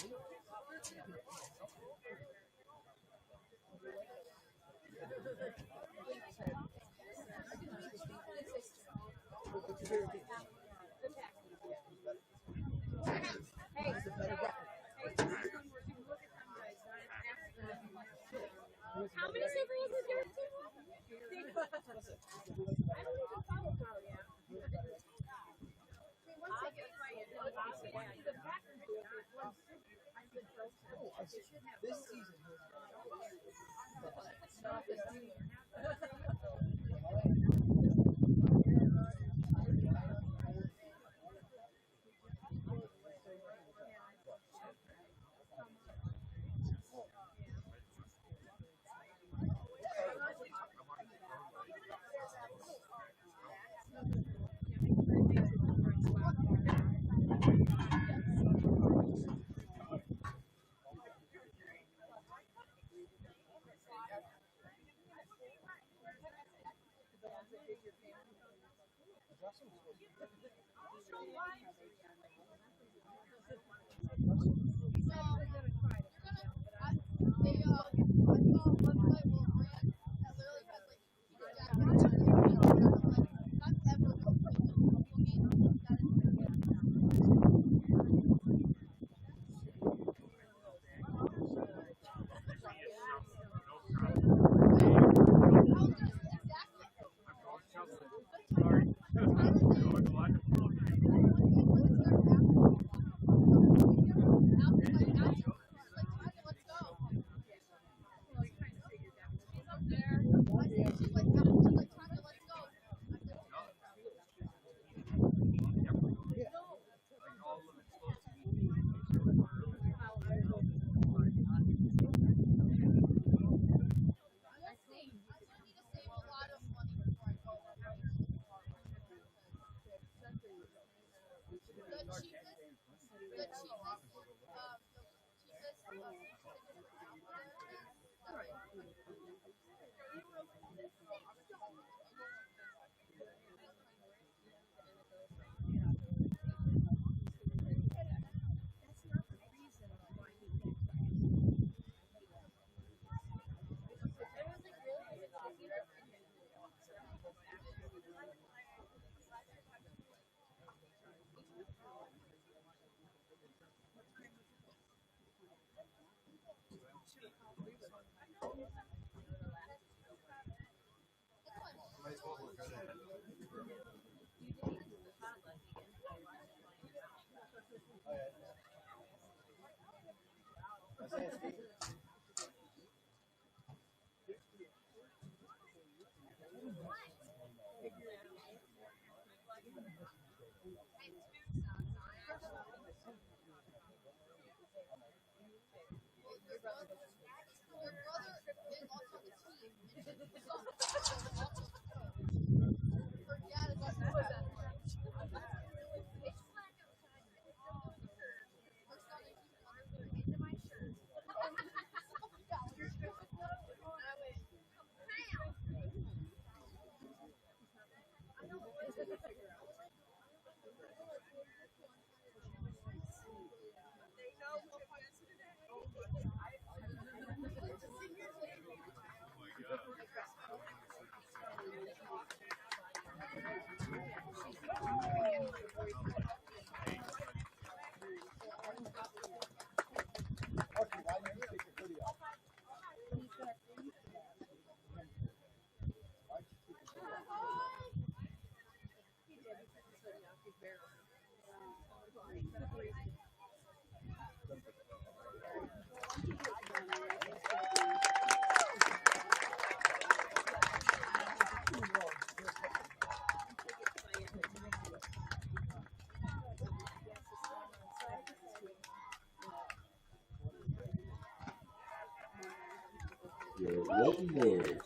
How many siblings is your team? I don't even follow Carl yet. This season. Your Walton Warriors.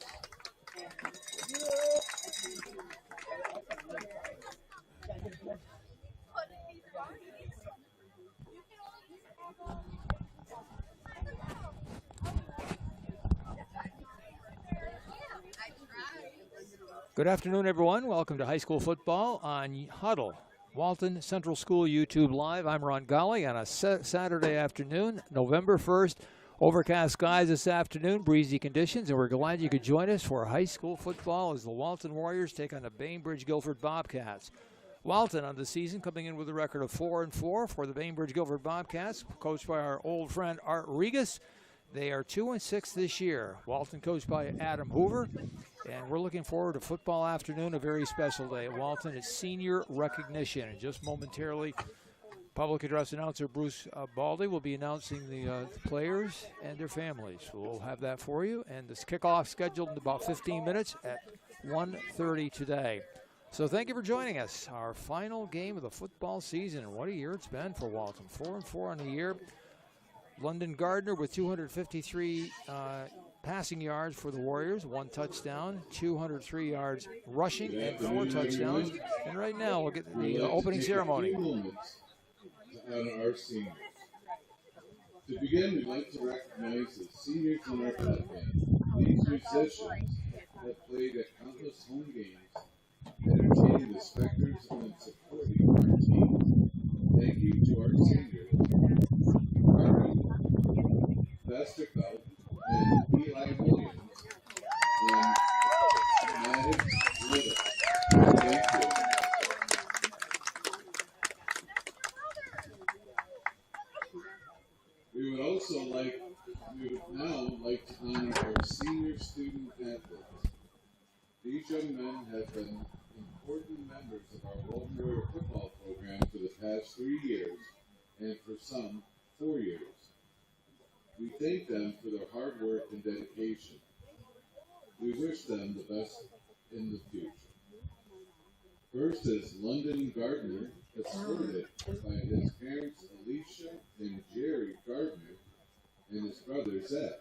Good afternoon, everyone. Welcome to high school football on Huddle Walton Central School YouTube Live. I'm Ron Golly on a Saturday afternoon, November 1st. Overcast skies this afternoon, breezy conditions, and we're glad you could join us for high school football as the Walton Warriors take on the Bainbridge-Guilford Bobcats. Walton on the season coming in with a record of 4-4 for the Bainbridge-Guilford Bobcats, coached by our old friend Art Regas. They are 2-6 this year. Walton coached by Adam Hoover, and we're looking forward to football afternoon, a very special day at Walton. It's senior recognition, and just momentarily, public address announcer Bruce Baldy will be announcing the players and their families. We'll have that for you, and this kickoff scheduled in about 15 minutes at 1:30 today. So thank you for joining us. Our final game of the football season, and what a year it's been for Walton. 4-4 on the year. London Gardner with 253 passing yards for the Warriors, 1 touchdown, 203 yards rushing, and 4 touchdowns. And right now, we'll get the opening ceremony. On our seniors. To begin, we'd like to recognize the seniors in our club band. These musicians have played at countless home games, entertaining the specters and supporting our team. Thank you to our seniors, Harvey Vesterfeld and Eli Williams and Maddox Little. Thank you. We would now like to honor our senior student athletes. These young men have been important members of our Walton Warrior football program for the past 3 years, and for some, 4 years. We thank them for their hard work and dedication. We wish them the best in the future. First is London Gardner, escorted by his parents Alicia and Jerry Gardner and his brother Zed.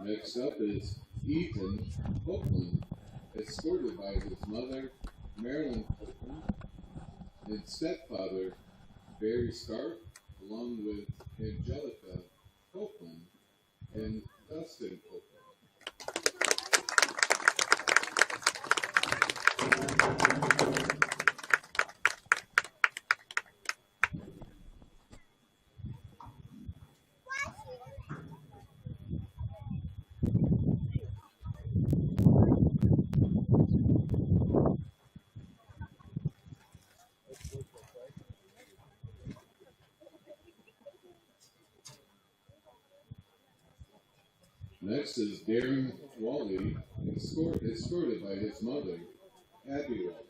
Next up is Ethan Copeland, escorted by his mother Marilyn Copeland and stepfather Barry Scarf, along with Angelica Copeland and Dustin Copeland. Next is Darren Wally, escorted by his mother, Abby Wally.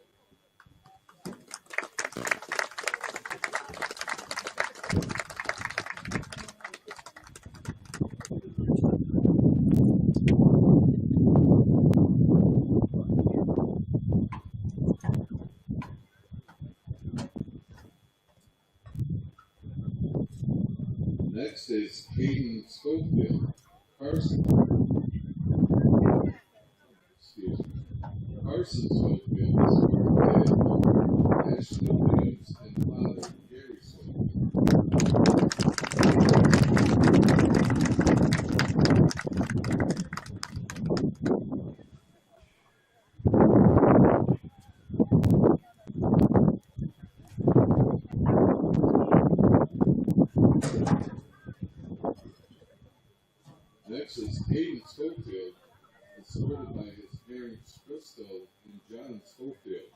Next is Hayden Schofield. Carson Schofield is for Ashley Williams and father Gary Schofield. Next is Hayden Schofield, escorted by his parents Crystal and John Schofield.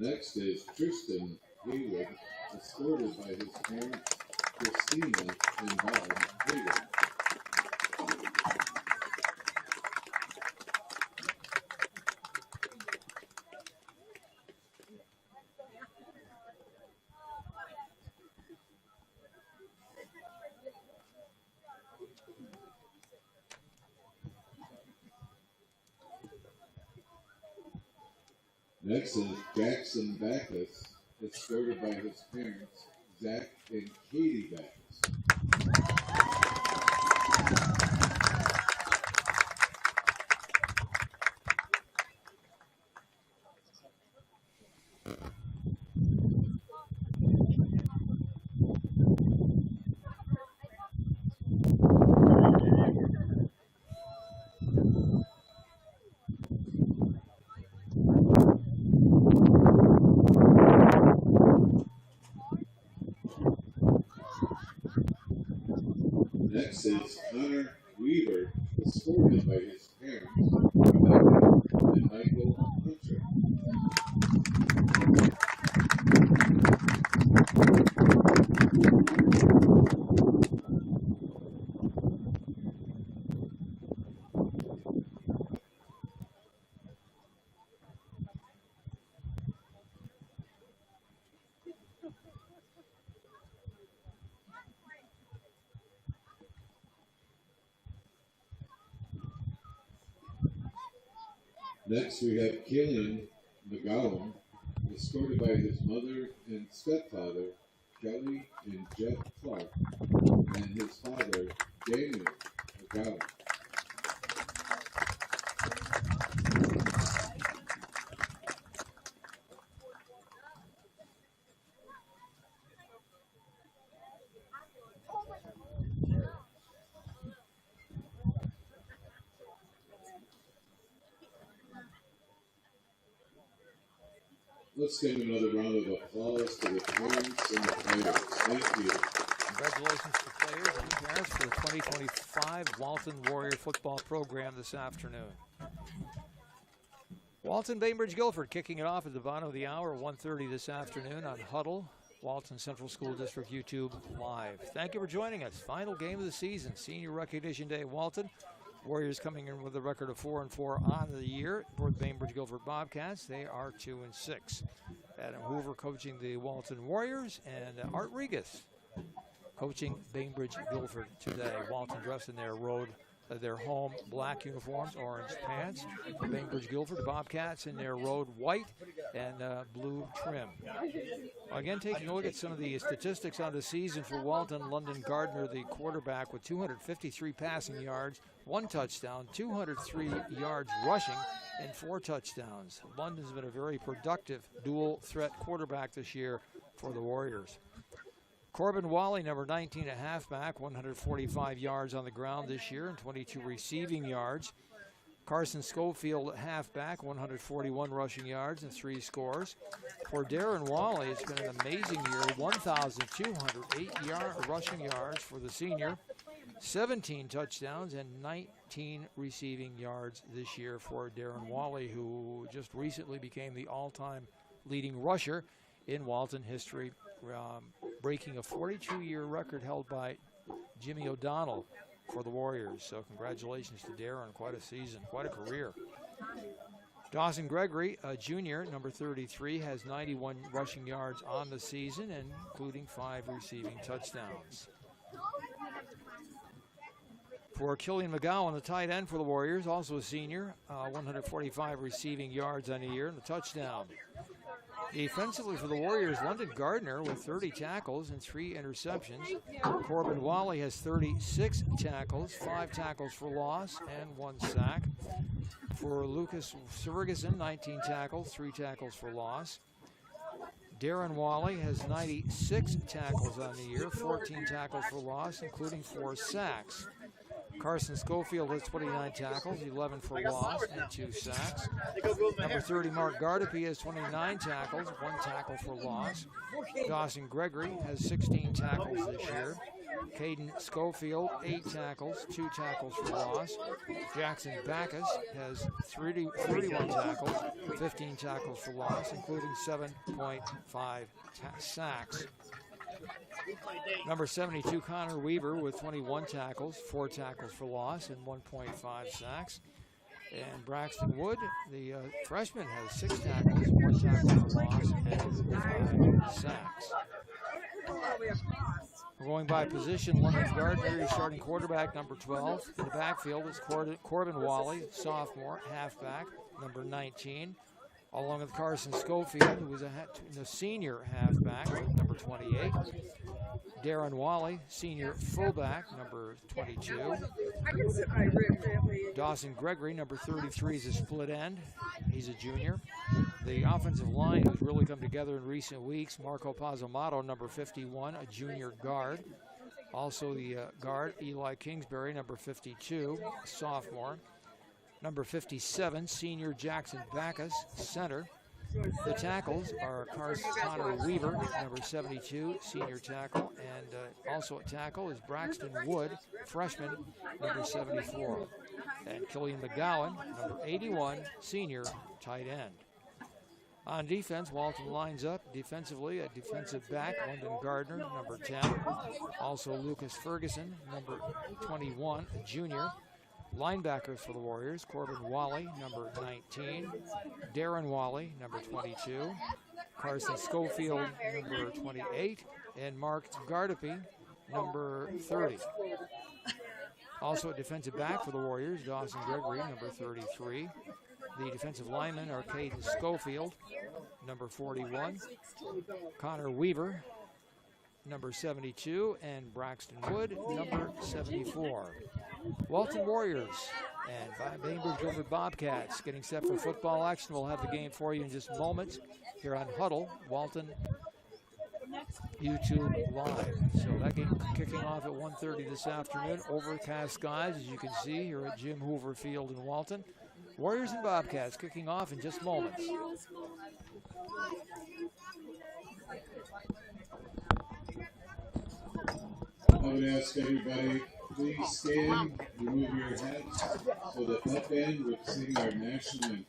Next is Tristan Haywood, escorted by his parents Christina and Bob Haywood. Next is Jackson Backus, escorted by his parents, Zach and Katie Backus. Next is Connor Weaver, escorted by his parents, Rebecca and Michael Hunter. Next, we have Killian McGowan, escorted by his mother and stepfather, Kelly and Jeff Clark, and his father, Daniel McGowan. Let's give another round of applause to the parents and the players. Thank you. Congratulations to players and parents for the 2025 Walton Warrior football program this afternoon. Walton Bainbridge-Guilford kicking it off at the bottom of the hour, 1:30 this afternoon on Huddle, Walton Central School District YouTube Live. Thank you for joining us. Final game of the season, Senior Recognition Day, Walton. Warriors coming in with a record of 4-4 on the year for the Bainbridge-Guilford Bobcats. They are 2-6. Adam Hoover coaching the Walton Warriors, and Art Regas coaching Bainbridge-Guilford today. Walton dressed in their home black uniforms, orange pants. Bainbridge-Guilford, the Bobcats in their road white and blue trim. Again, taking a look at some of the statistics on the season for Walton. London Gardner, the quarterback, with 253 passing yards, 1 touchdown, 203 yards rushing, and 4 touchdowns. London's been a very productive dual-threat quarterback this year for the Warriors. Corbin Wally, number 19, a halfback, 145 yards on the ground this year and 22 receiving yards. Carson Schofield, halfback, 141 rushing yards and 3 scores. For Darren Wally, it's been an amazing year, 1,208 rushing yards for the senior, 17 touchdowns and 19 receiving yards this year for Darren Wally, who just recently became the all-time leading rusher in Walton history, breaking a 42-year record held by Jimmy O'Donnell for the Warriors. So congratulations to Darren. Quite a season, quite a career. Dawson Gregory, a junior, number 33, has 91 rushing yards on the season, including 5 receiving touchdowns. For Killian McGowan, the tight end for the Warriors, also a senior, 145 receiving yards on the year and a touchdown. Defensively for the Warriors, London Gardner with 30 tackles and 3 interceptions. Corbin Wally has 36 tackles, 5 tackles for loss, and 1 sack. For Lucas Ferguson, 19 tackles, 3 tackles for loss. Darren Wally has 96 tackles on the year, 14 tackles for loss, including 4 sacks. Carson Schofield has 29 tackles, 11 for loss, and 2 sacks. Number 30, Mark Gardapi, has 29 tackles, 1 tackle for loss. Dawson Gregory has 16 tackles this year. Caden Schofield, 8 tackles, 2 tackles for loss. Jackson Backus has 31 tackles, 15 tackles for loss, including 7.5 sacks. Number 72, Connor Weaver, with 21 tackles, 4 tackles for loss, and 1.5 sacks. And Braxton Wood, the freshman, has 6 tackles, 1 tackle for loss, and 5 sacks. We're going by position. London Gardner, starting quarterback, number 12. In the backfield is Corbin Wally, sophomore, halfback, number 19. Along with Carson Schofield, who was a senior halfback, number 28. Darren Wally, senior fullback, number 22. Dawson Gregory, number 33, is a split end. He's a junior. The offensive line has really come together in recent weeks. Marco Pazamato, number 51, a junior guard. Also the guard, Eli Kingsbury, number 52, sophomore. Number 57, senior Jackson Backus, center. The tackles are Connor Weaver, number 72, senior tackle, and also at tackle is Braxton Wood, freshman, number 74. And Killian McGowan, number 81, senior tight end. On defense, Walton lines up defensively at defensive back, London Gardner, number 10. Also Lucas Ferguson, number 21, a junior. Linebackers for the Warriors, Corbin Wally, number 19. Darren Wally, number 22. Carson Schofield, number 28. And Mark Gardepy, number 30. Also a defensive back for the Warriors, Dawson Gregory, number 33. The defensive linemen are Caden Schofield, number 41. Connor Weaver, number 72. And Braxton Wood, number 74. Walton Warriors and Bainbridge-Guilford Bobcats getting set for football action. We'll have the game for you in just moments here on Huddle, Walton YouTube Live. So that game kicking off at 1:30 this afternoon. Overcast skies, as you can see, here at Jim Hoover Field in Walton. Warriors and Bobcats kicking off in just moments. I would ask everybody, please stand, remove your hats, so the pep band would sing our national anthem.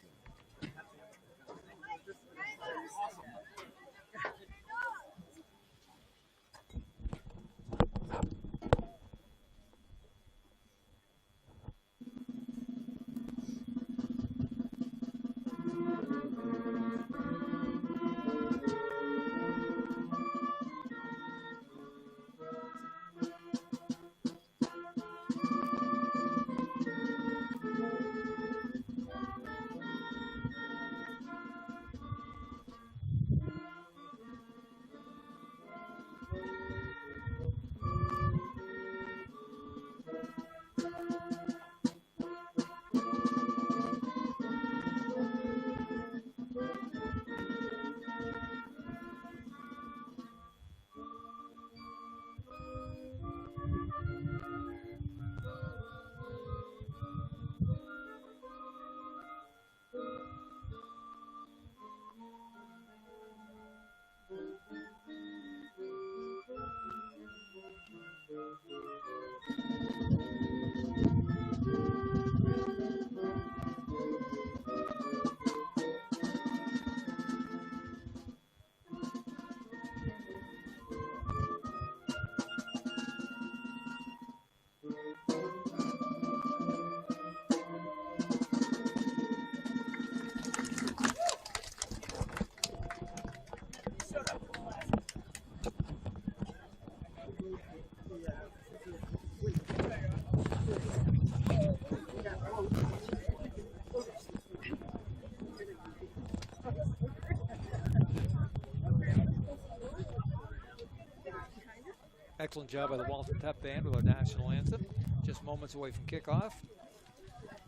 Excellent job by the Walton Pep Band with our national anthem. Just moments away from kickoff.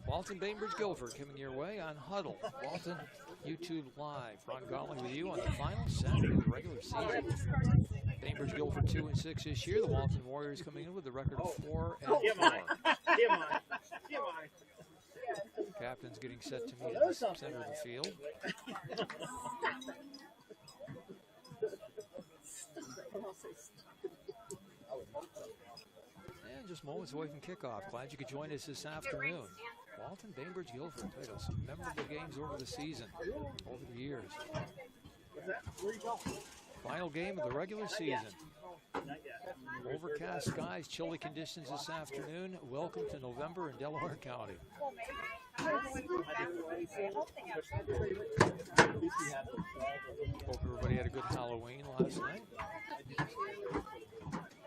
Walton Bainbridge-Guilford coming your way on Huddle. Walton YouTube Live. Ron Galling with you on the final Saturday of the regular season. Bainbridge-Guilford 2-6 this year. The Walton Warriors coming in with a record of 4-4. Captain's getting set to meet at the center of the field. And just moments away from kickoff. Glad you could join us this afternoon. Walton Bainbridge-Guilford played some memorable games over the season, over the years. Final game of the regular season. Overcast skies, chilly conditions this afternoon. Welcome to November in Delaware County. Hope everybody had a good Halloween last night.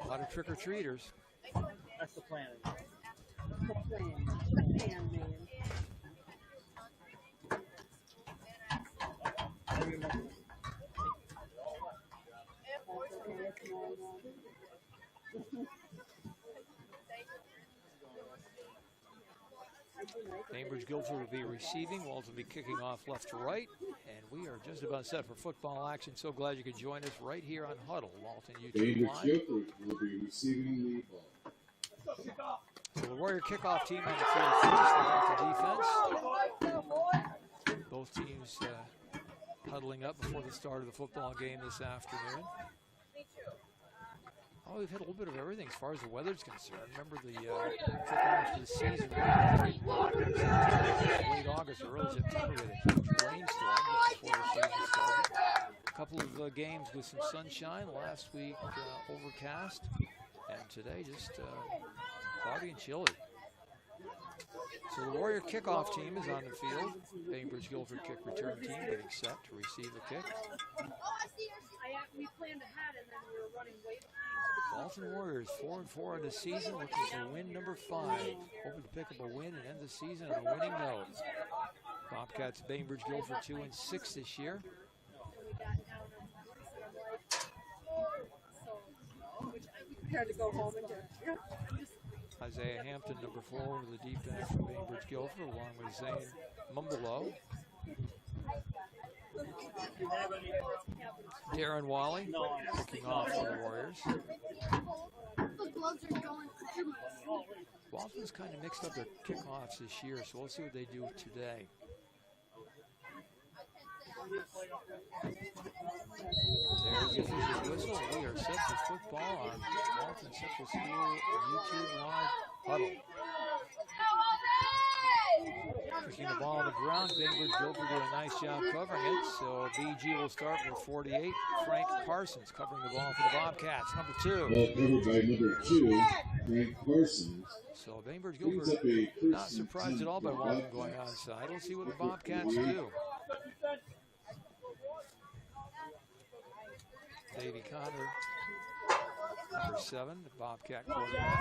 A lot of trick-or-treaters. That's the plan. Bainbridge-Guilford will be receiving. Walton will be kicking off left to right. And we are just about set for football action. So glad you could join us right here on Huddle, Walton YouTube Live. Bainbridge-Guilford will be receiving the ball. So the Warrior kickoff team on the field first, the Walton defense. Both teams huddling up before the start of the football game this afternoon. Oh, we've had a little bit of everything as far as the weather's concerned. Remember the kickoff to the season, late August or early September, we had a huge rainstorm just before the season started. A couple of games with some sunshine. Last week, overcast. And today, just cloudy and chilly. So the Warrior kickoff team is on the field. Bainbridge-Guilford kick return team getting set to receive the kick. We planned ahead and then we were running way behind. Walton Warriors 4-4 on the season, looking for win number 5. Hoping to pick up a win and end the season on a winning note. Bobcats Bainbridge-Guilford 2-6 this year. Had to go home and do. Isaiah Hampton, number 4, over the deep end from Bainbridge-Guilford, along with Zane Mumbalo. Darren Wally kicking off for the Warriors. Walton's kind of mixed up their kickoffs this year, so we'll see what they do today. There's the official whistle. We are set for football on Walton Central School YouTube Live Huddle. Kicking the ball on the ground, Bainbridge-Guilford did a nice job covering it. So BG will start with 48. Frank Parsons covering the ball for the Bobcats, number 2. Ball covered by number 2, Frank Parsons. So Bainbridge-Guilford not surprised at all by Walton going onside. We'll see what the Bobcats do. Davey Connor, number 7, the Bobcat quarterback.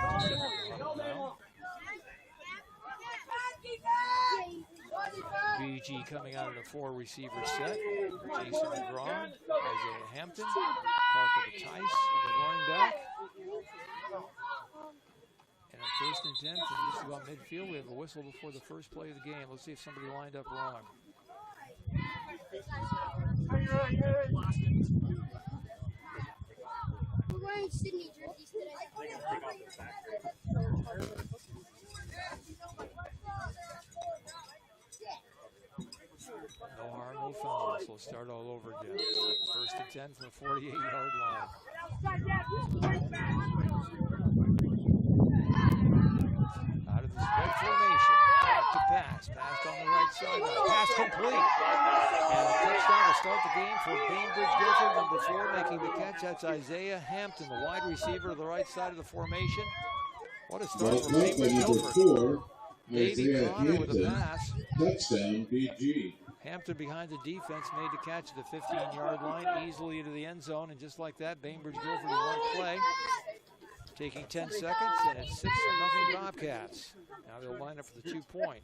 BG coming out of the 4 receiver set. Jason McGraw, Isaiah Hampton, Parker Tice, the running back. And on 1st and 10 from just about midfield, we have a whistle before the first play of the game. Let's see if somebody lined up wrong. We're wearing Sydney jerseys today. No harm, no foul. So we'll start all over again. 1st and 10 from the 48-yard line. Out of the spread formation. Back to pass. Passed on the right side. Pass complete. And a touchdown to start the game for Bainbridge-Guilford. Number 4 making the catch. That's Isaiah Hampton, the wide receiver to the right side of the formation. What a start for Bainbridge-Guilford. Davey Connor with a pass. Touchdown, BG. Hampton behind the defense made the catch at the 15-yard line, easily into the end zone, and just like that, Bainbridge-Guilford in one play, taking 10 seconds, and it's 6-0 Bobcats. Now they'll line up for the 2-point.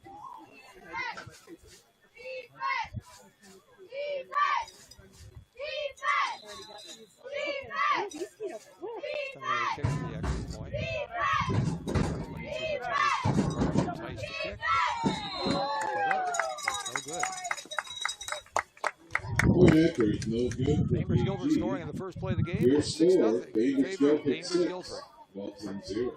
Time to kick for the extra point. 22 Tice to kick. That's no good. Point accurate, no good. Bainbridge-Guilford scoring in the first play of the game. Your 6-0 score, in favor of Bainbridge-Guilford 6, Bainbridge-Guilford. Walton 0.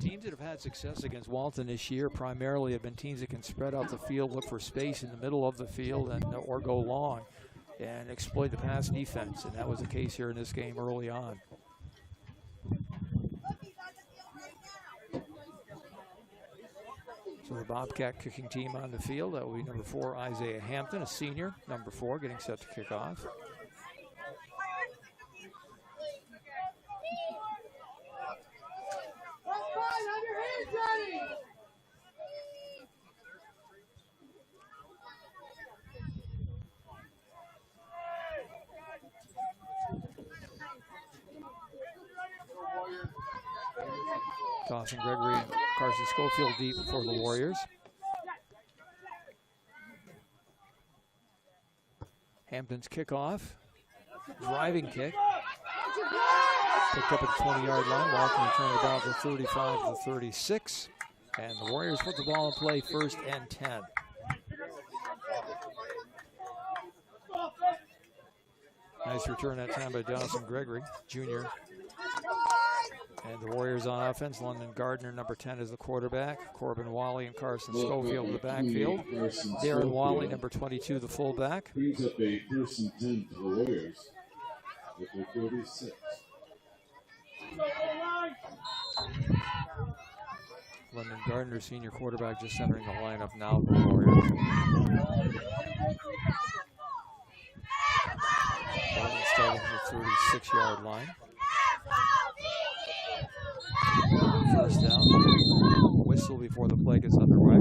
Teams that have had success against Walton this year primarily have been teams that can spread out the field, look for space in the middle of the field, and or go long and exploit the pass defense. And that was the case here in this game early on. So the Bobcat kicking team on the field, that will be number 4, Isaiah Hampton, a senior, number 4, getting set to kick off. Dawson Gregory and Carson Schofield deep for the Warriors. Hampton's kickoff. Driving kick. Picked up at the 20-yard line. Walton returned the ball to 35 to 36. And the Warriors put the ball in play, 1st and 10. Nice return that time by Dawson Gregory, junior. And the Warriors on offense, London Gardner, number 10, is the quarterback. Corbin Wally and Carson Schofield in the backfield. Darren Wally, number 22, the fullback. Brings up a 1st and 10 to the Warriors with their 36. London Gardner, senior quarterback, just entering the lineup now for the Warriors. Walton starting from the 36-yard line. 1st down. Whistle before the play gets underway.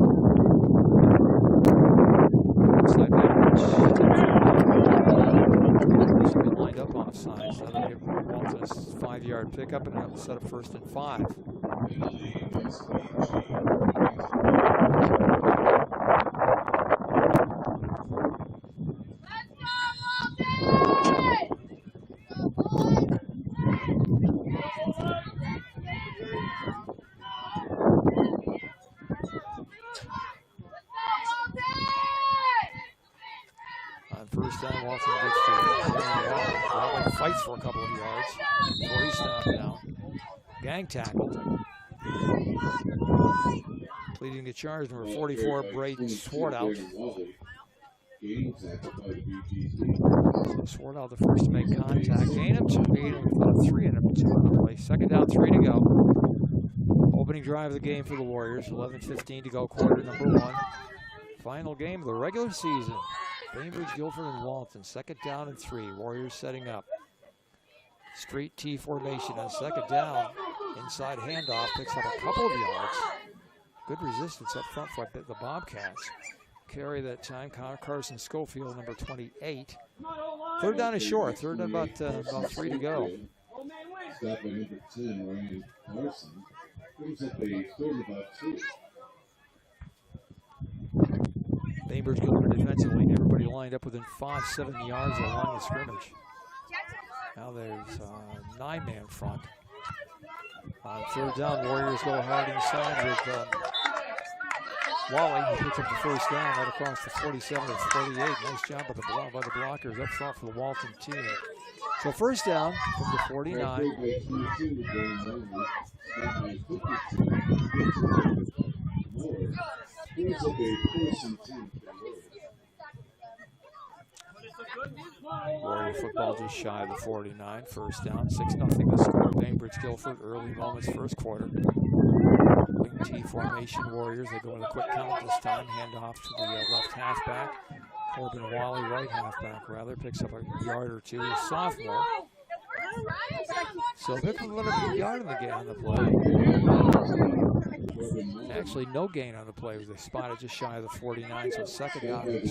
Outside Bainbridge should be lined up offside. So that'll give Walton a 5-yard pickup and have a set up 1st and 5. First down, Walton gets to Wally fights for a couple of yards before he's stopped down. Gang tackled. Leading the charge, number 44, Braden Swartout. So Swartout the first to make contact. Gain of 2, gain of 3 and a 2 on the play. 2nd down, 3 to go. Opening drive of the game for the Warriors. 11:15 to go, quarter number 1. Final game of the regular season. Bainbridge-Guilford and Walton, 2nd down and 3. Warriors setting up. Straight T formation on 2nd down. Inside handoff, picks up a couple of yards. Good resistance up front for the Bobcats. Carry that time, Carson Schofield, number 28. 3rd down is short. 3rd and about 3 to go. Stop by number 10, Ryan Carson. Brings up a 3rd and about 2. Bainbridge-Guilford defensively, everybody lined up within 5-7 yards of the line of scrimmage. Now there's a 9-man front. On 3rd down, Warriors go hard inside with Wally, who picks up the 1st down right across the 47 to 48. Nice job by the blockers up front for the Walton team. So 1st down from the 49. Warrior football just shy of the 49. 1st down, 6-0 the score. Bainbridge-Guilford, early moments, 1st quarter. Wing T formation Warriors. They go with a quick count this time. Hand off to the left halfback. Corbin Wally, right halfback rather, picks up a yard or 2. Sophomore. So they're going to let a yard on the play. Actually, no gain on the play. They spotted just shy of the 49, so 2nd down and 2.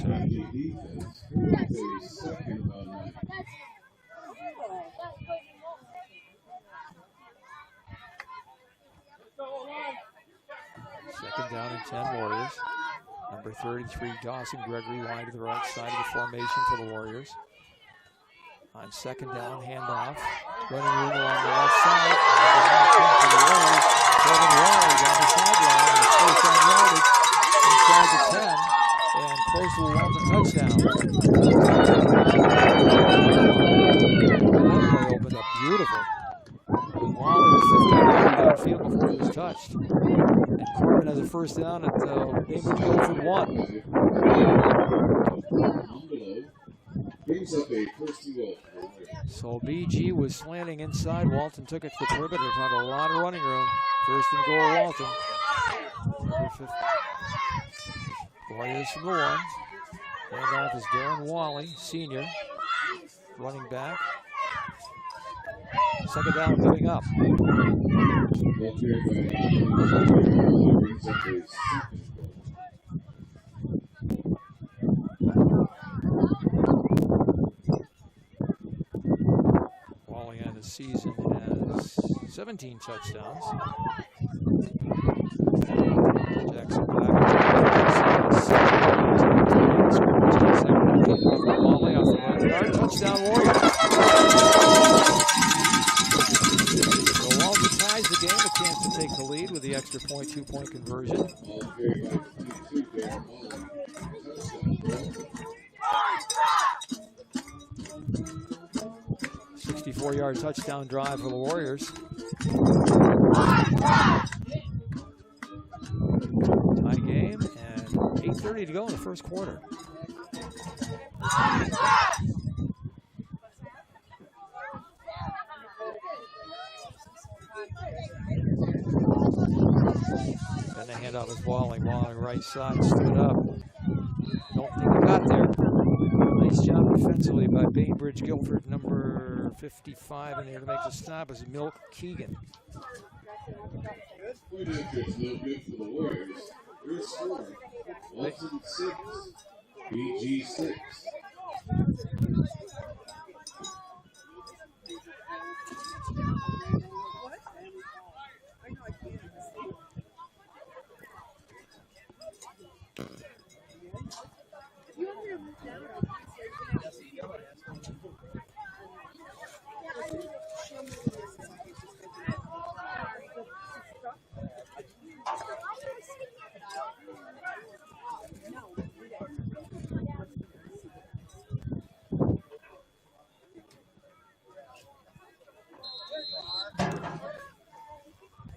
Second down and 10 Warriors. Number 33, Dawson Gregory, wide to the right side of the formation for the Warriors. On 2nd down, handoff. Running room along the left side. For the Warriors. Corbin Wally down the sideline. And 1st down yardage inside the 10. And close to the Walton touchdown. That play opened up beautiful. Wally was 15 downfield before he was touched. And Corbin has a 1st down at Bainbridge-Guilford 1. Brings up a 1st and goal. So BG was slanting inside. Walton took it to the perimeter. Found a lot of running room. 1st and goal, Walton. Warriors from the 1. Handoff is Darren Wally, senior. Running back. 2nd down coming up. Wally on the season has 17 touchdowns. Jackson Black. Wally off the right Touchdown Warriors. So Walton ties the game, a chance to take the lead with the extra point, 2-point conversion. Ball carried by 22, Darren Walton. Touchdown. 64-yard touchdown drive for the Warriors. Tie game and 8:30 to go in the first quarter. Then the handoff was Walling right side, stood up. Don't think he got there. Nice job defensively by Bainbridge-Guilford, number 55 in there to make the stop is Milk Keegan. Point after it's no good for the Warriors. Your score, Walton 6, BG 6.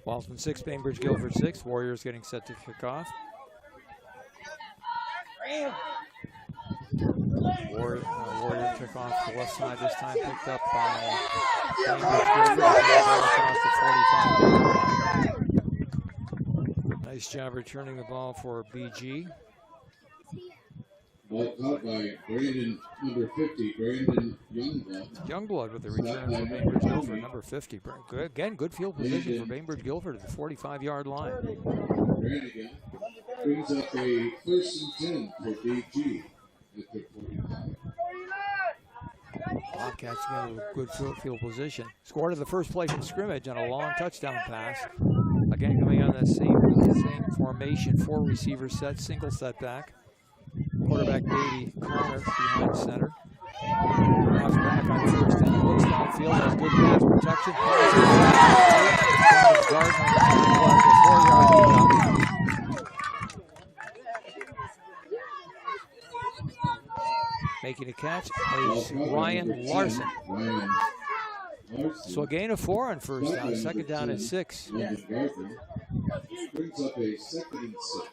Walton 6, Bainbridge-Guilford 6. Warriors getting set to kick off. Warrior kickoff to the left side this time, picked up by Bainbridge-Guilford across the 45-yard line. Nice job returning the ball for BG. Ball caught by Brandon, number 50, Brandon Youngblood. Youngblood with the return for Bainbridge-Guilford, number 50. Good, again, good field position for Bainbridge-Guilford at the 45-yard line. Brannigan brings up a 1st and 10 for BG at the 45. Bobcats again with good field position. Scored in the first play from scrimmage on a long touchdown pass. Again, coming on that same formation, 4 receiver set, single setback. Quarterback Beatty corner behind center. Drops back on first down, looks downfield, has good pass protection. Gardner on the 4-yard pickup. Making a catch is Ryan Larson. So a gain of 4 on first down, second down and 6. Brings up a 2nd and 6.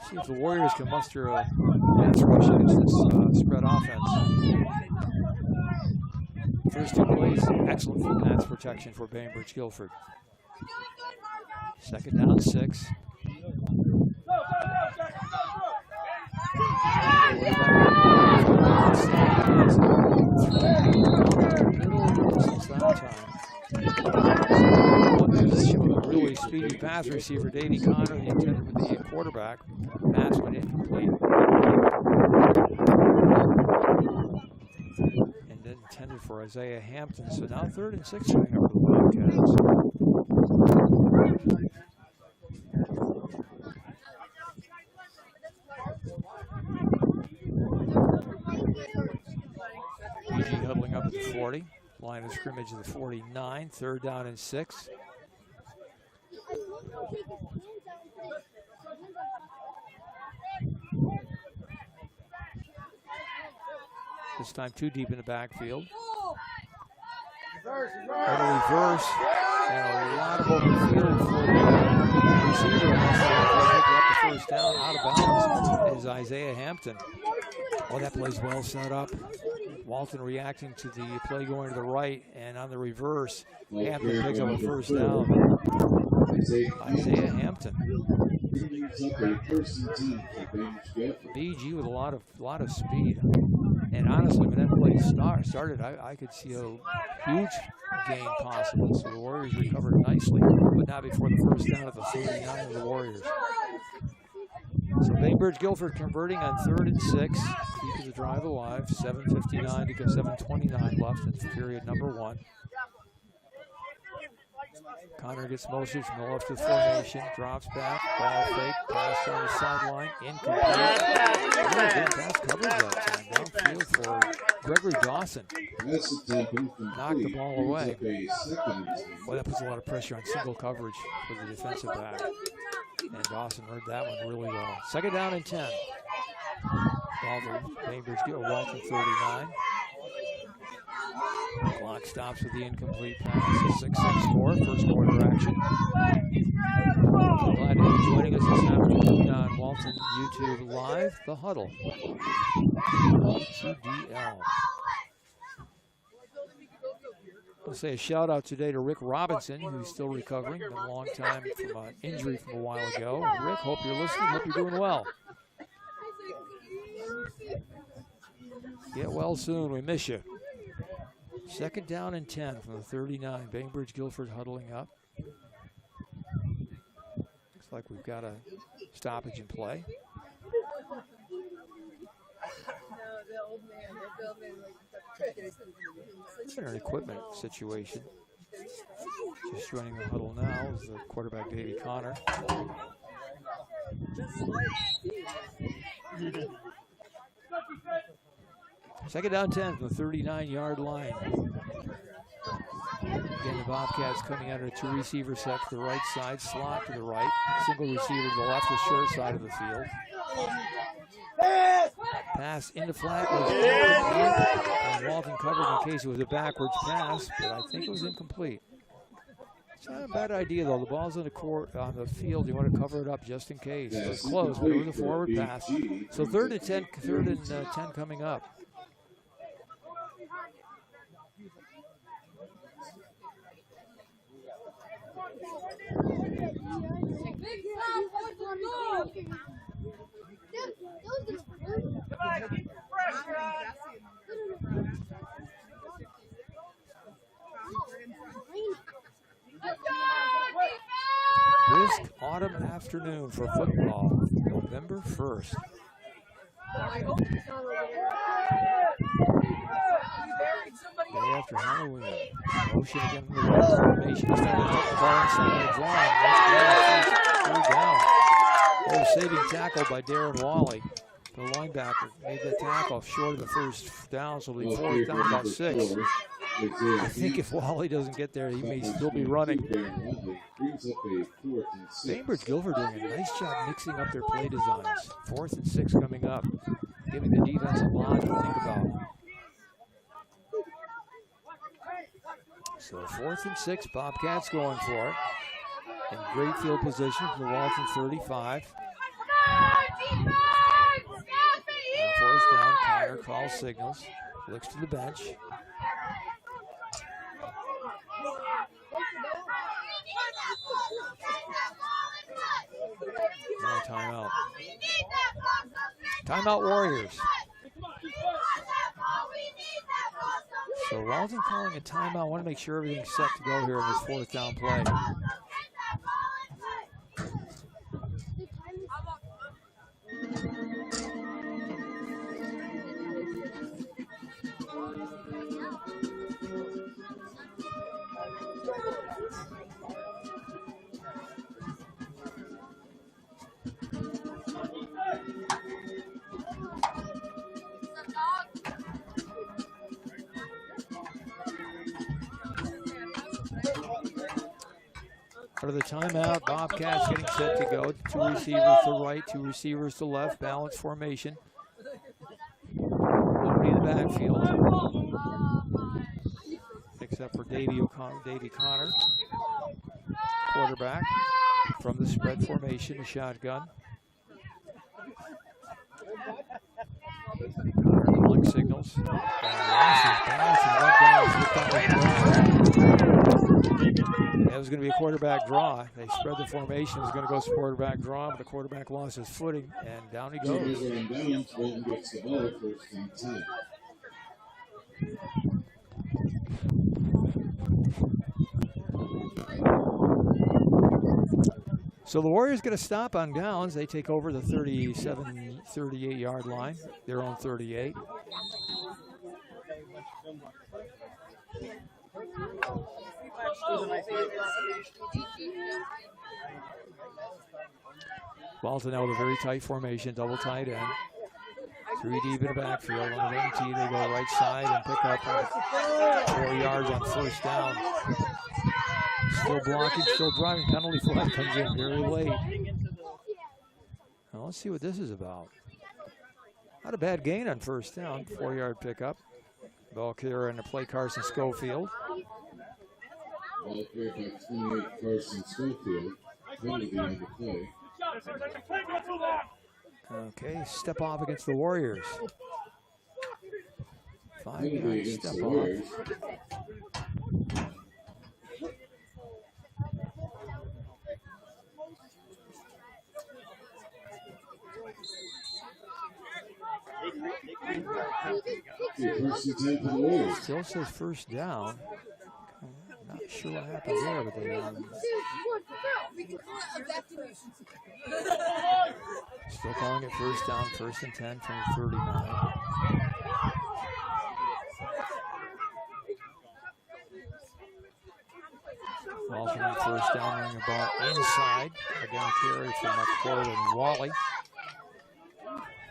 See if the Warriors can muster a pass rush against this spread offense. First 2 plays, excellent for pass protection for Bainbridge-Guilford. Second down, 6. One position with a really speedy pass receiver, Davey Connor, the intended with the quarterback. Pass went incomplete. And then intended for Isaiah Hampton. So now 3rd and 6 coming up for the Bobcats. BG huddling up at the 40. Line of scrimmage at the 49. 3rd down and 6. This time 2 deep in the backfield. And a reverse and a lot of open field for the receiver. Up the first down, out of bounds is Isaiah Hampton. Oh, that play's well set up. Walton reacting to the play going to the right, and on the reverse, Hampton picks up a first down. Isaiah Hampton. BG with a lot of speed. And honestly, when that play started, I could see a huge gain possible. So the Warriors recovered nicely, but not before the first down at the 39 of the Warriors. So Bainbridge-Guilford converting on 3rd and 6. Keeping the drive alive. 7:59 to go, 7:29 left in period number 1. Connor gets motion from the left of the formation, drops back, ball fake, pass on the sideline, incomplete. Really good pass coverage that time, downfield for Gregory Dawson. Knocked the ball away. Boy, that puts a lot of pressure on single coverage for the defensive back. And Dawson read that one really well. Second down and 10. Ball to Bainbridge-Guilford, Walton 39. Clock stops with the incomplete pass. 6-6 score, first quarter action. Glad to have you joining us this afternoon on Walton YouTube Live, The Huddle. HUDL. I'll say a shout out today to Rick Robinson, who's still recovering. Been a long time from an injury from a while ago. Rick, hope you're listening. Hope you're doing well. Get well soon. We miss you. Second down and 10 from the 39. Bainbridge-Guilford huddling up. Looks like we've got a stoppage in play. It's an equipment situation. Just joining the huddle now is the quarterback, Davey Connor. Second down 10 from the 39-yard line. Again, the Bobcats coming out of a two-receiver set to the right side, slot to the right, single receiver to the left, the short side of the field. Pass into flat was incomplete, and Walton covered in case it was a backwards pass, but I think it was incomplete. It's not a bad idea, though. The ball's on the court, on the field. You want to cover it up just in case. It was close, but it was a forward pass. So third and 10 coming up. Brisk autumn afternoon for football, November 1st. Day after Halloween. Motion again from the right formation. He's trying to take the ball inside the line. That's down. There's a saving tackle by Darren Wally. The linebacker made the tackle short of the first down, so he'll be fourth down about 6. I think if Wally doesn't get there, he may still be running. Bainbridge-Guilford doing a nice job mixing up their play designs. 4th and 6 coming up, giving the defense a lot to think about. So 4th and 6, Bobcats going for it. In great field position from the Walton 35. Fourth down, Connor calls signals, looks to the bench. No timeout. Timeout Warriors. So Walton calling a timeout. I want to make sure everything's set to go here in this 4th down play. For the timeout, Bobcats getting set to go. 2 receivers to right, 2 receivers to left, balanced formation. Nobody in the backfield, except for Davey Connor, quarterback from the spread formation, a shotgun. Connor calling signals. And lost his balance and went down. It was going to be a quarterback draw. They spread the formation. It was going to go quarterback draw, but the quarterback lost his footing, and down he goes. Walton gets the ball, 1st and 10. So the Warriors get a stop on downs. They take over the 38-yard line, their own 38. Walton now with a very tight formation, double tight end. 3 deep in the backfield. On the empty, they go right side and pick up 4 yards on first down. Still blocking, still driving. Penalty flag comes in very late. Now let's see what this is about. Not a bad gain on first down. 4-yard pickup. Ball carrier in the play, Carson Schofield. Ball carried by 28, Carson Schofield. Penalty on the play. Okay, step off against the Warriors. 5-yard step off. Warriors. Still says first down. Not sure what happened there, but they still calling it first down, 1st and 10 from the 39. Walton on first down, running the ball inside. Again, carry from McCord and Wally.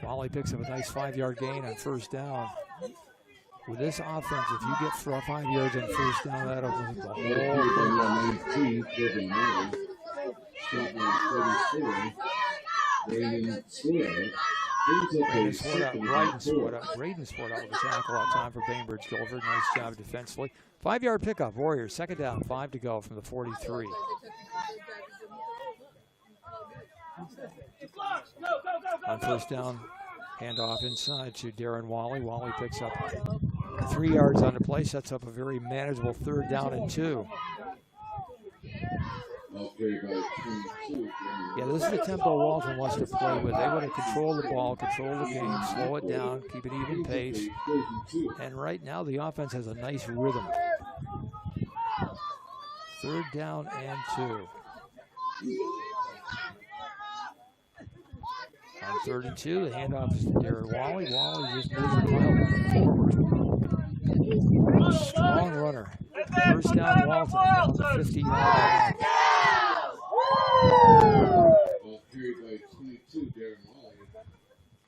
Wally picks up a nice 5-yard gain on first down. With this offense, if you get 5 yards on first down, that opens the whole Braden scored out with a tackle that time for Bainbridge-Guilford. Nice job defensively. 5-yard pickup, Warriors. 2nd down, 5 to go from the 43. On first down, handoff inside to Darren Wally. Wally picks up 3 yards on the play, sets up a very manageable 3rd down and 2. Yeah, this is the tempo Walton wants to play with. They want to control the ball, control the game, slow it down, keep it even pace. And right now the offense has a nice rhythm. 3rd down and 2. On 3rd and 2, the handoff is to Darren Wally. Wally just moves the pile forward. Strong runner. First down, Walton, down the 50-yard line. Ball carried by 22, Darren Wally.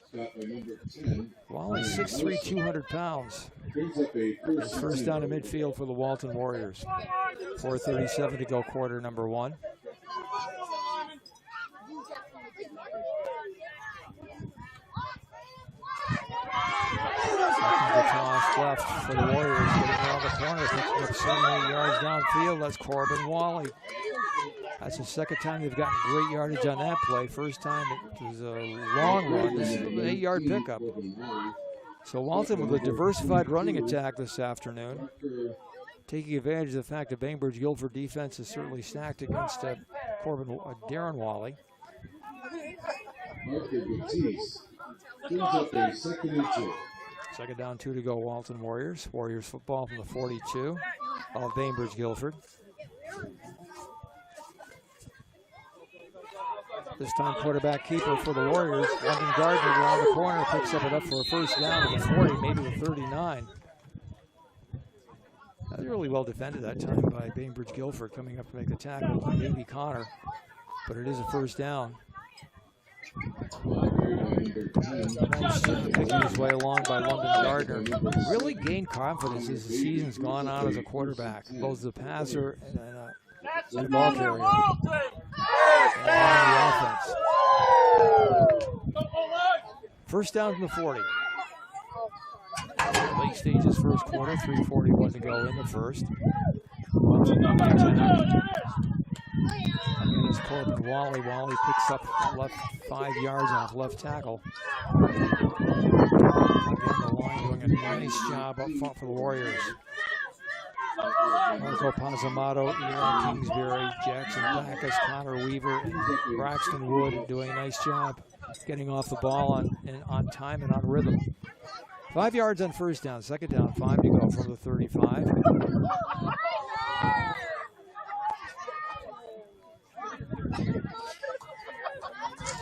Stopped by number 10. Wally, 6'3", 200 pounds. It's first down to midfield for the Walton Warriors. 4:37 to go, quarter number 1. The toss left for the Warriors, getting around the corner, picking up 78 yards downfield. That's Corbin Wally. That's the 2nd time they've gotten great yardage on that play. First time it was a long run. This is an 8-yard pickup. So Walton with a diversified running attack this afternoon, taking advantage of the fact that Bainbridge-Guilford defense is certainly stacked against Darren Wally. Second down, 2 to go, Walton Warriors. Warriors football from the 42 of Bainbridge-Guilford. This time quarterback keeper for the Warriors. London Gardner around the corner, picks up enough for a first down at the 40, maybe the 39. That was really well defended that time by Bainbridge-Guilford, coming up to make the tackle, maybe Connor, but it is a first down. Nice picking his way along by London Gardner. Really gained confidence as the season's gone on as a quarterback, both as a passer and a ball carrier. And the offense. First down from the 40. Late stages first quarter, 3:41 to go in the first. Again, it's Corbin Wally. Wally picks up left 5 yards off left tackle. Again, the line doing a nice job up front for the Warriors. Marco Pazamato, Eli Kingsbury, Jackson Backus, Connor Weaver, Braxton Wood doing a nice job getting off the ball on time and on rhythm. 5 yards on first down, 2nd down, 5 to go from the 35.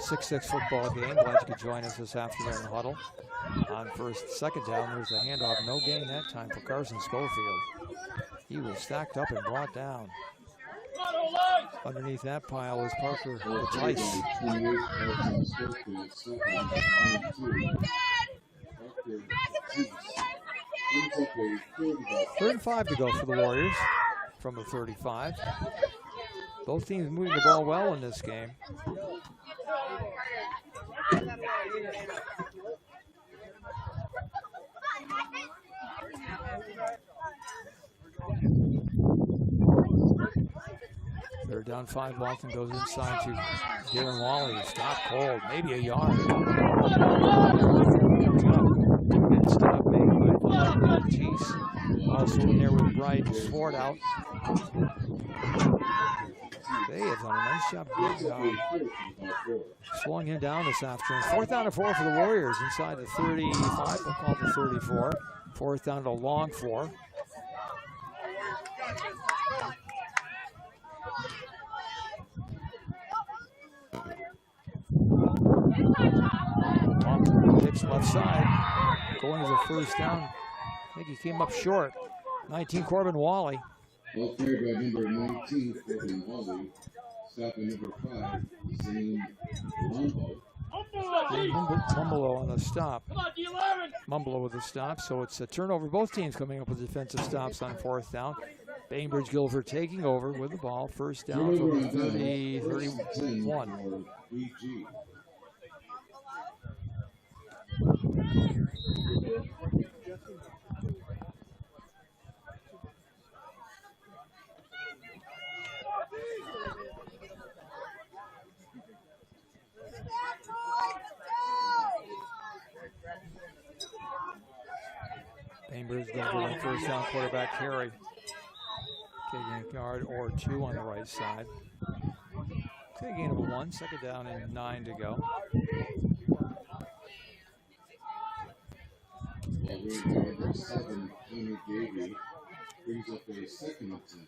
Six football game. Glad you could join us this afternoon in the huddle. On 2nd down, there's a handoff. No gain that time for Carson Schofield. He was stacked up and brought down. Underneath that pile is Parker Tice. Third and 5 to go for the Warriors from the 35. Both teams moving the ball well in this game. They're down 5. Walton goes inside to Darren Wally. Stop cold, maybe a yard. Good stop made by Teese. Also in there with Bright Ford out. They have done a nice job slowing him down this afternoon. 4th down and 4 for the Warriors inside the 35. We'll call it the 34. 4th down to long 4. Hips left side. Going as a first down. I think he came up short. 19 Corbin Wally. Ball carried by number 19, Corbin Wally. Stopping number 5, Zane Mumbo. Mumbolo on the stop. Mumbolo with the stop. So it's a turnover. Both teams coming up with defensive stops on 4th down. Bainbridge-Guilford taking over with the ball. First down from the 31. Bainbridge going to the first down quarterback carry. Taking a yard or 2 on the right side. Take a gain of 1, 2nd down and 9 to go.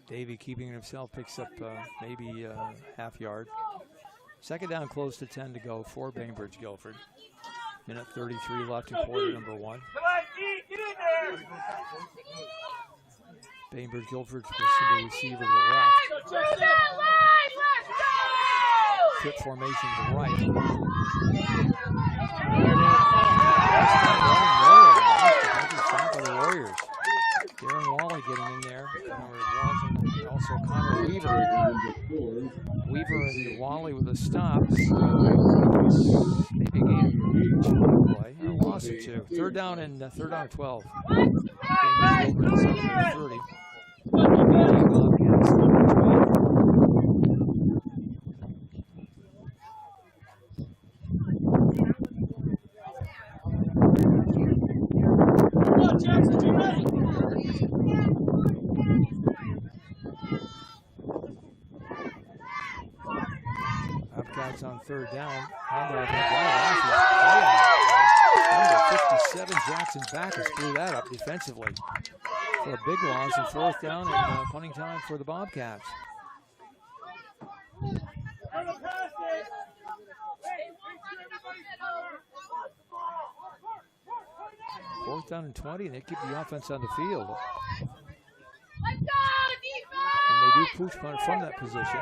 Davey keeping it himself, picks up maybe half yard. 2nd down, close to 10 to go for Bainbridge-Guilford. Minute 33 left in quarter number 1. Bainbridge-Guilford pushing the receiver to the left. Trip formation to the right. Stop by the Warriors. Darren Wally getting in there. Also Connor Weaver. Weaver and Wally with the stops. Maybe a game play. A loss of 2. 3rd down and 12. Bainbridge-Guilford 30. Bobcats on 3rd down. Number 57, Jackson Backus blew that up defensively for a big loss and 4th down and punting time for the Bobcats. Fourth down and 20, and they keep the offense on the field. And they do push punt from that position.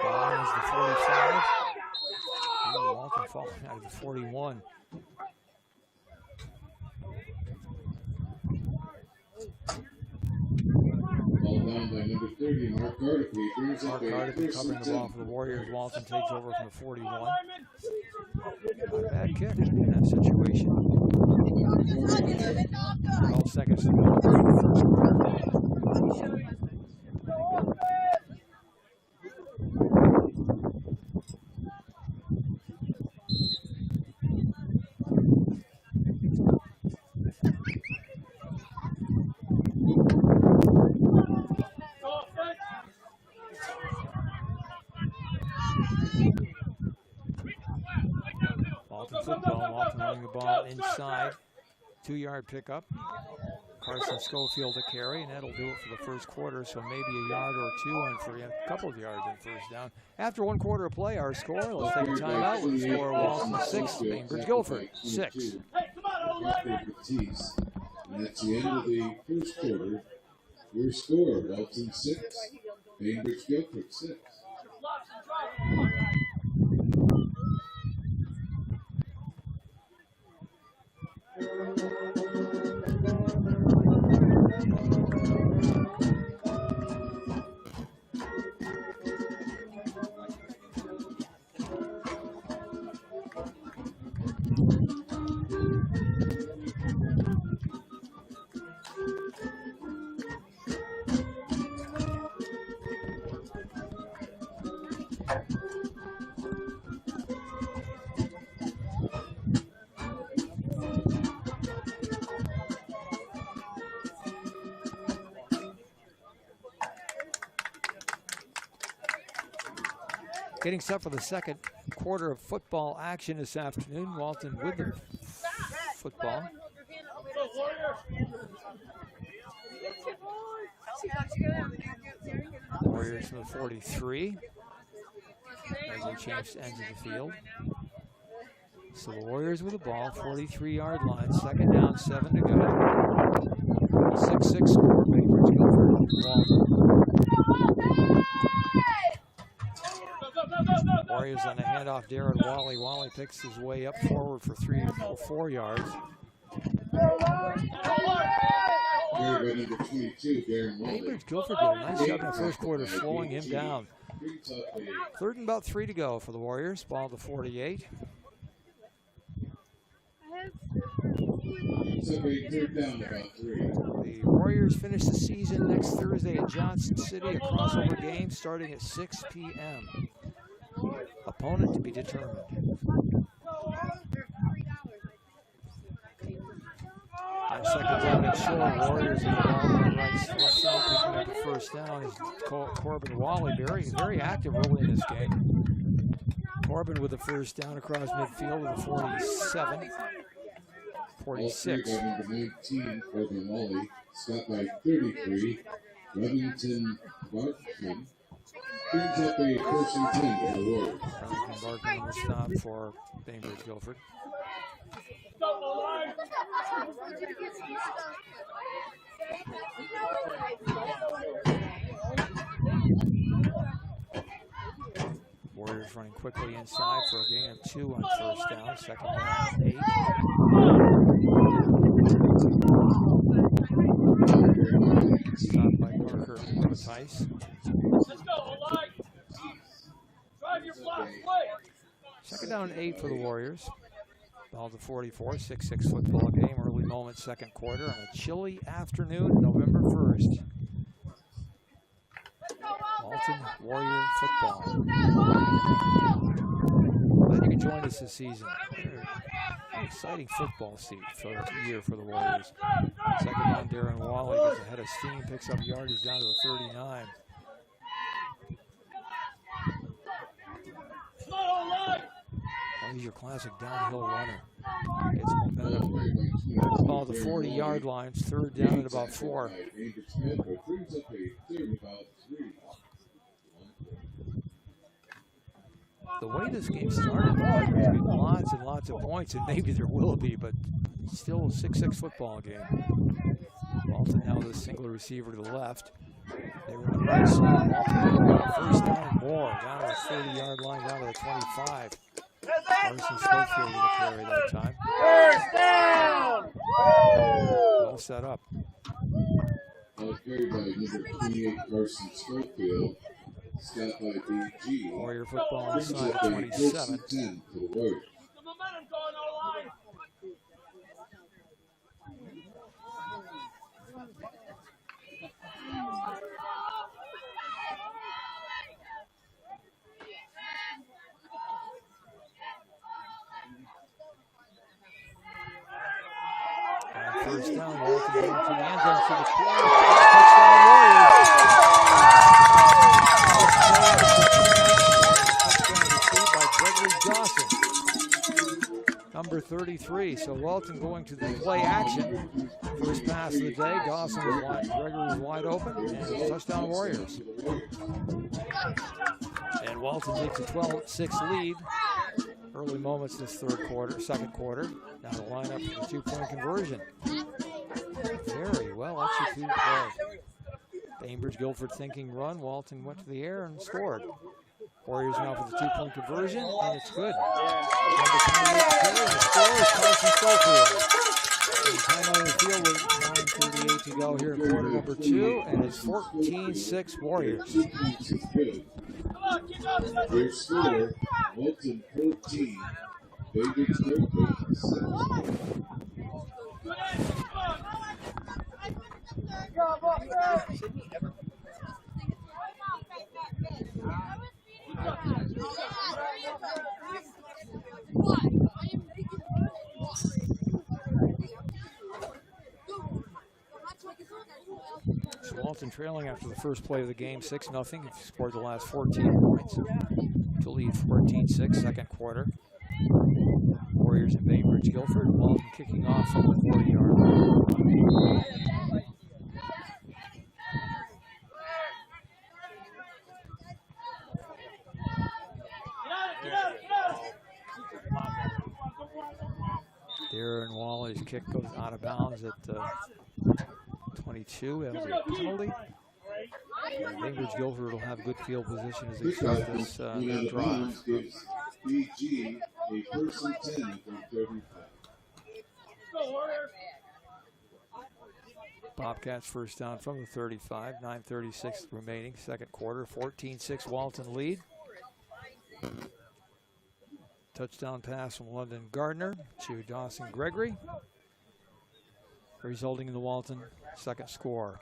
Ball is the 45. Walton falling out of the 41. Ball down by number 30, Mark Cardiffy. Mark Cardiffy covering the ball for the Warriors. Walton takes over from the 41. Not a bad kick in that situation. 12 seconds to go. Walton running the ball inside. 2-yard pickup. Carson Schofield to carry, and that'll do it for the first quarter, so maybe a yard or 2 on for a couple of yards in first down. After 1 quarter of play, our score, let's take a timeout with the score. Walton 6, Bainbridge-Guilford 6. And that's the end of the first quarter. Your score, Walton 6, Bainbridge-Guilford 6. Getting set for the second quarter of football action this afternoon. Walton with the football. Warriors from the 43 as they change ends of the field. So the Warriors with the ball, 43-yard line, second down, 7 to go. 6-6 score, Bainbridge-Guilford, Walton. Warriors on the handoff there at Wally. Wally picks his way up forward for 3 or 4 yards. Bainbridge-Guilford did a nice job in the first quarter slowing him down. Third and about 3 to go for the Warriors. Ball to 48. The Warriors finish the season next Thursday at Johnson City, a crossover game starting at 6 p.m. Opponent to be determined. On second down and short, Warriors in the ball on the right left side picking up the first down is Corbin Wally. Very active early in this game. Corbin with the first down across midfield with a 47. 46. 19, Corbin Wally, stopped by 33. Remington Barkman brings up a first and 10 for the Warriors. Remington Barkman will stop for Bainbridge-Guilford. Warriors running quickly inside for a gain of 2 on first down. Second down, 8. Stopped by Parker Tice. Second down, 8 for the Warriors. Ball to 44, 6-6 football game. Early moment, second quarter on a chilly afternoon, November 1st. Walton Warrior football. Glad you could join us this season. An exciting football year for the Warriors. Second down, Darren Wally gets ahead of steam, picks up yardage down to the 39. Well, he's your classic downhill runner. Gets momentum. Ball to 40-yard lines, third down at about 4. The way this game started, there's going to be lots and lots of points, and maybe there will be, but still a 6-6 football game. Walton now with a single receiver to the left. They were on the right side. Walton first down and more, down to the 30-yard line, down to the 25. Carson Schofield with a carry that time. First down! Well set up. Carried by number 28, Carson Schofield. Stopped by BG. Warrior football inside the 27. 10 for the Warriors. First down, Walton going to the end zone for the play. Touchdown Warriors. Number 33. So Walton going to the play action. First pass of the day. Dawson was wide. Gregory was wide open. And touchdown Warriors. And Walton takes a 12-6 lead. Early moments this second quarter. Now the lineup for the 2-point conversion. Very well executed play. Bainbridge-Guilford thinking run. Walton went to the air and scored. Warriors now for the two-point conversion, and it's good. Number 28 carry, the score is Carson Schofield. Time out of the field with 9:38 to go here in quarter number 2, and it's 14-6 Warriors. Their score, Walton 14, Bainbridge-Guilford 6. So Walton trailing after the first play of the game, 6-0. Scored the last 14 points to lead 14-6 second quarter. Warriors in Bainbridge-Guilford. Walton kicking off from the 40-yard line. Darren Wally's kick goes out of bounds at 22. That'll be a penalty. Bainbridge-Guilford will have good field position as they start this drive. Gives BG a first and 10 from 35. Bobcats first down from the 35. 9:36 remaining, second quarter. 14-6 Walton lead. Touchdown pass from London Gardner to Dawson Gregory, resulting in the Walton second score.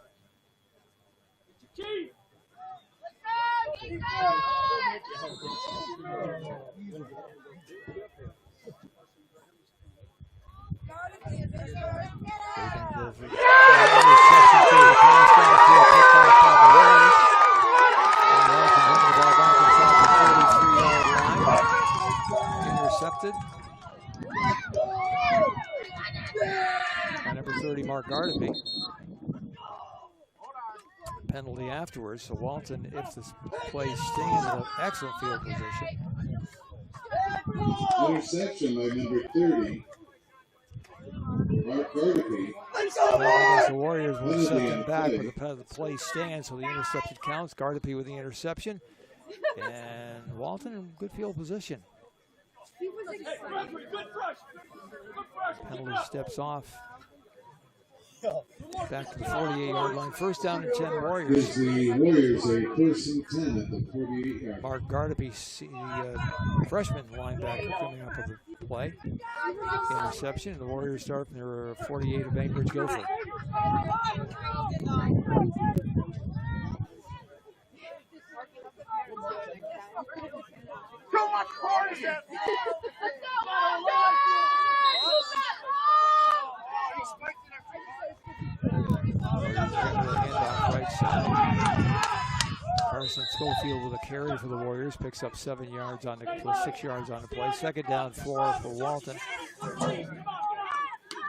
Intercepted by number 30, Mark Gardaby. Penalty afterwards, so Walton, if this play stands, in an excellent field position. Interception by number 30, Mark Gardaby. The Warriors will set them back, but the play stands, so the interception counts. Gardaby with the interception, and Walton in good field position. Penalty steps off. Back to the 48-yard line. First down and 10 Warriors. Gives the Warriors a first and 10 at the 48-yard line. Mark Gardaby, the freshman linebacker, coming up with the play. Interception. The Warriors start from their 48 of Bainbridge-Guilford. Right side. Carson Schofield with a carry for the Warriors, picks up 7 yards on the 6 yards on the play. Second down, 4 for Walton.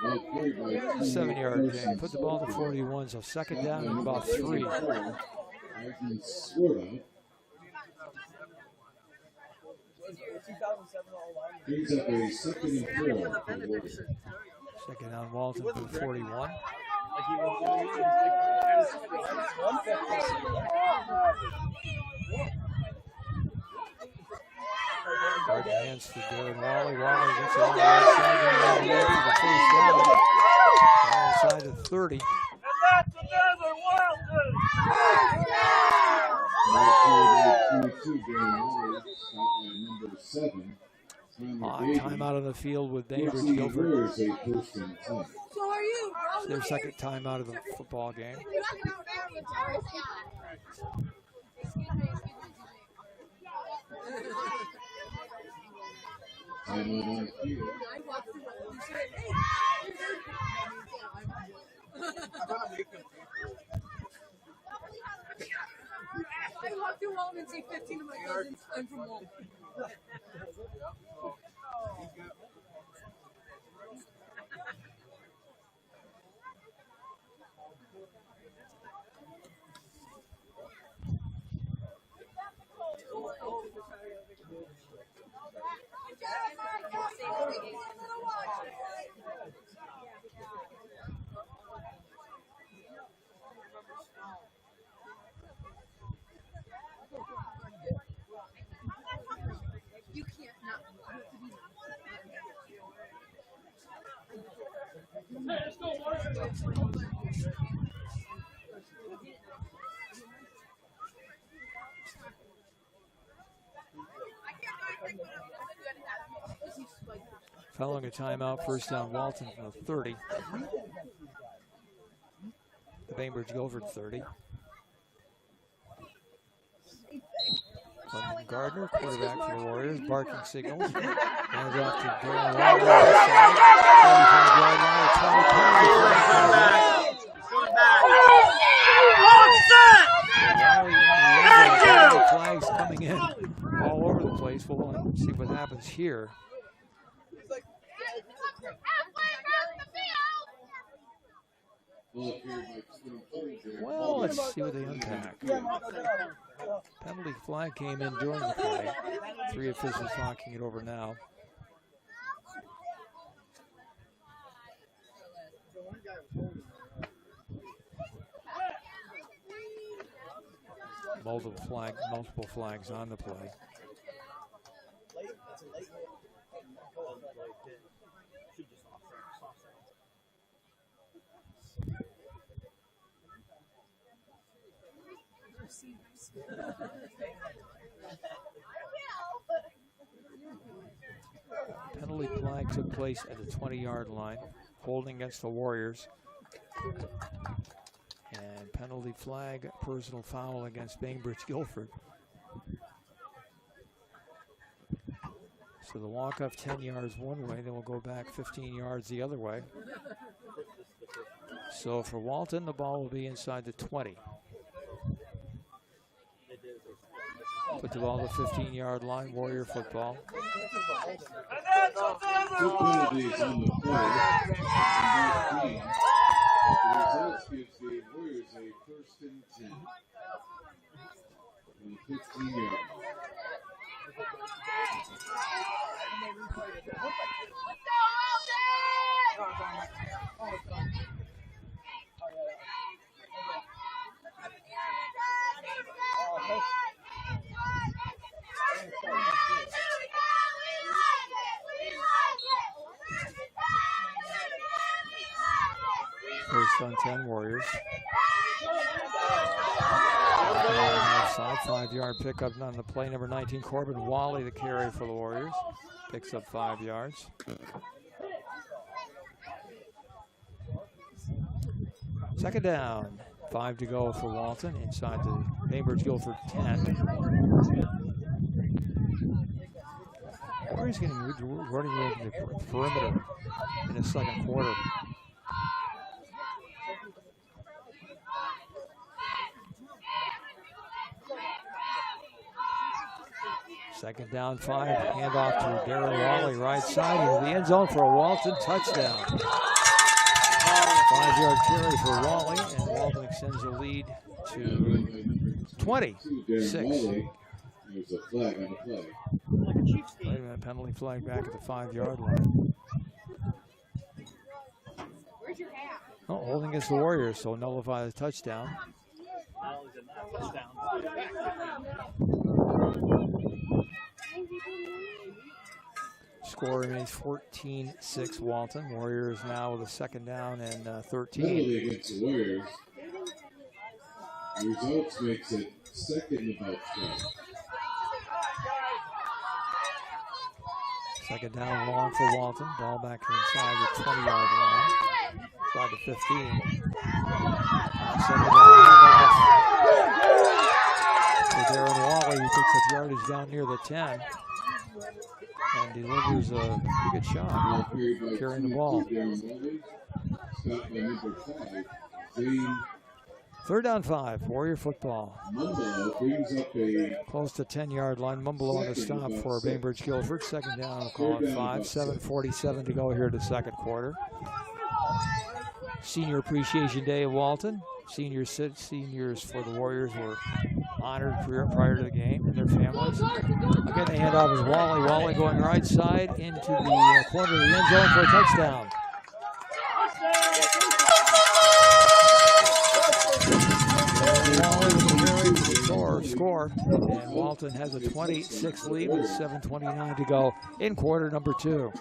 7-yard gain. Put the ball to 41, so second down and about 3. Brings up a second and 4 for the Warriors. Second down, Walton for the 41. Hard hands to Darren Wally. Wally gets it on the right side. The first down. Inside of 30. And that's another Time out of the field with Bainbridge-Guilford. So are you? Their second time out of the football game. I walk through Walton and see 15 of my cousins. I'm from Walton. Following a timeout, first down Walton from the 30. The Bainbridge-Guilford 30. London Gardner, quarterback for the Warriors, barking signals. Hands off to Darren Walton. Flags coming in all over the place. We'll see what happens here. Well, let's see what they unpack. Penalty flag came in during the play. 3 officials talking it over now. Multiple flags on the play. Penalty flag took place at the 20-yard line, holding against the Warriors. And penalty flag, personal foul against Bainbridge-Guilford. So the walk-off 10 yards one way, then we'll go back 15 yards the other way. So for Walton, the ball will be inside the 20. Put the ball to the 15-yard line, Warrior football. Two penalties on the play. The results gives the Warriors a 1st and 10. On the 15-yard. First on 10 Warriors. Side 5-yard pickup on the play. Number 19 Corbin Wally, the carry for the Warriors, picks up 5 yards. Second down, 5 to go for Walton inside the Bainbridge-Guilford 10. Warriors getting running room in the perimeter in the second quarter. Second down 5, handoff to Darren Wally, right side into the end zone for a Walton touchdown. 5-yard carry for Wally, and Walton extends the lead to 26. There's a flag on the play. Wait a minute, penalty flag back at the 5-yard line. Where's your hat? Oh, holding against the Warriors, so nullify the touchdown. Score remains 14-6 Walton. Warriors now with a second down and 13. Penalty against the Warriors. The results makes it second and about 12. Second down long for Walton. Ball back inside the 20-yard line. Inside the 15. Second down for Darren Wally, who picks up yardage down near the 10. And delivers a pretty good shot, carrying the ball. Third down 5, Warrior football. Close to 10-yard line. Mumble on the stop for Bainbridge-Guilford. Second down, I'll call it 5. 7:47 to go here to the second quarter. Senior Appreciation Day at Walton. Seniors for the Warriors were honored prior to the game and their families. Again, the handoff is Wally. Wally going right side into the corner of the end zone for a touchdown. Wally with a carry for the score. And Walton has a 26 lead with 7:29 to go in quarter number 2.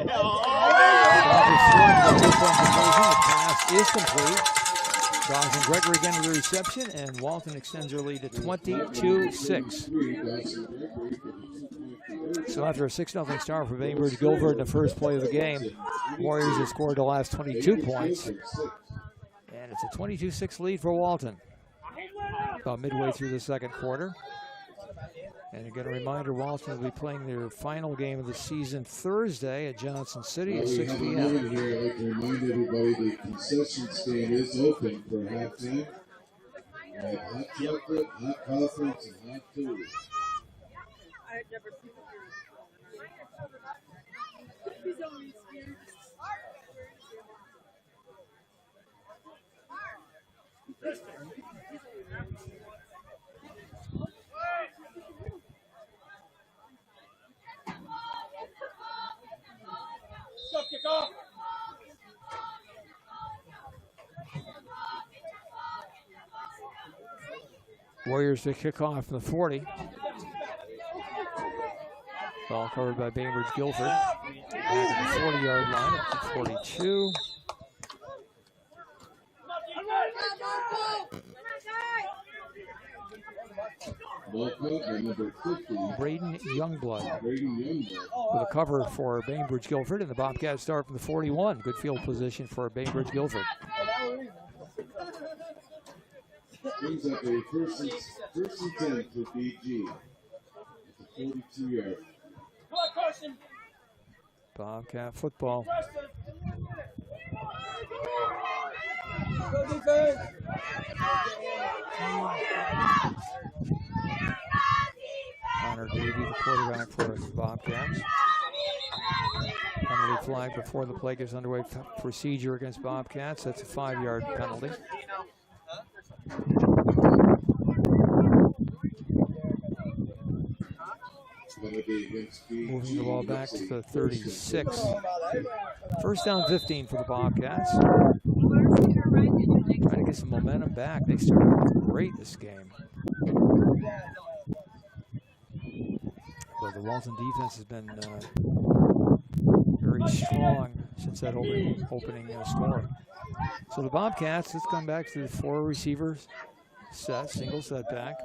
The pass is complete. Dawson Gregory again with the reception, and Walton extends their lead to 22-6. So after a 6-0 start for Bainbridge-Guilford in the first play of the game, Warriors have scored the last 22 points. And it's a 22-6 lead for Walton. About midway through the second quarter. And again, a reminder, Walton will be playing their final game of the season Thursday at Johnson City at 6 p.m. Here, I'd like to remind everybody the concession stand is open for halftime. We have hot chocolate, hot coffee, and hot food. I had never seen He's always here. Kick off. Warriors to kick off from the 40. Ball covered by Bainbridge-Guilford. Back at the 40-yard line up to 42. Ball caught by number 50. Braden Youngblood with a cover for Bainbridge-Guilford, and the Bobcats start from the 41. Good field position for Bainbridge-Guilford. Brings up a first and 10 for BG. It's a 42-yard. Bobcat football. Connor Davey, the quarterback for the Bobcats. Penalty flag before the play gets underway. Procedure against Bobcats. That's a 5-yard penalty. Moving the ball back to the 36. First down 15 for the Bobcats. Trying to get some momentum back. They started great this game. But the Walton defense has been very strong since that opening score. So the Bobcats, let's come back to the 4 receivers set, single setback.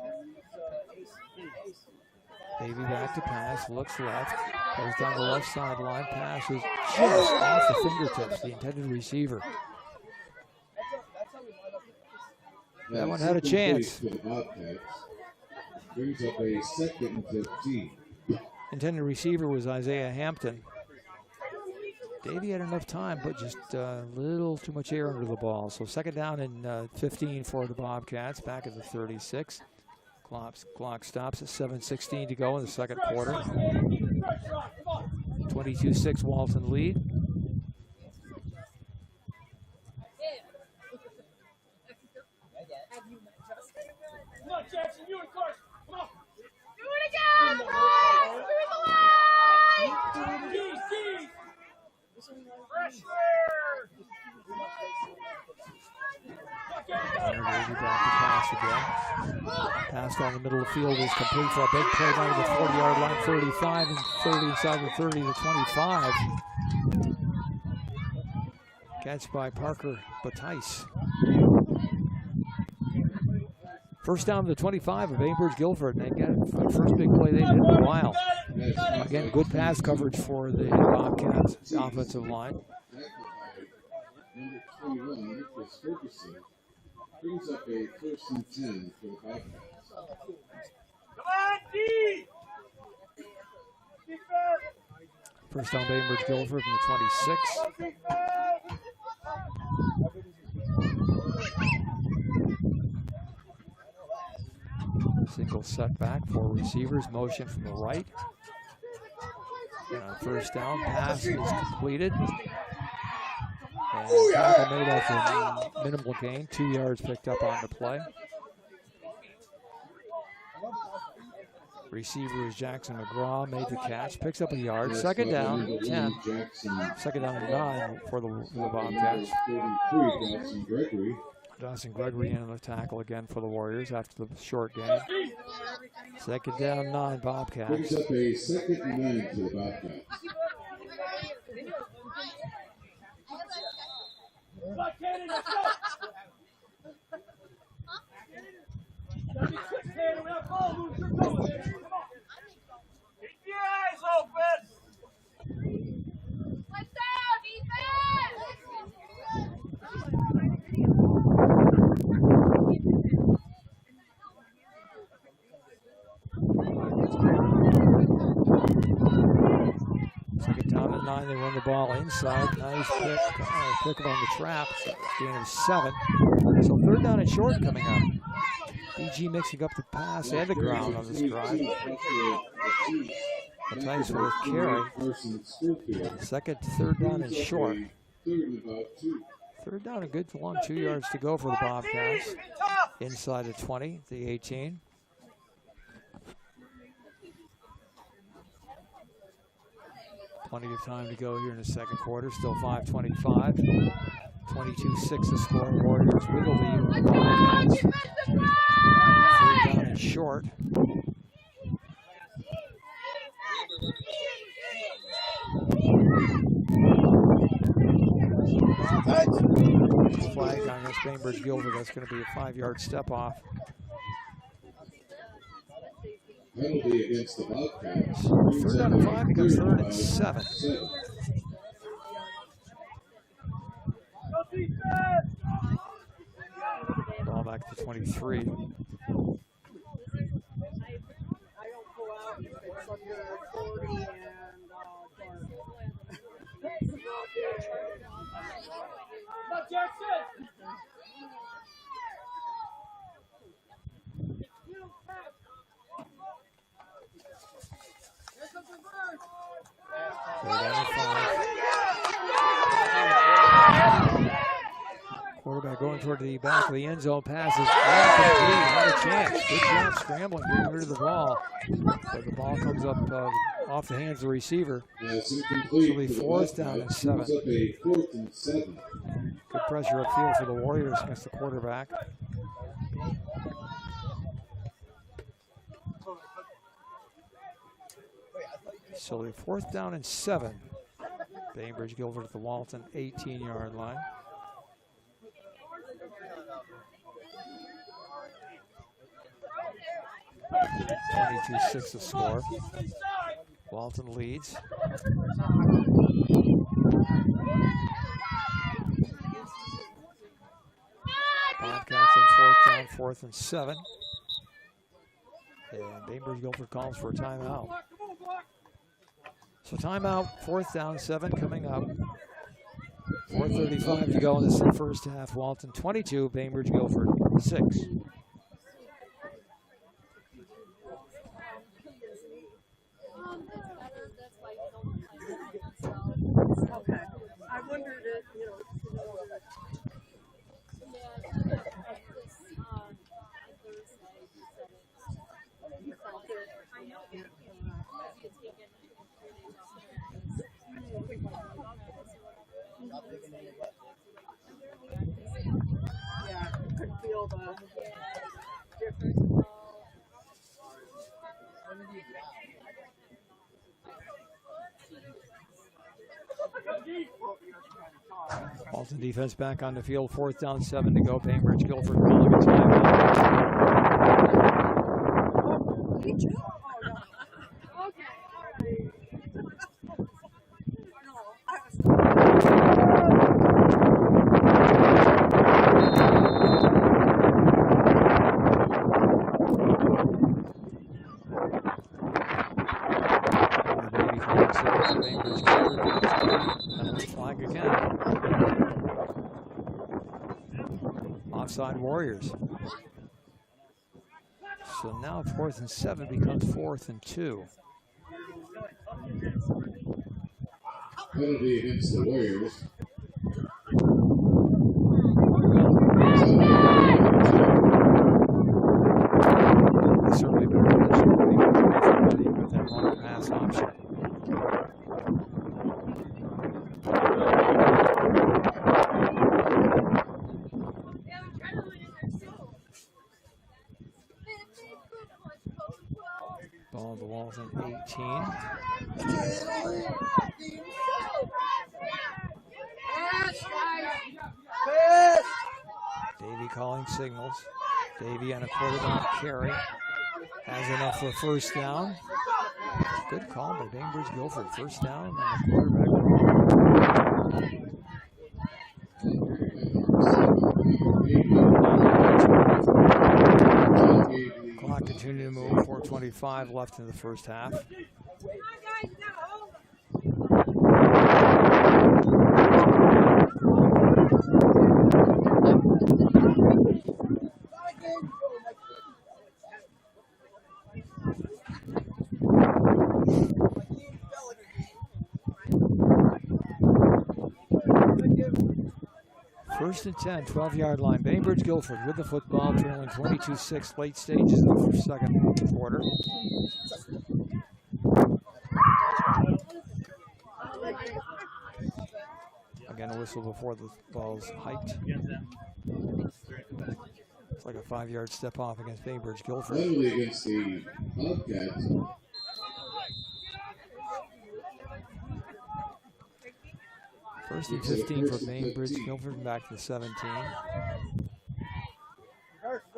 Davey back to pass, looks left, goes down the left sideline, passes just off the fingertips, the intended receiver. That one had a chance. Brings up a 2nd and 15. Intended receiver was Isaiah Hampton. Davey had enough time, but just a little too much air under the ball. So 2nd down and 15 for the Bobcats, back at the 36. Clock stops at 7:16 to go in the second quarter. 22-6 Walton lead. Come on, Jackson, you and Carson. Come on. Do it again, boys! Through the line! Connor Davey back to pass again. Pass down the middle of the field is complete for a big play down to the 40-yard line, 35 and 30 inside the 30 to 25. Catch by Parker Batice. First down to the 25 of Bainbridge-Guilford, and they get the first big play they did in a while. Again, good pass coverage for the Bobcats, the offensive line. Number 21, Nicholas Ferguson, brings up a 1st and 10 for the Bobcats. Come on, D! First down Bainbridge-Guilford from the 26. Single setback, 4 receivers, motion from the right. And on first down, pass is completed. And tackle made after a minimal gain, 2 yards picked up on the play. Receiver is Jackson McGraw, made the catch, picks up a yard. 2nd down, 10. 2nd down and 9 for the Bobcats. 33, Jackson Gregory. Dawson Gregory in on the tackle again for the Warriors after the short game. Second down, 9, Bobcats. Brings up a second and 9 to the Bobcats. Second down and 9, they run the ball inside. Nice pick on the trap. Gain of 7. So third down and short coming up. BG mixing up the pass and the ground on this drive. A nice work carry. Second, third down and short. Third down, a good long 2 yards to go for the Bobcats. Inside the 20, the 18. Plenty of time to go here in the second quarter. Still 5:25. 22-6 the score. Warriors with a lead over the Bobcats. Third down and short. Flag on this Bainbridge-Guilford. That's going to be a 5-yard step off. Penalty against the Bobcats. Third down and 5 becomes third and 7. Ball back to 23. Quarterback going toward the back of the end zone, passes not a chance. Good job scrambling, getting rid of the ball. But the ball comes up off the hands of the receiver. So the fourth down and 7. Good pressure upfield for the Warriors against the quarterback. So the fourth down and 7. Bainbridge-Guilford at the Walton 18-yard line. (22-6) the score. Walton leads. Bobcats on fourth down, 4th and 7. And Bainbridge-Guilford calls for a timeout. So timeout, 4th down, 7 coming up. 4:35 to go in this first half. Walton 22, Bainbridge-Guilford 6. Okay. I wondered if, you know. Yeah, could feel the difference. Walton defense back on the field. 4th down, 7 to go. Bainbridge-Guilford calling a timeout. Flag again. Offside Warriors. So now 4th and 7 becomes 4th and 2. Penalty against the Warriors. Certainly better with that long pass option. Ball to Walton 18. Davey calling signals. Davey on a quarterback carry. Has enough for a first down. Good call by Bainbridge-Guilford. First down on the quarterback. Clock continuing to move. 4:25 left in the first half. First and 10, 12-yard line. Bainbridge-Guilford with the football, trailing 22-6, late stages of the second quarter. Again, a whistle before the ball's hiked. It's like a 5-yard step off against Bainbridge-Guilford. Finally against the Bobcats. First and 15 for Bainbridge-Guilford, back to the 17.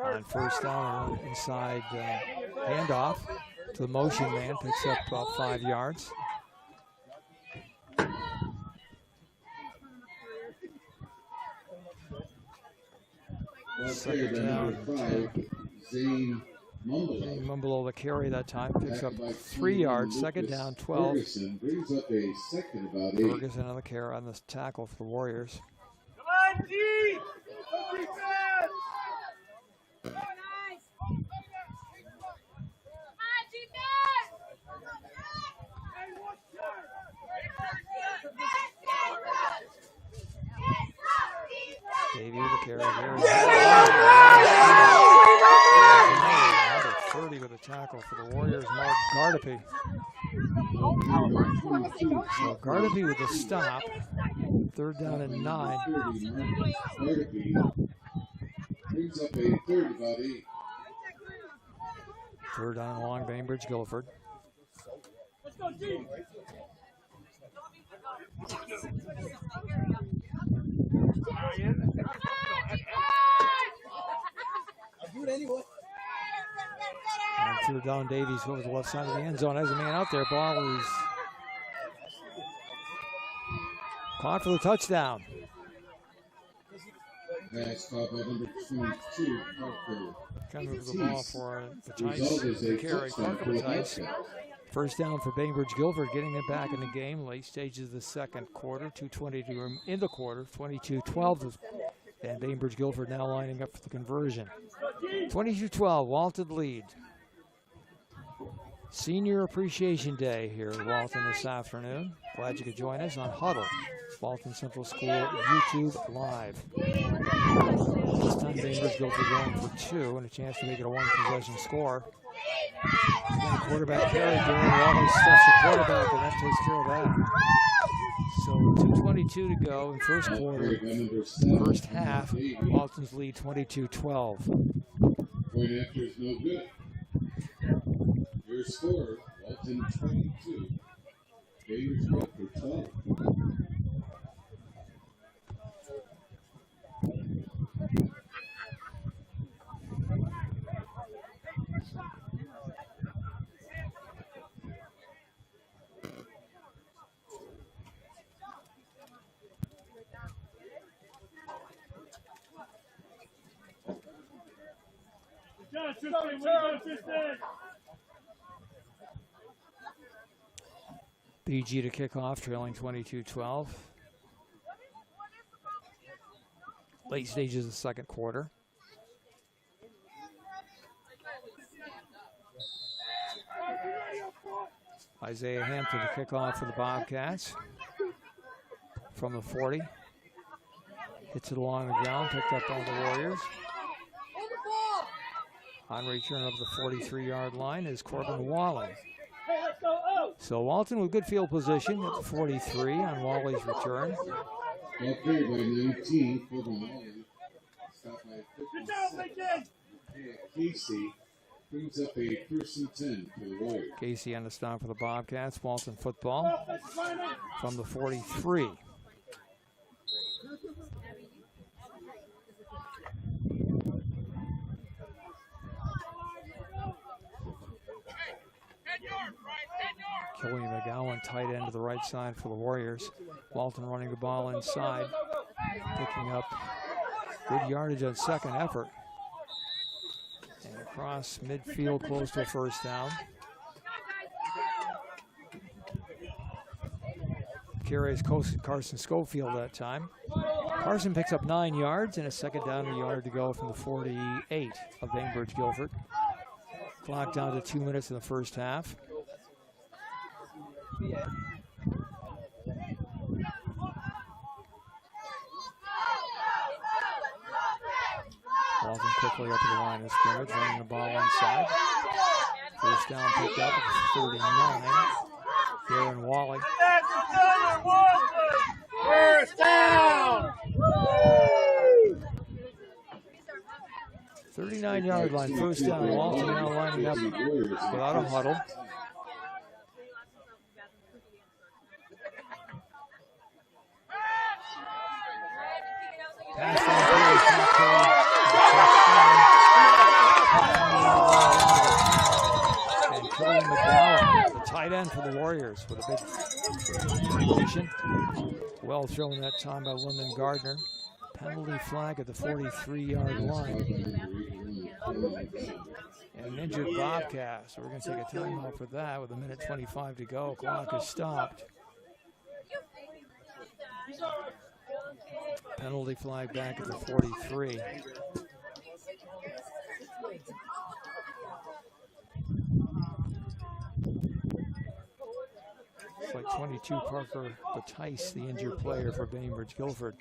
On first down, inside handoff to the motion man, picks up about 5 yards. Second down, Zane Mumbolo the carry that time, picks up 3 yards. Second down, 12. Ferguson brings up a second about 8. Ferguson on the carry on this tackle for the Warriors. Come on, D! Don't be fast! Davey with the carry. Number 30 with a tackle for the Warriors, Mark Gardepy. So Gardepy with the stop. Third down and 9. Brings up a third about 8. Third down and long, Bainbridge-Guilford. Let's go, D! And through down Davies over the left side of the end zone. Has a man out there. Ball is caught for the touchdown. Pass caught by number 22, Parker. Coming with the ball for the Result is Tice. a Carry touchdown Parker for the Tice. Bobcats. First down for Bainbridge-Guilford, getting it back in the game. Late stages of the second quarter. 2:22 in the quarter. 22-12. And Bainbridge-Guilford now lining up for the conversion. 22-12, Walton lead. Senior Appreciation Day here at Walton this afternoon. Glad you could join us on Huddle, Walton Central School YouTube Live. This time Bainbridge-Guilford going for 2 and a chance to make it a 1-possession score. Again, quarterback carry. Darren Walton stuffs the quarterback, and that takes care of that. So 2:22 to go in first quarter. First half, Walton's lead 22-12. Point after is no good. Your score, Walton 22. Bainbridge-Guilford 12. BG to kick off, trailing 22-12. Late stages of the second quarter. Isaiah Hampton to kick off for the Bobcats. From the 40. Hits it along the ground, picked up by the Warriors. On return of the 43-yard line is Corbin Walling. So Walton with good field position at the 43 on Wally's return. Ball carried by 19, Corbin Walling. Stopped by 56. Casey brings up a 1st and 10 for the Warriors. Casey on the stop for the Bobcats. Walton football from the 43. Killian McGowan, tight end to the right side for the Warriors. Walton running the ball inside, picking up good yardage on second effort. And across midfield, close to a first down. Carries Carson Schofield that time. Carson picks up 9 yards and a second down, a yard to go from the 48 of Bainbridge-Guilford. Clock down to 2 minutes in the first half. Walton quickly up to the line of scrimmage, running the ball inside. First down picked up at 39. Darren Wally. First down! 39-yard line, first down. Walton now lining up without a huddle. Pass and Killian McGowan, the tight end for the Warriors, with a big completion. Well thrown that time by Lyndon Gardner. Penalty flag at the 43-yard line. And an injured Bobcat, so we're going to take a timeout for that with 1:25 to go. Clock is stopped. Penalty flag back at the 43. It's like 22 Parker Batice, the injured player for Bainbridge-Guilford.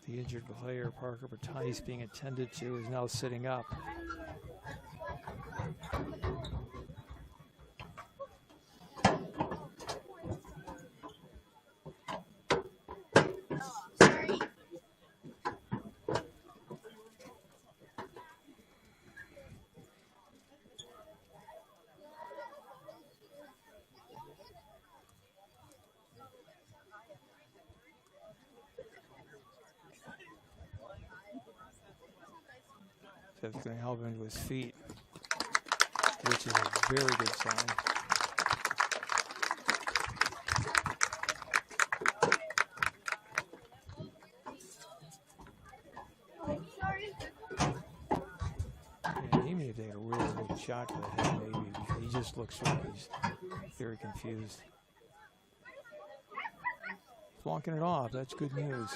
The injured player, Parker Batice, being attended to, is now sitting up. So it's going to help him to his feet, which is a very good sign. shot to the head, maybe. He just looks like he's very confused. Flunking it off. That's good news.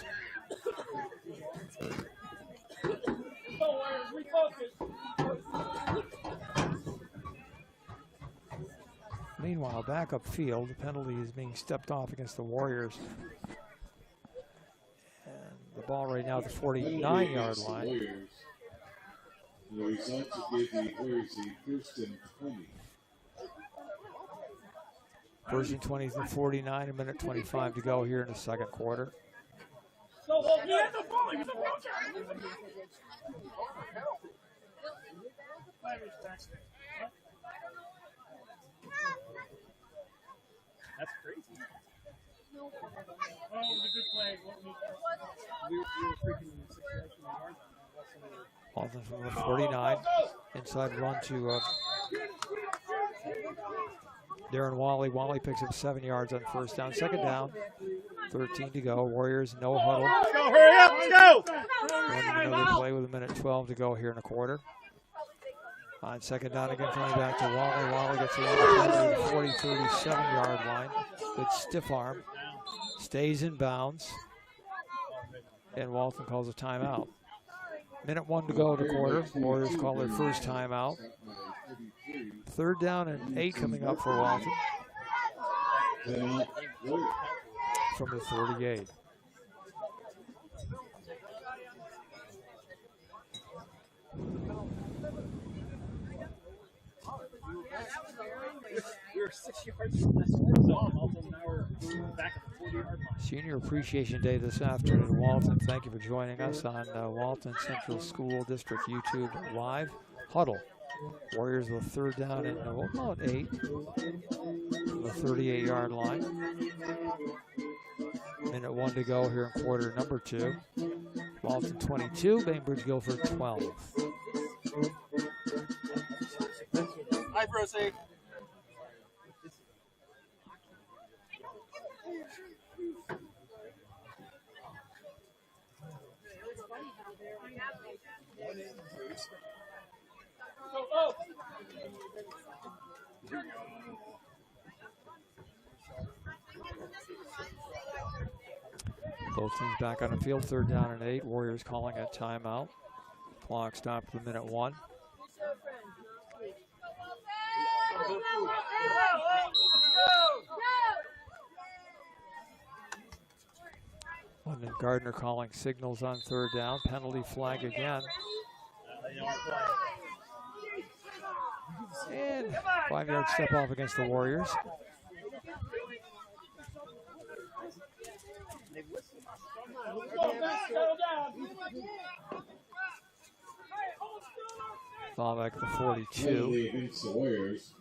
Meanwhile, back upfield, the penalty is being stepped off against the Warriors. And the ball right now at the 49-yard line. Warriors. The result to give the Warriors a first and 20. First and 20 from 49, a minute 25 to go here in the second quarter. So, he had the ball. He was a ball carrier. That's crazy. Oh, it was a good play. We were freaking 6 yards from the yard. Walton from the 49. Inside run to Darren Wally. Wally picks up 7 yards on first down. Second down, 13 to go. Warriors no huddle. Let's go, hurry up, let's go! Running another play with a minute 12 to go here in the quarter. On second down again, coming back to Wally. Wally gets around the 40, 37-yard line. Good stiff arm. Stays in bounds. And Walton calls a timeout. Minute 1 to go in the quarter. Warriors call their first timeout. Third down and 8 coming up for Walton. From the 38. We were 6 yards from this zone. Now we're back at the 40-yard line. Senior Appreciation Day this afternoon in Walton. Thank you for joining us on Walton Central School District YouTube Live. Huddle. Warriors with third down and about 8 from the 38-yard line. Minute 1 to go here in quarter number 2. Walton 22, Bainbridge-Guilford 12. Hi, Rosie. Both teams back on the field, third down and 8. Warriors calling a timeout. Clock stopped at minute 1. London Gardner calling signals on third down. Penalty flag again. And 5-yard step off against the Warriors. Ball back to 42. Against the Warriors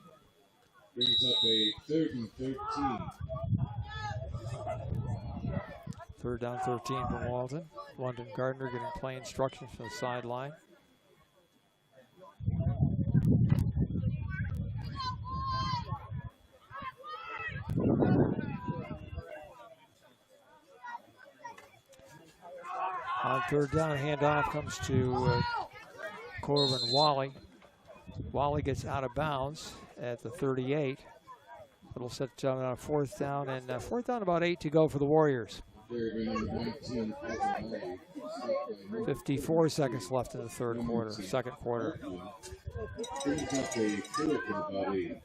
brings up a 3rd and 13. Third down 13 from Walton. London Gardner getting play instructions from the sideline. On third down, handoff comes to Corbin Wally. Wally gets out of bounds at the 38. It'll set on fourth down, and fourth down about 8 to go for the Warriors. 54 seconds left in the second quarter. Brings up a 4th and about 8.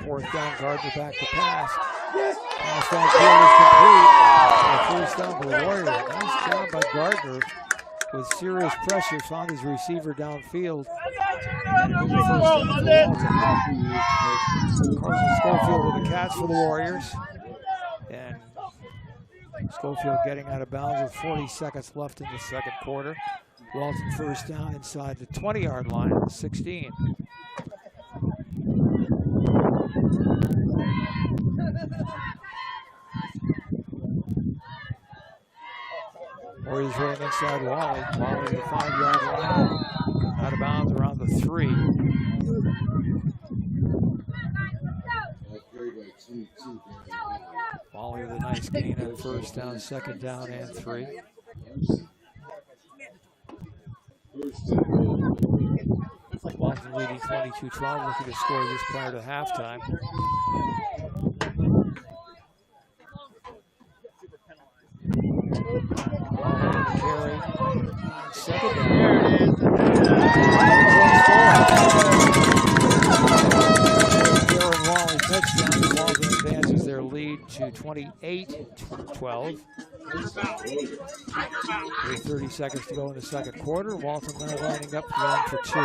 Fourth down, Gardner back to pass. Pass downfield is complete. First down for the Warriors. Nice job by Gardner with serious pressure. Found his receiver downfield. Carson Schofield with a catch for the Warriors. And Schofield getting out of bounds with 40 seconds left in the second quarter. Walton first down inside the 20-yard line at the 16. Warriors running inside Wally. Wally to the 5-yard line. Out of bounds around the 3. Wally with a nice gain on first down, second down, and 3. Walton leading 22-12, looking to score this prior to halftime. Carry. Second down. Wally touchdown. Walton advances their lead to 28-12. With 30 seconds to go in the second quarter. Walton now lining up going for 2.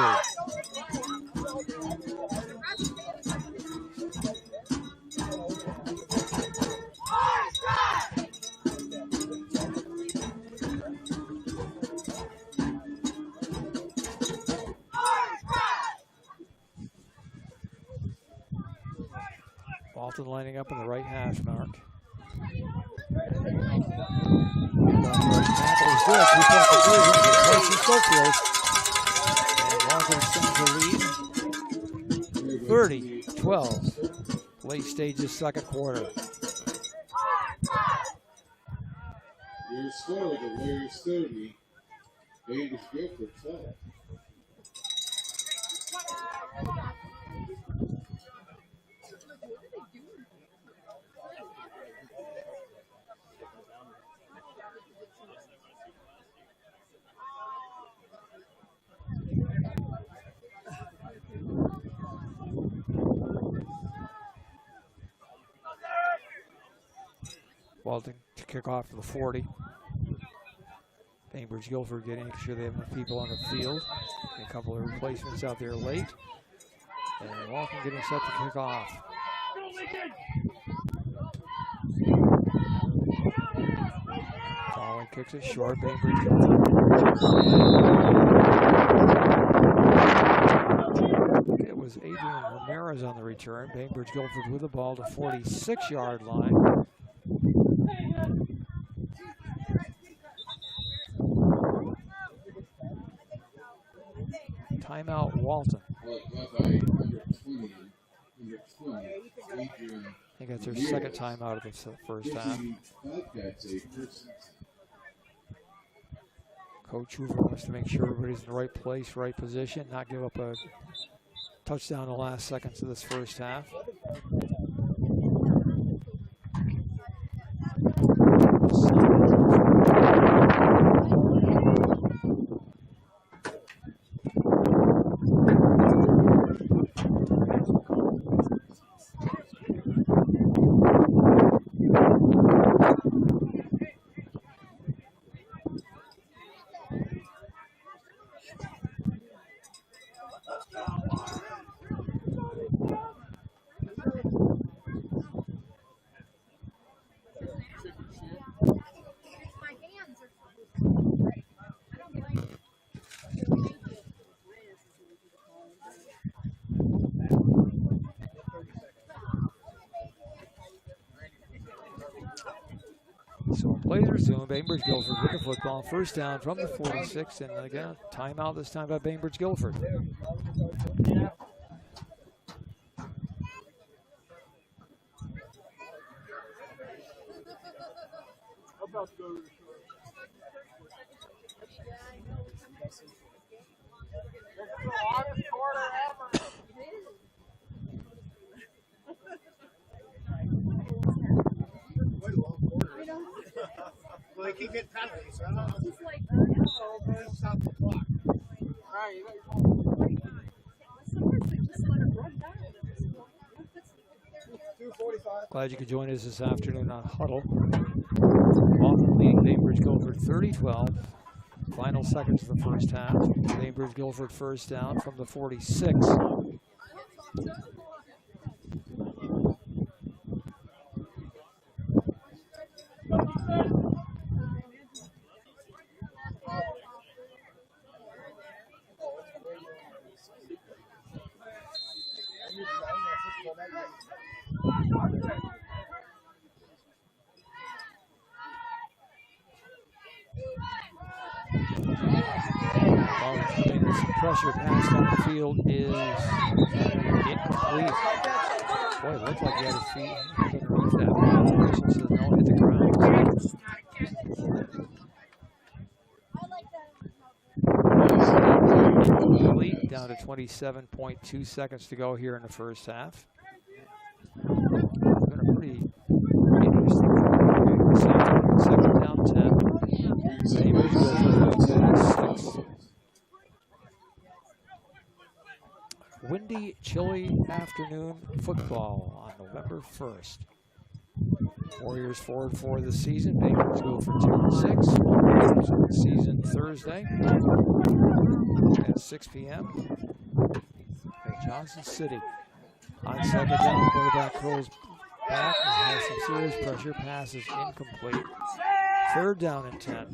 Walton lining up in the right hash mark. Tackle is good. 2-point conversion for Carson Schofield. And Walton extends the lead. 30-12. Late stages, second quarter. Your score, the Warriors 30, Bainbridge-Guilford 12. Walton to kick off to the 40. Bainbridge-Guilford getting sure they have enough people on the field. A couple of replacements out there late. And Walton getting set to kick off. Colin kicks it short. Bainbridge-Guilford. It was Adrian Ramirez on the return. Bainbridge-Guilford with the ball to 46-yard line. Timeout, Walton. I think that's their second timeout of the first half. Coach Hoover wants to make sure everybody's in the right place, right position, not give up a touchdown in the last seconds of this first half. So plays resume. Bainbridge-Guilford with the football. First down from the 46, and again, timeout this time by Bainbridge-Guilford. Well, they keep getting penalties, so I don't know. Stop the clock. All right, you got your 2:45. Glad you could join us this afternoon on Huddle. Walton leading Bainbridge-Guilford 30-12. Final seconds of the first half. Bainbridge-Guilford first down from the 46. Pressure pass down the field is incomplete. Boy, it looked like he had his feet underneath that. The official says no, hit the ground. Incomplete, down to 27.2 seconds to go here in the first half. It's been a pretty interesting second down 10. Windy, chilly afternoon football on November 1st. Warriors 4-4 this season. Bainbridge-Guilford 2-6. Season Thursday at 6 p.m. at Johnson City. On second down, quarterback curls back and has some serious pressure. Pass is incomplete. Third down and 10.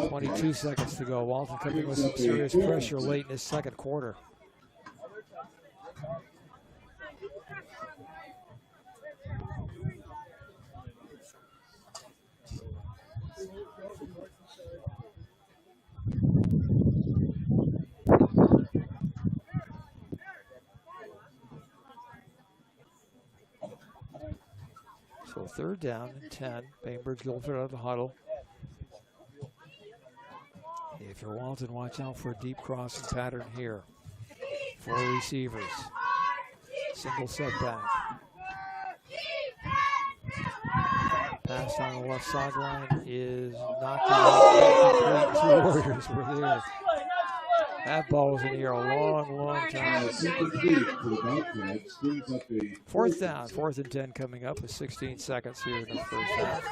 22 seconds to go. Walton coming with some serious pressure late in his second quarter. So third down and 10. Bainbridge-Guilford out of the huddle. If you're Walton, watch out for a deep crossing pattern here. 4 receivers. Single setback. Pass on the left sideline is knocked out. 2 Warriors were there. That ball was in the air a long time. Fourth down, 4th and 10 coming up with 16 seconds here in the first half.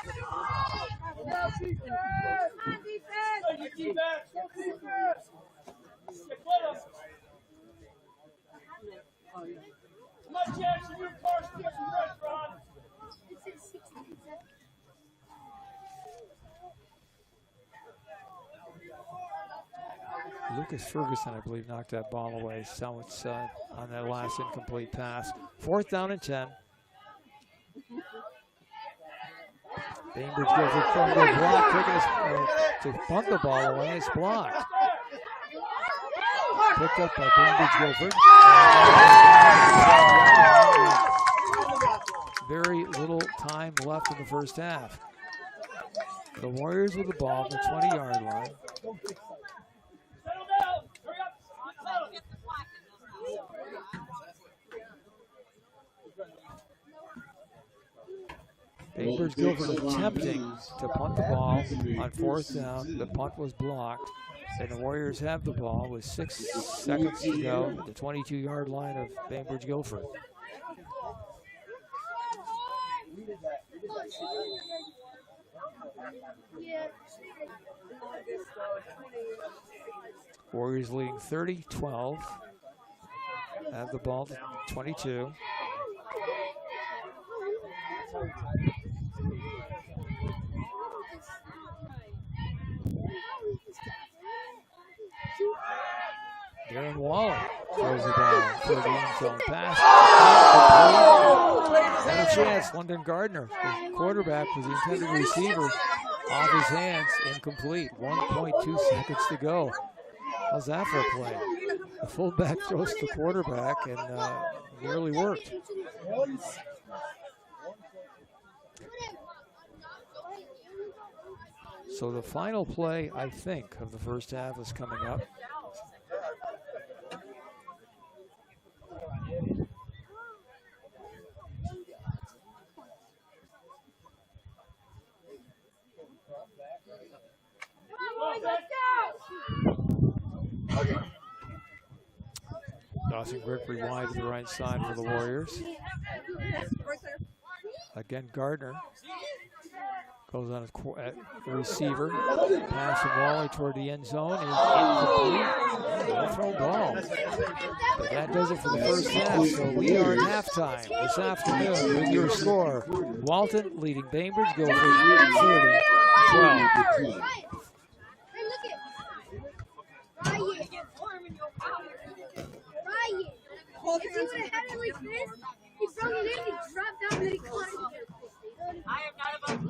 Lucas Ferguson, I believe, knocked that ball away. So it's on that last incomplete pass. 4th down and 10. Bainbridge-Guilford from the block, to punt the ball away. It's blocked. Picked up by Bainbridge-Guilford. Very little time left in the first half. The Warriors with the ball at the 20-yard line. Bainbridge-Guilford attempting to punt the ball on 4th down. The punt was blocked, and the Warriors have the ball with 6 seconds to go at the 22-yard line of Bainbridge-Guilford. Warriors leading 30-12. Have the ball to 22. Darren Walton throws the ball for the end zone pass. And a chance. London Gardner, the quarterback, was the intended receiver, off his hands, incomplete. 1.2 seconds to go. How's that for a play? The fullback throws to the quarterback and nearly worked. So the final play, I think, of the first half is coming up. Dawson Griffey wide to the right side for the Warriors. Again, Gardner goes on at the receiver. Pass from Wally toward the end zone is incomplete. No throw ball. But that does it for the first half. So we are at halftime this afternoon with your score. Walton leading Bainbridge-Guilford 30-12. I am not about to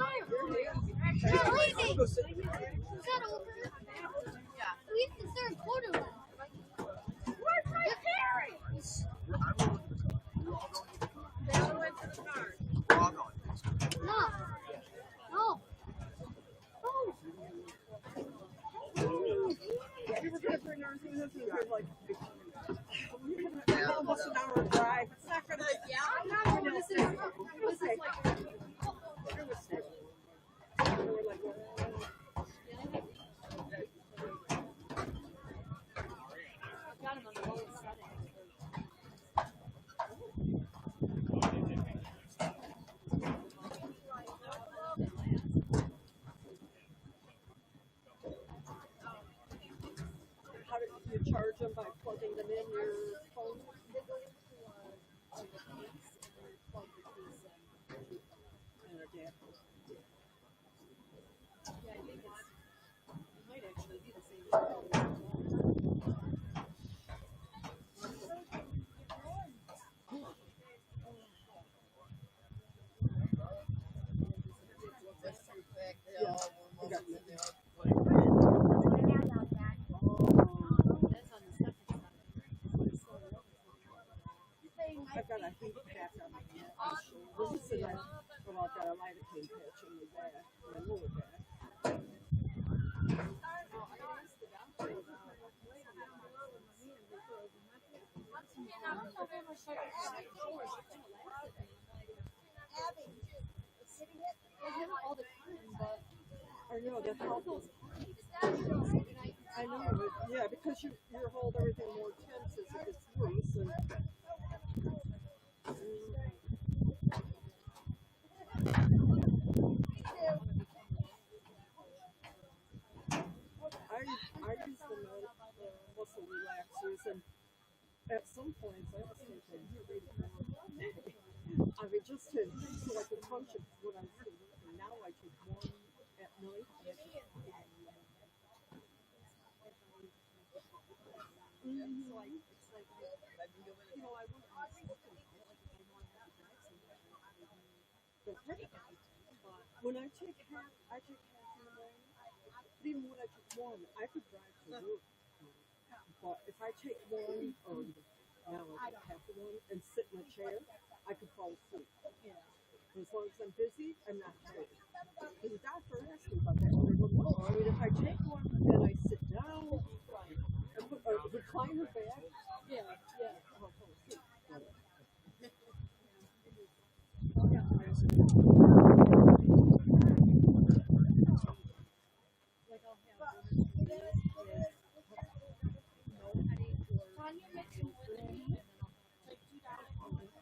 husband was like, almost an hour drive. It's not going to. Yeah, I'm not going to. This is like. It was safe. We were like, well, got him on the lowest setting. how do you charge them by plugging them in your phone? And a adapter. Yeah, I think it might actually be the same. That's on the second side. I've got a heat pack on my shoulder. This is a well, I've got a lidocaine patch on my back, my lower back. All the time, but I know that's helpful. I know, but yeah, because you hold everything more tense as it gets loose. And, I use the muscle relaxers, and at some points I was thinking, I mean, just to so I could function when I'm still working. Now I take one at night. When I take half in the morning. Even when I took one, I could drive to work. But if I take one, or now I take half of one, and sit in a chair, I could fall asleep. As long as I'm busy, I'm not tired. And the doctor asked me about that. And I go, well, I mean, if I take one and I sit down, and put a recliner back, I'll fall asleep.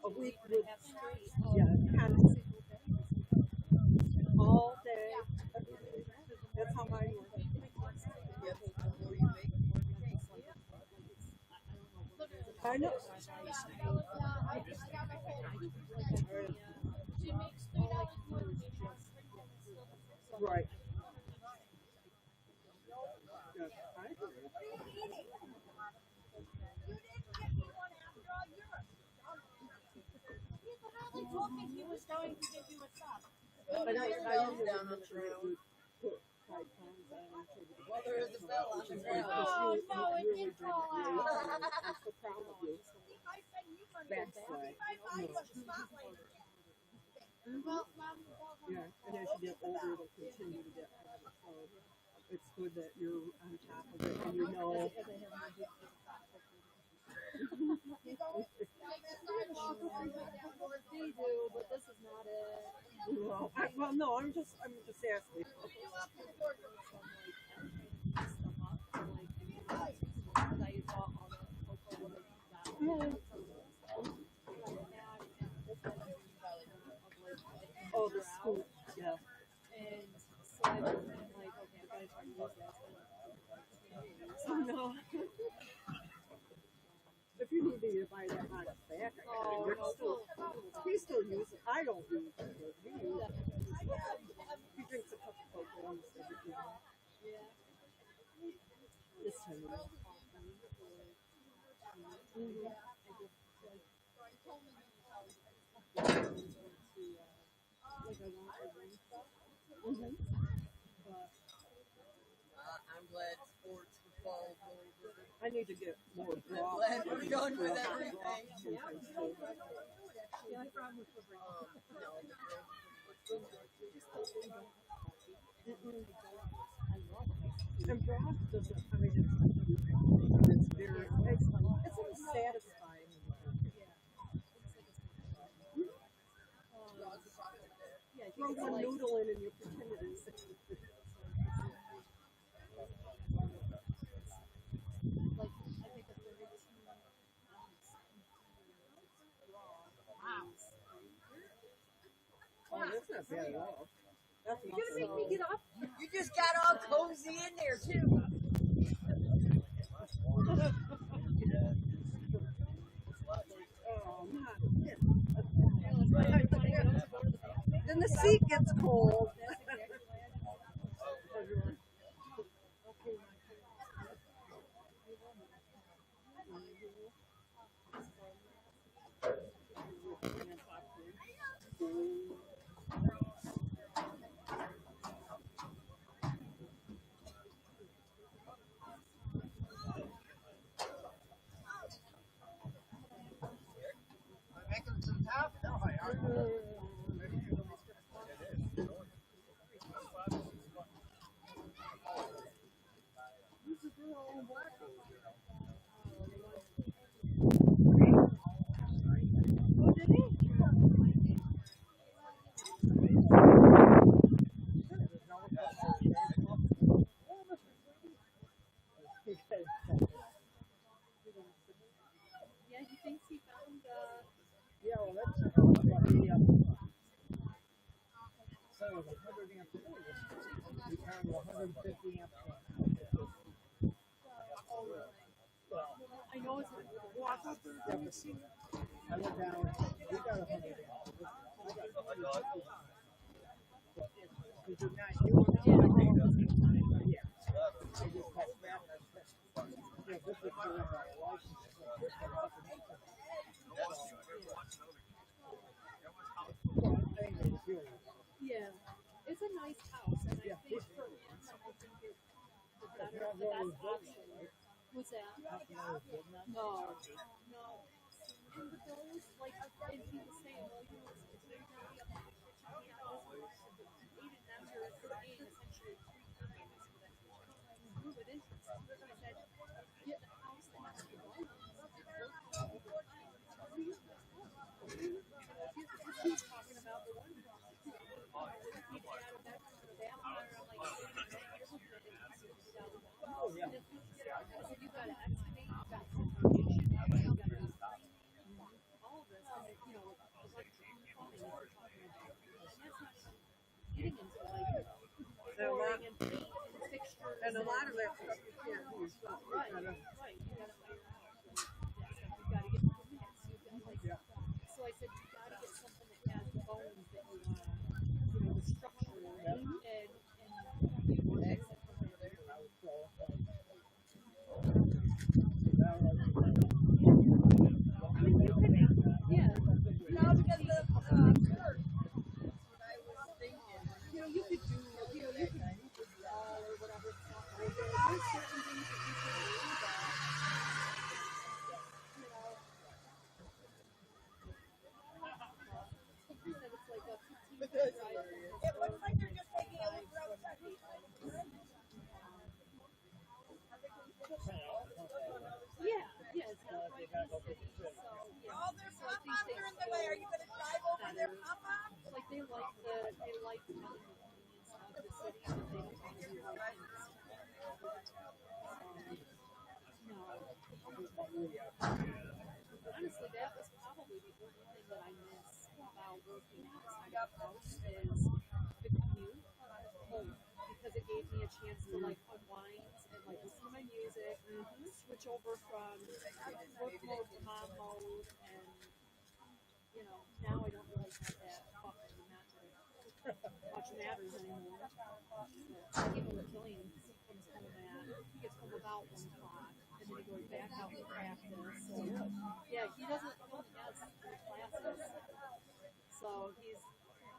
A week with, kind of all day. That's how mine works. I know. Right. He was going to give you a shot. I usually down on the ground. Well, there is a bell on the ground. Oh, no, it did fall out. I'm so proud of you. Backslide. Yeah, and as you get older, it'll continue to get better. So it's good that you're on top of it and you know. They do, but this is not it. Well, no, I'm just asking. Oh, the scoop, yeah. And so I was like, okay, I gotta try to use this. Oh, no. If you need me to buy that on its back, we still use it. I don't use it, but we use it. He drinks a cup of cocoa and stuff. This time. I'm glad sports football over. I need to get more draw. Glad we're done with everything. And broth doesn't, I mean, it's You're gonna make me get up? You just got all cozy in there too. Then the seat gets cold. Making some top? No, I are. Yeah, he thinks he found Yeah, well, that's about 80 amp. So it was 100 amp. We found 150 amp. I know it's I went down. We got 100 amp. Because you're not using it. Yeah. I just had that. Yeah, this is for our license. yeah. It's a nice house, and I think for him, I think it's the best option. What's that? No. And with those, like, and he was saying, well, you know, it's very dirty up in the kitchen. He and them are paying essentially 3 times for that kitchen. With interest. I said, get the house that has to run. He was talking about the one. And a lot of that stuff you can't use. Right. You gotta get so I said you gotta get something that has the bones that you want, the structure, and you can fix it from there. Yeah. No, because the church. That's what I was thinking. You could do, you could move the wall or whatever stuff like that. There's certain things that you can do that, something that it's like a 15-minute drive. It looks like you're just taking a look around the country. Yeah, it's not right in the city, so yeah. Oh, there's pop-ups are in the way. Are you going to drive over their pop-ups? Like they like the convenience of the city, but they don't want to do right things. No. Honestly, that was probably the only thing that I miss about working inside the house is the commute home, because it gave me a chance to like unwind and like listen to my music, switch over from work mode to mom mode, and now I don't really have that buffer, not that much matters anymore. Even with Killian, he comes home he gets home about 1 o'clock, and then he goes back out to practice. So, yeah, he only has 3 classes. So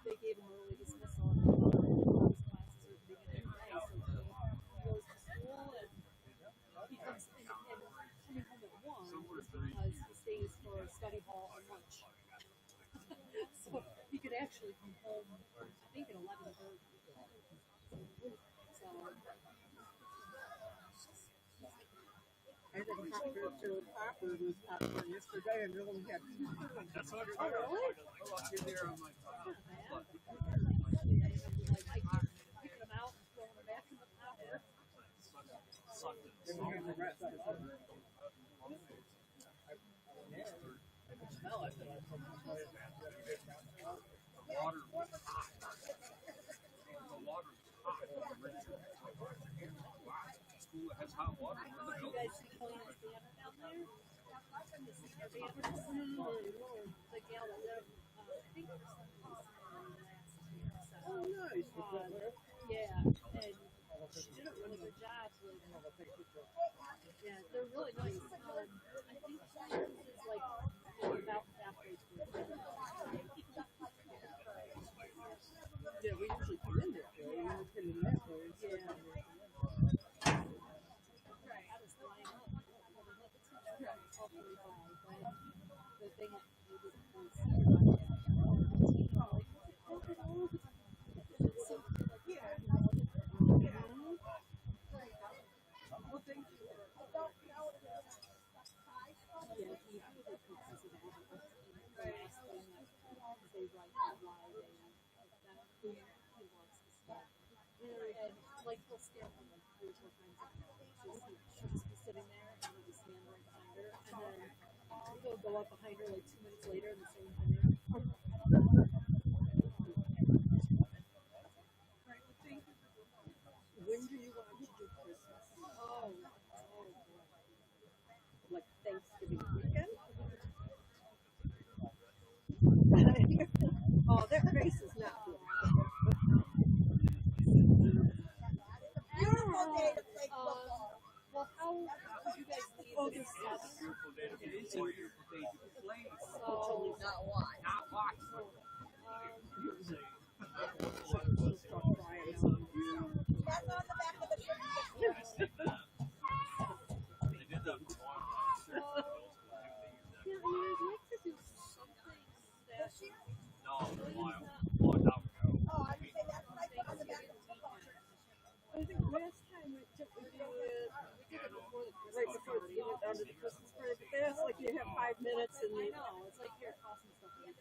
they gave him early dismissal. And his classes are the beginning of the day. So he goes to school, and he comes and coming home at 1 is because he stays for study hall and lunch. So he could actually come home, I think, at 11:30. So. I didn't have to Papa was popcorn yesterday and really had That's what Oh, really? you're there. I'm like, I keep picking them out and throwing them back in the popper. and we had the rest of it. You guys see Colin's banner down there? The senior banner. The gal that lived, I think it was something last year. So, Oh, nice. yeah, and she did a really good job with. Yeah, they're really nice. I think Colin's is like about halfway through. Yeah, we usually come in there. We usually come in that way. Yeah. I was flying up. The thing that we was Well, thank you. yeah, he usually puts us in the last thing that they write out loud and that he wants to stuff. And like he'll stand for like 3 or 4 times a day. So she'll just be sitting there and he'll just stand right behind her and then he'll go up behind her like 2 minutes later and the same thing. When do you want to do Christmas? Oh, Like Thanksgiving weekend? Oh, that face is not good. Beautiful day to play football. well, how would you guys leave Oh, this this seven? It's a beautiful day to play. So, Not watch. Not watch. That's on the back of the shirt. They did that for one. yeah, I mean, I'd like to do something that No, a long time ago. Oh, I would say that's what I put on the back of the football shirt. I think last time we did it right before the end of the Christmas party, but that's like you have 5 minutes and I know, it's like here, toss some stuff in.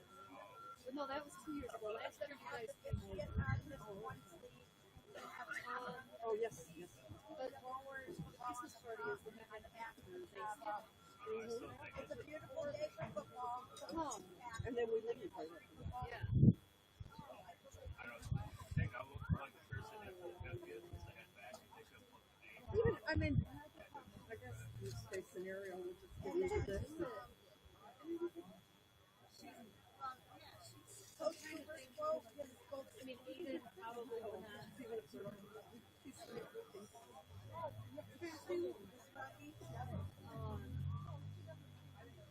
But no, that was 2 years ago. Last year you guys came over. oh yes, yes. But Christmas party is the weekend after Thanksgiving. It's a beautiful day for football. Come, And then we leave right after that. yeah. I think I looked like the person that was going to get this. I had back and they couldn't put the name. Even, I mean, I guess worst case scenario would just get rid of this. Coach Cooper spoke and spoke. I mean, Aiden probably will not.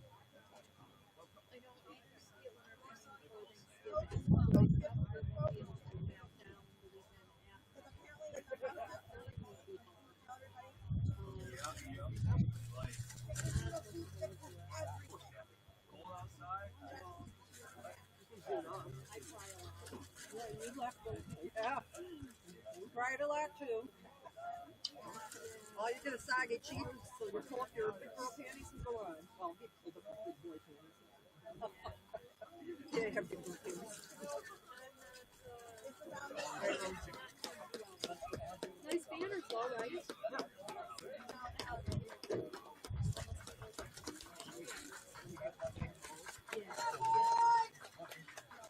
I know Aiden's feeling her best for Thanksgiving. He'll be able to melt down the weekend after. Cold outside. I try a lot. Yeah, you left them. Yeah. We cried a lot too. All you get is soggy cheese, so you pull up your big girl panties and go on. Well, big boy panties. Can't have big girl panties. Nice banners though, right? Yeah.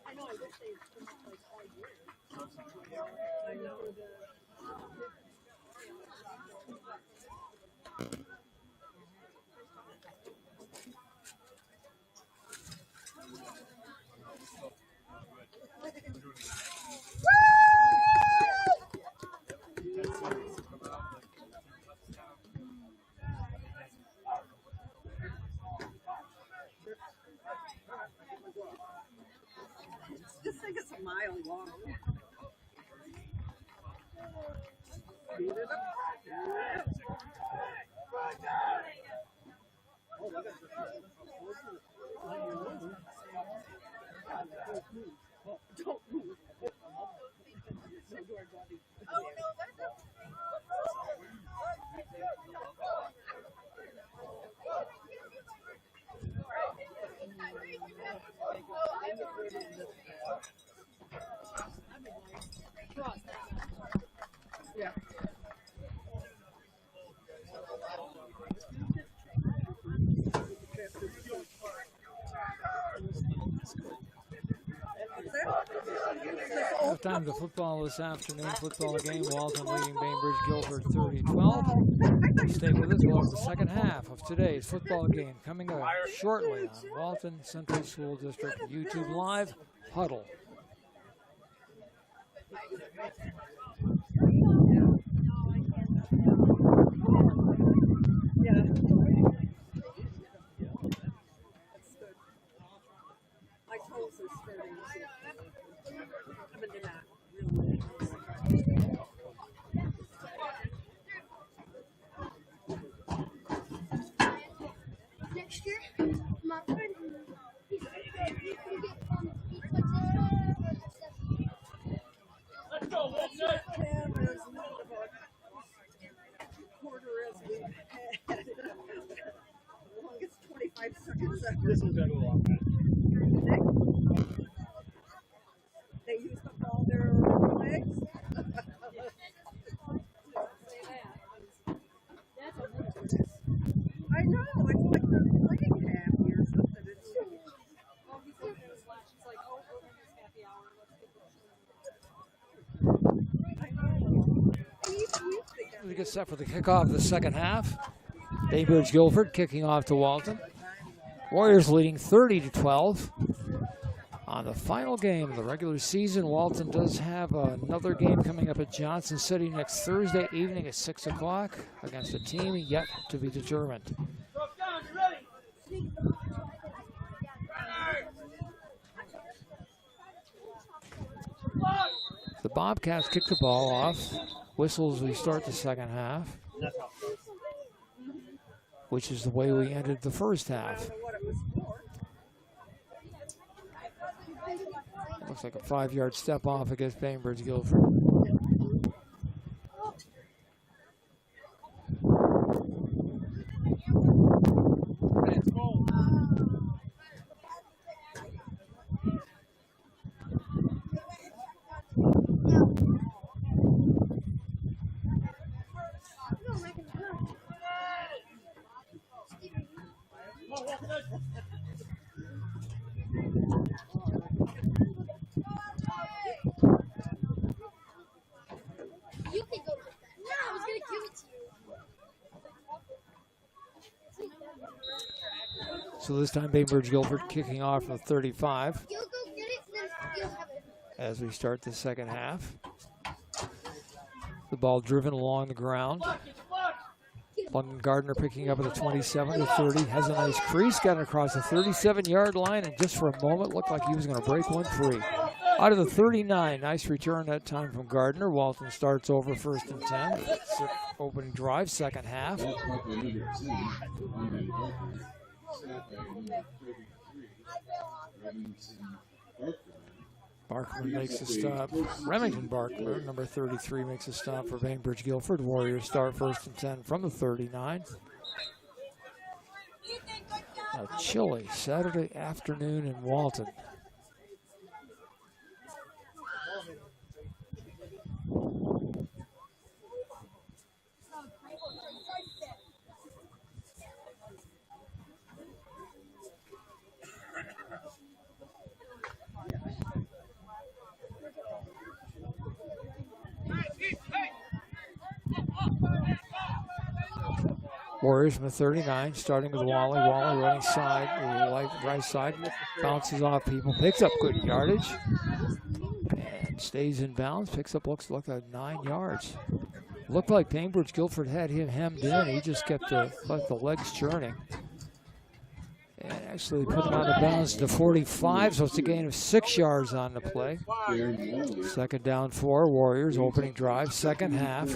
I know, I wish they'd come up like all year. I know This thing is a mile long. Speed it up. Yeah. Oh, look at this. Don't move. Oh, don't move. So do our body. Oh, no, that's a. Yeah. Time of the football this afternoon. Football game, Walton leading Bainbridge-Guilford 30-12. Stay with us. We'll have the second half of today's football game coming up shortly on Walton Central School District YouTube Live Huddle. Yeah. My toes are starting to come into that really. Next year, my friend, he's going to get Let's go, Walton. As much of a quarter as we've had. As long as 25 seconds. This will go a lot better. They used up all their legs. I know, it's like they're playing happy or something. It's Oh, he's over there slash. It's like, oh, we're in this happy hour. Let's get the We get set for the kickoff of the second half. Bainbridge-Guilford kicking off to Walton. Warriors leading 30-12. On the final game of the regular season, Walton does have another game coming up at Johnson City next Thursday evening at 6 o'clock against a team yet to be determined. The Bobcats kick the ball off. Whistles we start the second half, which is the way we ended the first half. Looks like a 5-yard step off against Bainbridge-Guilford. You can go with that. No, I was going to give it to you. So this time Bainbridge-Guilford kicking off from 35 You'll go get it, and then you'll have it. as we start the second half. The ball driven along the ground. London Gardner picking up at the 27 to 30. Has a nice crease, got it across the 37-yard line, and just for a moment looked like he was going to break one free. Out of the 39, nice return that time from Gardner. Walton starts over 1st and 10. It's an opening drive, second half. That's probably number 10, London Barker. Snap back number 33, Remington Barker. Barkman makes a stop. Remington Barkman, number 33, makes a stop for Bainbridge-Guilford. Warriors start 1st and 10 from the 39. A chilly Saturday afternoon in Walton. Warriors from the 39, starting with Wally. Wally running side, right side, bounces off people, picks up good yardage, and stays in bounds. Picks up, looks like 9 yards. Looked like Bainbridge-Guilford had him hemmed in. He just kept let the legs churning. And actually put him out of bounds to 45, so it's a gain of 6 yards on the play. Second down 4, Warriors, opening drive, second half.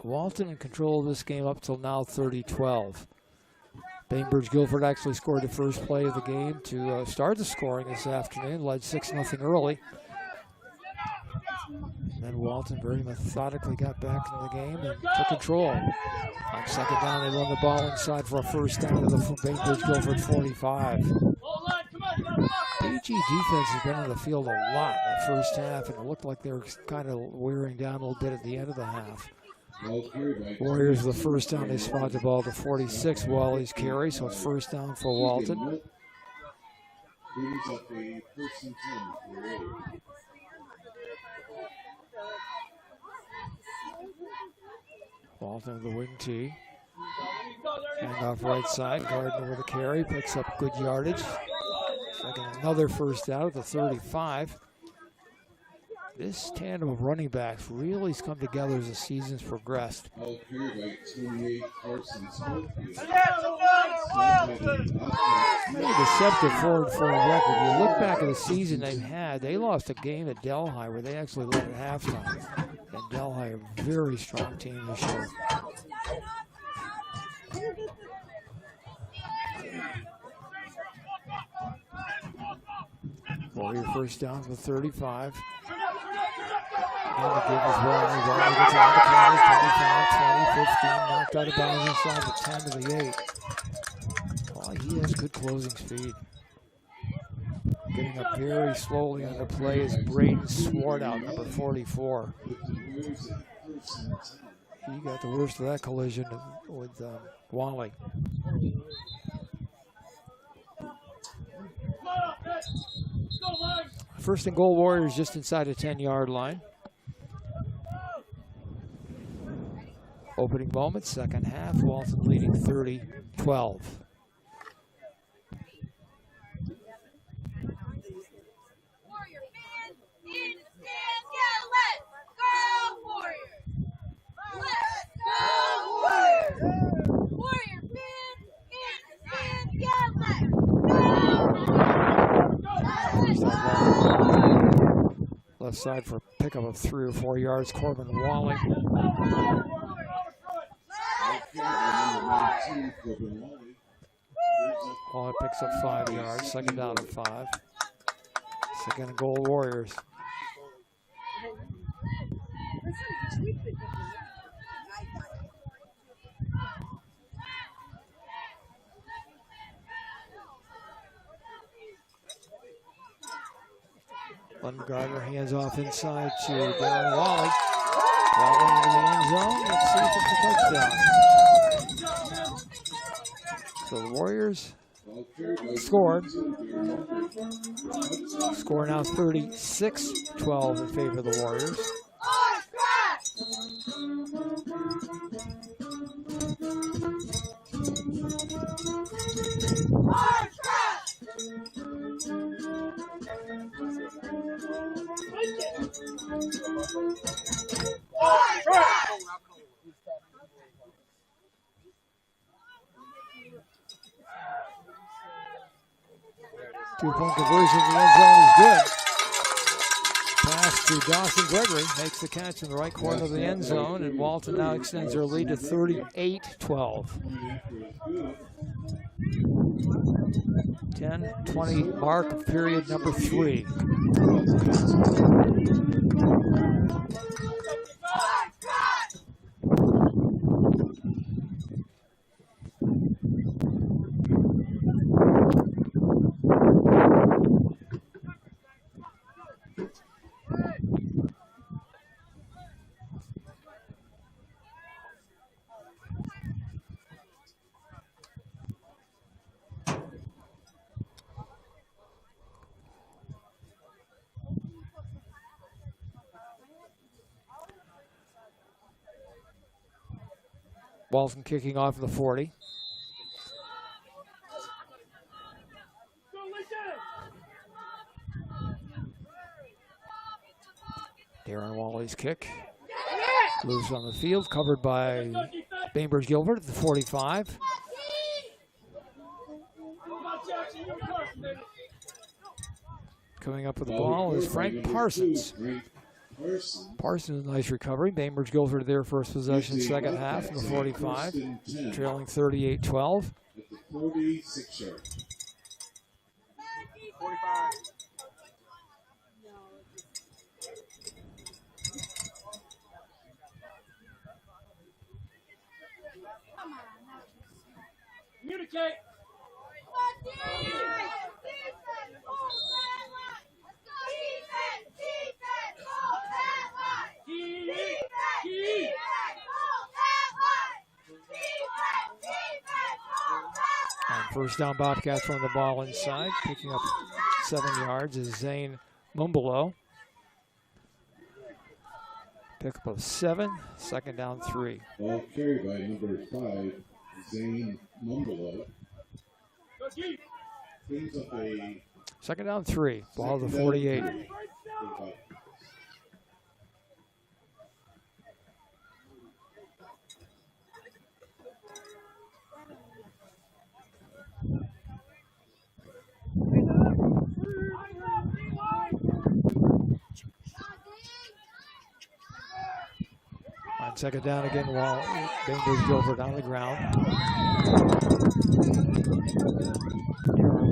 Walton in control of this game up till now, 30-12. Bainbridge-Guilford actually scored the first play of the game to start the scoring this afternoon, led 6-0 early. Then Walton very methodically got back into the game and took control. On second down, they run the ball inside for a first down to the Bainbridge-Guilford 45. BG defense has been on the field a lot in the first half, and it looked like they were kind of wearing down a little bit at the end of the half. Warriors the first down, they spot the ball to 46. Wally's carry, so it's first down for Walton. brings up a first and 10 for Walton. Walton with the wing tee. Hand off right side. Gardner with a carry. Picks up good yardage. Second, another first out at the 35. This tandem of running backs really has come together as the season's progressed. All carried by 28 Parsons Schofield. Really deceptive 4-4 record. You look back at the season they've had, they lost a game at Delhi where they actually led at halftime. And Delhi, a very strong team this year. Warrior first down to the 35. And the give as well. Warrior gets on the corner, 25, 20, 15. Knocked out of bounds inside the 10 to the 8. Oh, he has good closing speed. Getting up very slowly on the play is Braden Swartout, number 44. He got the worst of that collision with Wally. First and goal, Warriors just inside the 10-yard line. Opening moment, second half, Walton leading 30-12. Left side for a pickup of 3 or 4 yards, Corbin Wally. Wally picks up 5 yards, second down and 5. Second and goal, Warriors. Gardner hands off inside to Darren Wally. Wally into the end zone. Let's see if it's a touchdown. So the Warriors scored. Score now 36-12 in favor of the Warriors. Two-point conversion in the end zone is good. Pass to Dawson Gregory, makes the catch in the right corner of the end zone, and Walton now extends their lead to 38-12. 10-20 mark of period number 3. Walton kicking off the 40. Darren Wally's kick. Loose on the field, covered by Bainbridge-Guilford at the 45. Coming up with the ball is Frank Parsons. Parsons, nice recovery. Bainbridge-Guilford their first possession, second half in the 45, trailing 38-12. At the 46-yard. 45. Communicate. On first down, Bobcats run the ball inside, picking up 7 yards is Zane Mumbalo. Pickup of 7, second down 3. Ball carried by number 5, Zane Mumbalo. Brings up a Second down 3, ball to the 48. On second down again, Bainbridge-Guilford on the ground.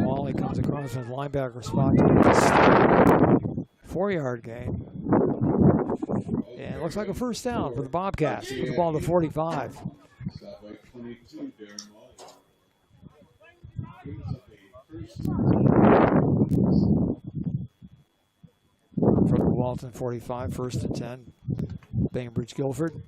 Wally comes across with linebacker spot. 4-yard gain. And it looks like a first down for the Bobcats. With the ball to 45. Stop by 22, Darren Wally. Brings up a first For the Walton 45, first and 10. Bainbridge-Guilford.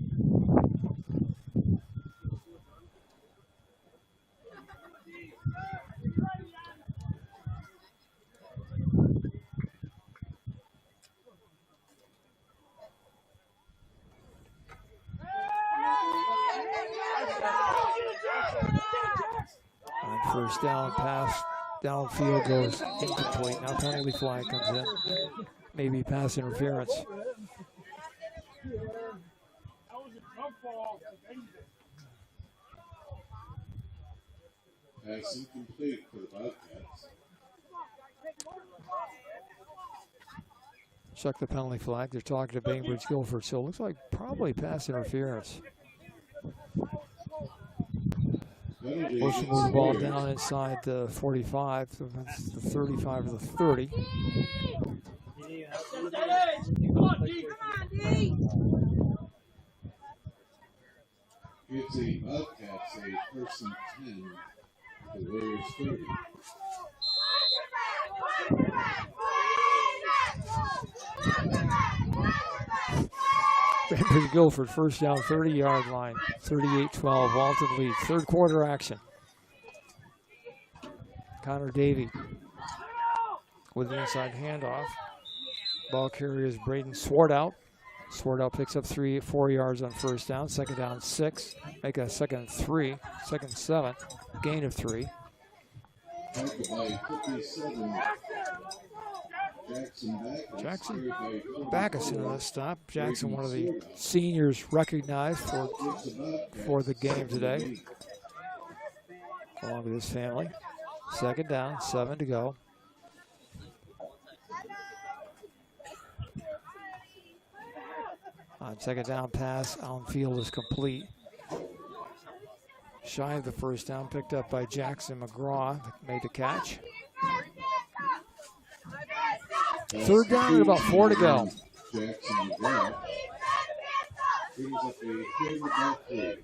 On first down, pass downfield goes incomplete. Now penalty flag comes in. Maybe pass interference. pass incomplete for the Bobcats. Check the penalty flag. They're talking to Bainbridge-Guilford, so it looks like probably pass interference. Wilson moves the ball down inside the 45, so that's the 35 of the 30. It's a Bobcats, a first and 10, the Warriors 30. Bainbridge-Guilford first down, 30-yard line, 38-12, Walton lead. Third quarter action. Connor Davey with an inside handoff. Ball carrier is Braden Swartout. Swartout picks up 4 yards on first down. Second down 6. Make a second 3. Second 7. Gain of 3. By 57. Jackson Backus into the stop. Jackson, one of the seniors recognized for the game today, along with his family. Second down, 7 to go. On second down pass, on field is complete. Shy of the first down, picked up by Jackson McGraw, made the catch. Third down and about 4 to go. Jackson McGraw brings up a third about 3.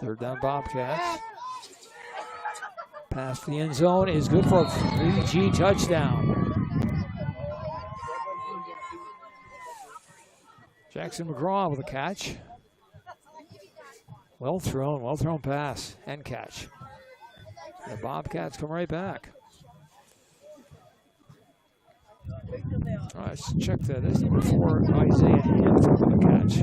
Third down Bobcats. Pass to the end zone is good for a 3G touchdown. Jackson McGraw with a catch. Well thrown pass and catch. The Bobcats come right back. All right, let's check that. This is number 4, Isaiah Hanford with a catch.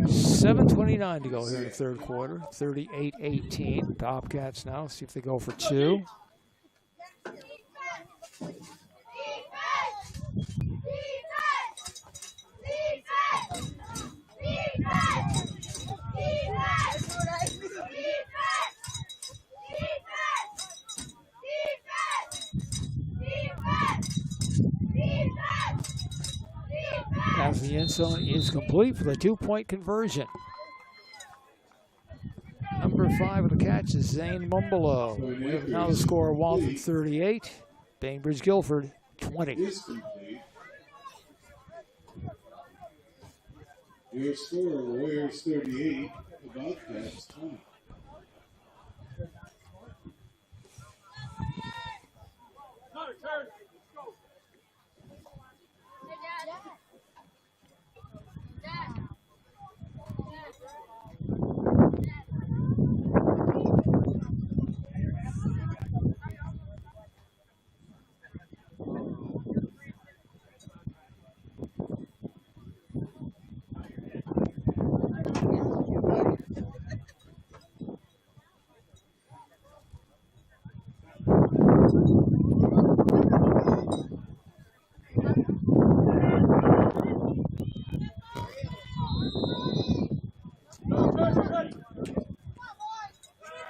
7:29 to go here in the third quarter. 38-18. Bobcats now. See if they go for 2. Pass the end zone is complete for the 2-point conversion. Number 5 of the catch is Zane Mumbalo. We have now the score: Walton 38, Bainbridge-Guilford 20. Your score: Warriors 38, The Bobcats 20.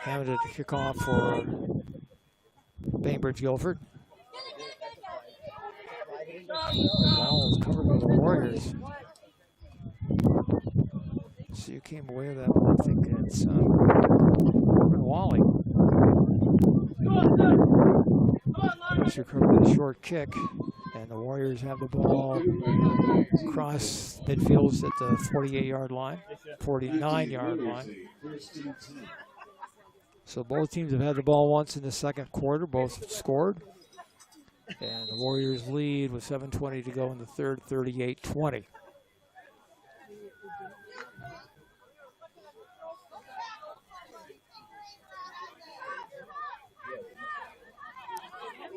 Hammered it to kick off for Bainbridge-Guilford. Ball is covered by the Warriors. So you came away with that one. I think it's Wally. Just recovered a short kick, and the Warriors have the ball across midfield at the 48-yard line, 49-yard line. So both teams have had the ball once in the second quarter, both scored. And the Warriors lead with 7:20 to go in the third, 38-20.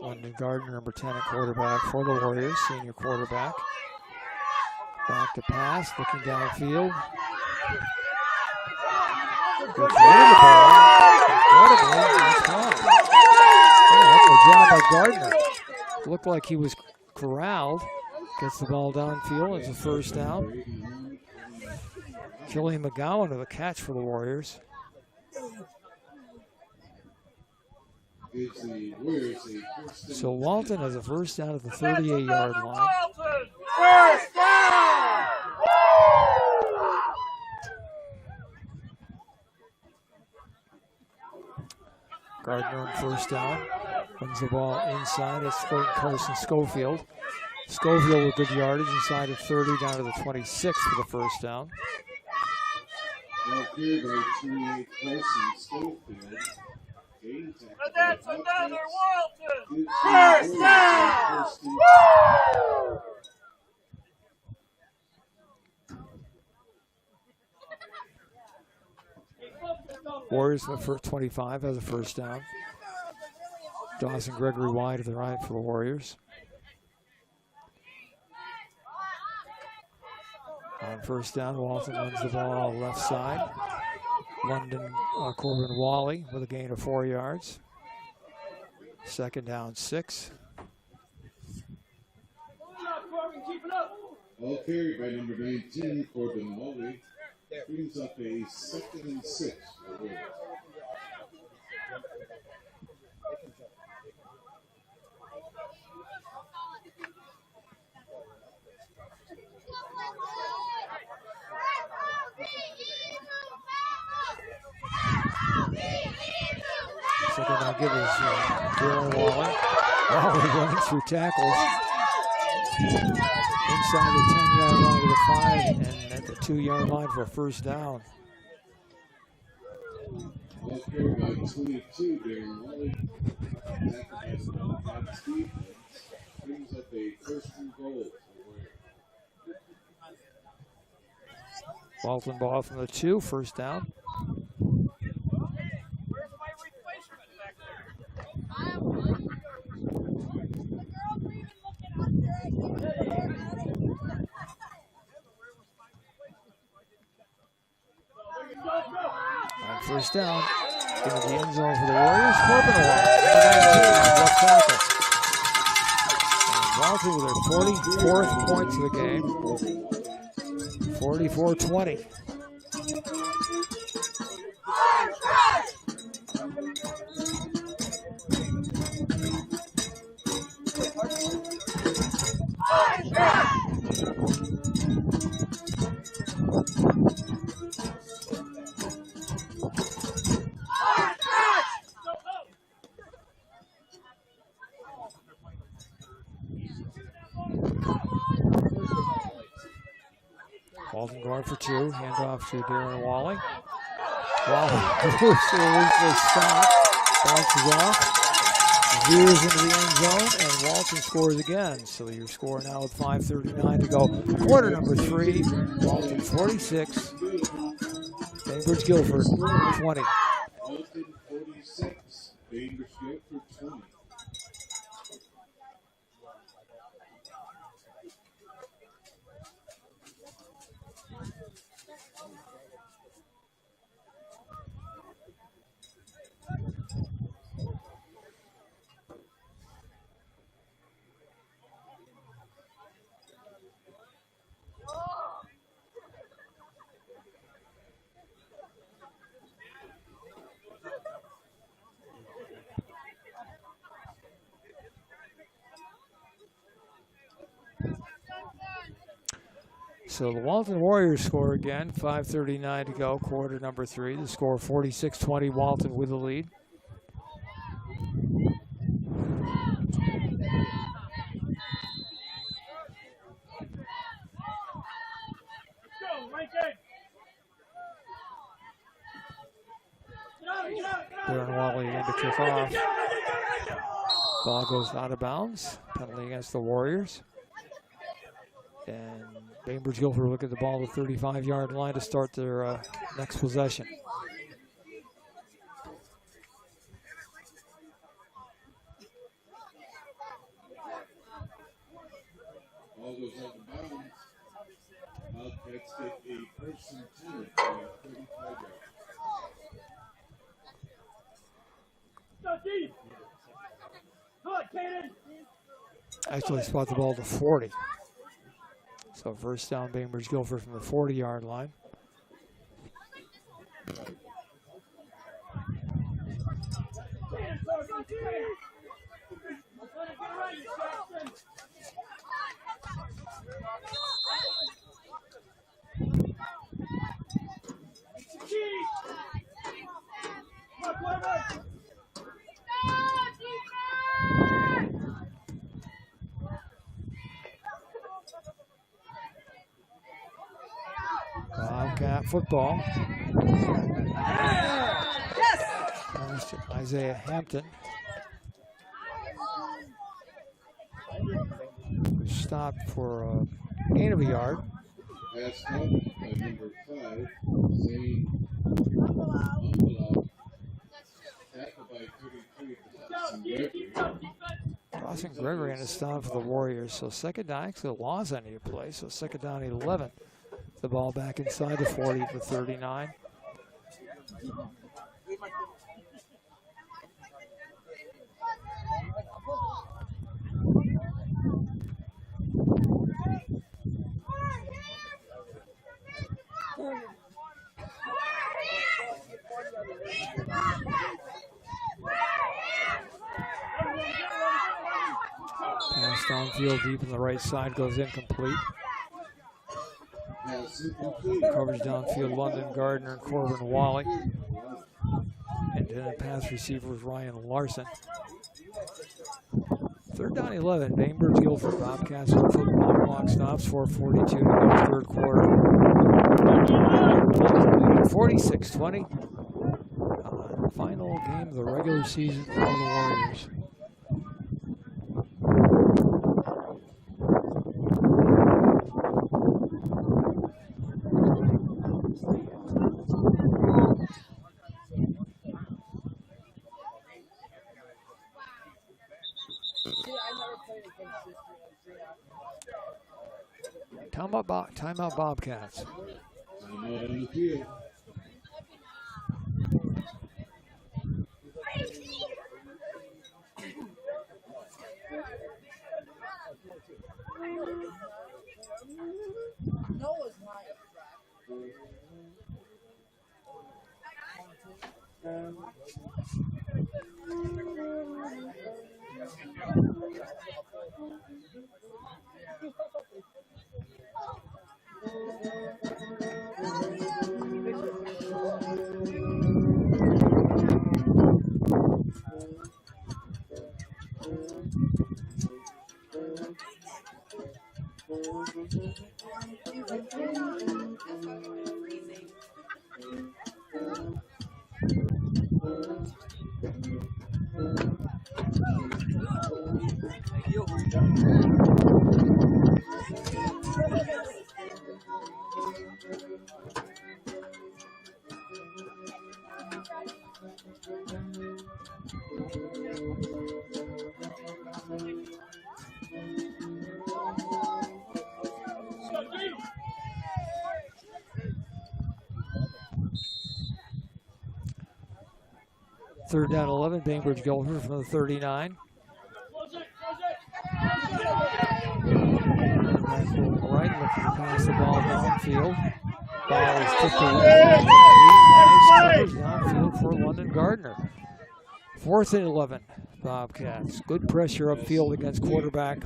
London Gardner, number 10 at quarterback for the Warriors, senior quarterback. Back to pass, looking downfield. Good throw the ball. Incredibly, that's caught. Oh, that's a job by Gardner. Looked like he was corralled. Gets the ball downfield. It's a first down. Killian McGowan with a catch for the Warriors. So Walton has a first down at the 38-yard line. First down! Gardner on first down. Runs the ball inside. It's for Carson Schofield. Schofield with good yardage inside of 30 down to the 26 for the first down. Here by 28 Carson Schofield. And that's another Walton! First down! Warriors in the first 25 has a first down. Dawson Gregory wide to the right for the Warriors. On first down, Walton runs the ball left side. London Corbin Wally with a gain of 4 yards. Second down, 6. All carried by number 19, Corbin Wally. Brings up a 2nd and 6 for the Warriors. Second down give is Dylan Wally. Wally running through tackles. Inside the 10-yard line to the 5 and at the 2-yard line for a first down. All carried by 22, Darren Wally. Back against the Bobcats defense. Brings up a 1st and goal for the Warriors. Walton ball from the 2, first down. Where's my replacement back there? On first down, into the end zone for the Warriors. Corbin left tackle. And Walton with their 44th points of the game. 44-20. Walton going for 2, hand off to Darren Wally. Ball moves to a weakness stop. Bounces off. Veers into the end zone, and Walton scores again. So your score now with 5:39 to go. Quarter number 3, Walton 46, Bainbridge-Guilford 20. Walton 46, Bainbridge-Guilford 20. So the Walton Warriors score again, 5:39 to go, quarter number 3. The score 46-20, Walton with the lead. Darren Wally in to kick off. Ball goes out of bounds. Penalty against the Warriors. And Bainbridge-Guilford will look at the ball at the 35-yard line to start their next possession. Ball goes out of bounds. Wildcats get a first and 10 at 35 yards. Actually spot the ball to 40. So first down, Bainbridge-Guilford from the 40-yard line. Bobcat football. Isaiah Hampton. Stopped for a gain of a yard. Passed up by number 5, Zane Umbelau. Tackled by 33, Dawson Gregory. Dawson Gregory and a stop for the Warriors. So second down, actually a loss on your play. So second down, 11. The ball back inside the 40 for 39. Pass downfield deep in the right side goes incomplete. Coverage downfield, London Gardner and Corbin Wally. And then the pass receiver was Ryan Larson. Third down 11, Bainbridge-Guilford. Bobcats on football. Clock stops, 4:42 to go, third quarter. 46-20. Final game of the regular season for the Warriors. Timeout Bobcats. Timeout on the field. Noah's not. Third down 11, Bainbridge-Guilford from the 39. Right, looking to pass the ball downfield. Ball is tipped away. Nice coverage downfield for London Gardner. 4th and 11, Bobcats. Good pressure upfield against quarterback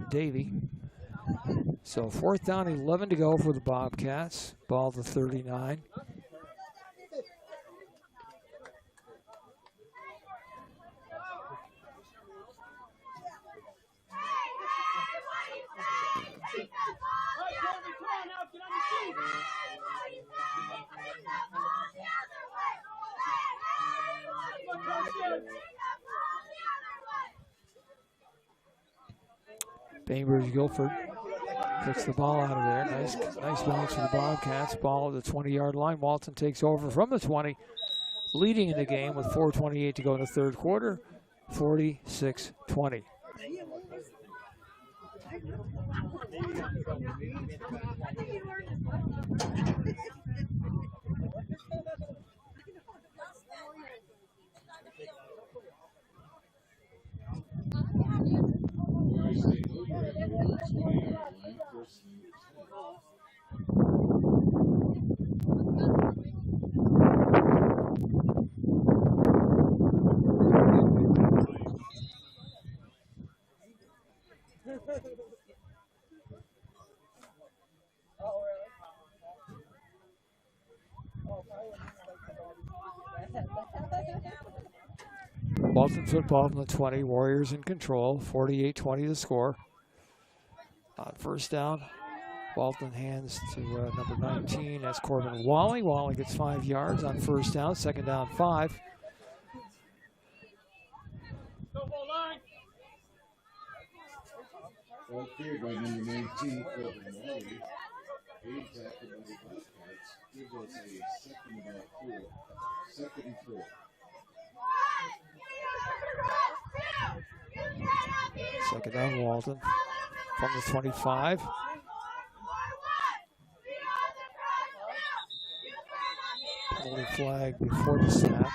Davey. So 4th down, 11 to go for the Bobcats. Ball to 39. Bainbridge-Guilford kicks the ball out of there. Nice bounce for the Bobcats. Ball at the 20-yard line. Walton takes over from the 20, leading in the game with 4:28 to go in the third quarter, 46-20. Walton football from the 20. Warriors in control. 48-20 the score. On first down, Walton hands to number 19. That's Corbin Wally. Wally gets 5 yards on first down. Second down, 5. Ball carried by number 19, Corbin Wally. 8 after number Bobcats. Gives us a second and 4. Second down, Walton from the 25. Penalty flag before the snap.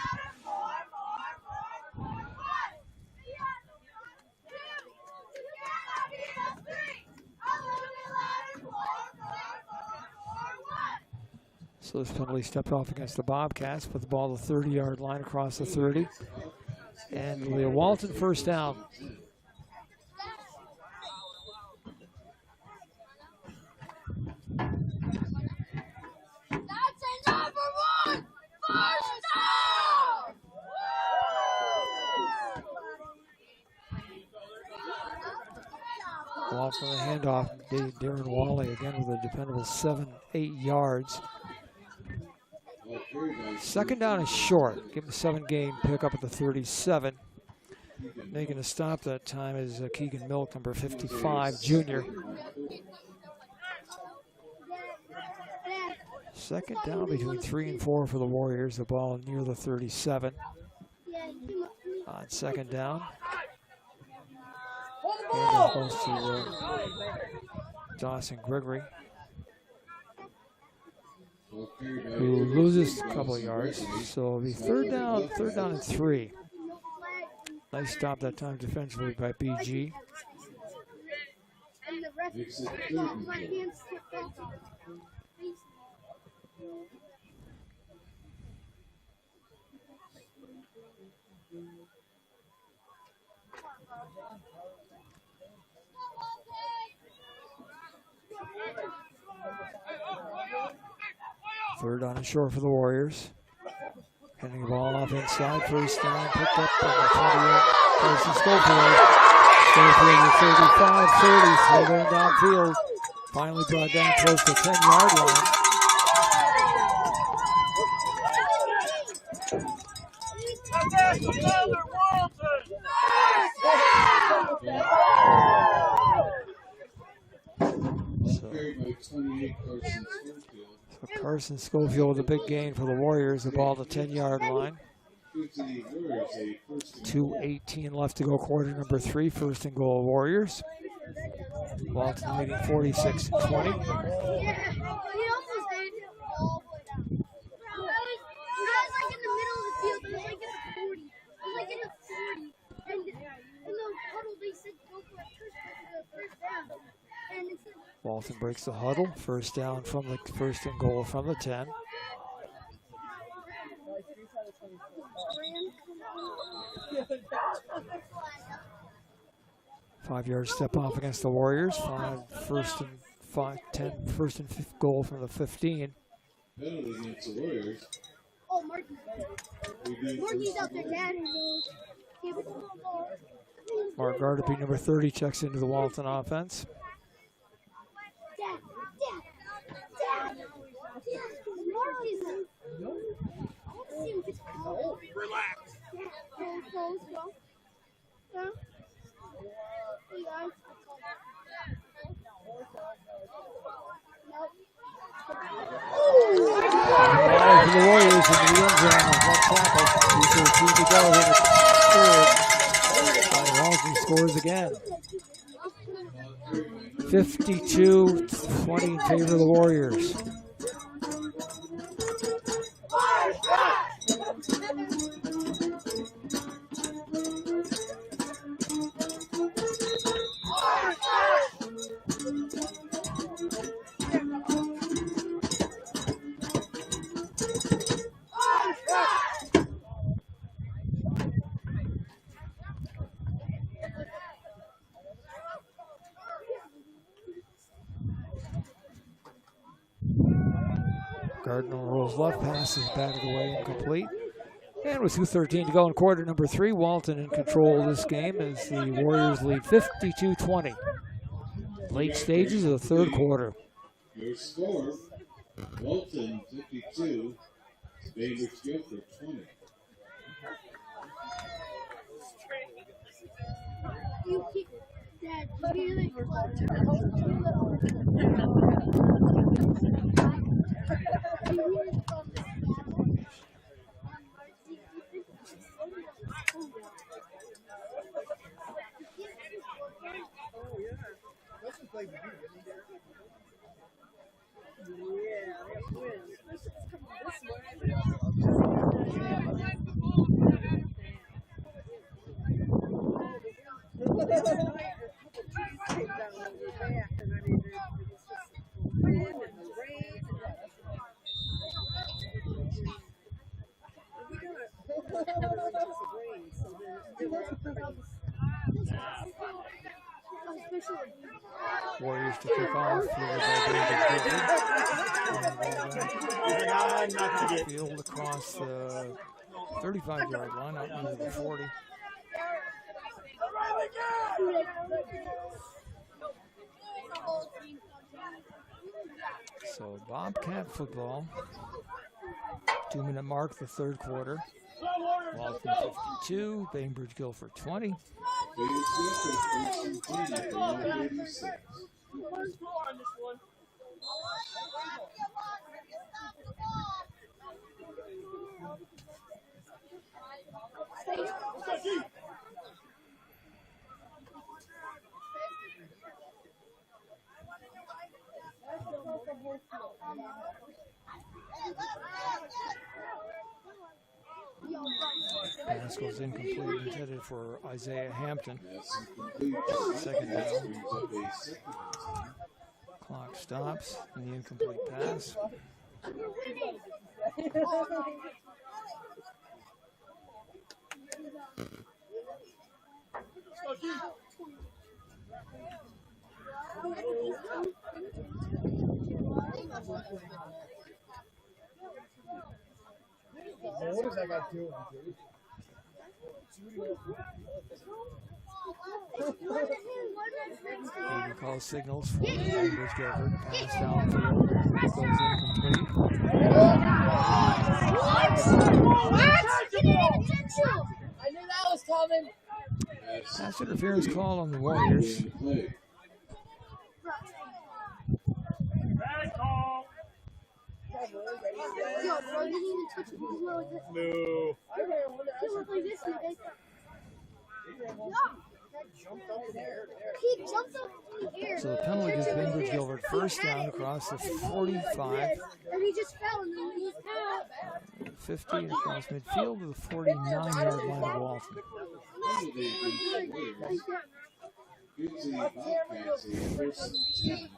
So this penalty stepped off against the Bobcats, put the ball to the 30-yard line across the 30. And the Walton first down. Walton the handoff. Darren Wally again with a dependable 7-8 yards. Second down is short. Give him a 7-gain pick up at the 37. Making a stop that time is Keegan Milk, number 55, junior. Second down between 3 and 4 for the Warriors. The ball near the 37. On second down. And close to Dawson Gregory, who loses a couple of yards. So it'll be third down and 3. Nice stop that time defensively by BG. Third on and short for the Warriors. Handing the ball off inside. First down, picked up on the 28. There's the Schofield. Schofield at 35, 30. Still going downfield. Finally brought down close to the 10-yard line. Carson Schofield. So Carson Schofield with a big gain for the Warriors. The ball at the 10-yard line. Gives the Warriors a first and 2:18 left to go, quarter number 3. First and goal, Warriors. Walton leading 46-20. He almost did. All the way down. I was like in the middle of the field. I was like in the 40. I was like in the 40. And in the huddle, they said go for a first down. And it said, Walton breaks the huddle. First down from the first and goal from the 10. Five-yard step off against the Warriors. First and fifth goal from the 15. penalty against the Warriors. oh, Marky's out there, Dad. Give it to the ball. Mark Gardapi, number 30, checks into the Walton offense. Dad. Mark is. I see him just go. Relax. Go. Yeah. Hey guys. Ball for the Warriors in the end zone. Left tackle. 2:13 to go here in the third. Walton scores again. 52-20 in favor of the Warriors. Gardner rolls left, pass is batted away, incomplete. And with 2:13 to go in quarter number 3, Walton in control of this game as the Warriors lead 52-20. Late stages of the third quarter. Your score, Walton 52, Bainbridge-Guilford 20. You keep Dad. You hear Warriors to kick off. Field across the 35-yard line, out into the 40. So Bobcat football. 2-minute mark, the third quarter. Walton 52, Bainbridge-Guilford 20. Pass goes incomplete, intended for Isaiah Hampton. Second down. Clock stops, and the incomplete pass. What does that guy do? He calls signals for Bainbridge-Guilford. Pass downfield. Goes incomplete. I knew that was coming. Pass interference call on the Warriors. Bad call. Yo, bro, you didn't even touch the ball like this. No. He went like this and they he jumped up in the air. So the penalty gives Bainbridge-Guilford first down across the 45. And he just fell and then he fell. 15 across midfield to the 49-yard line of Walton. Gives the Bobcats a first and 10.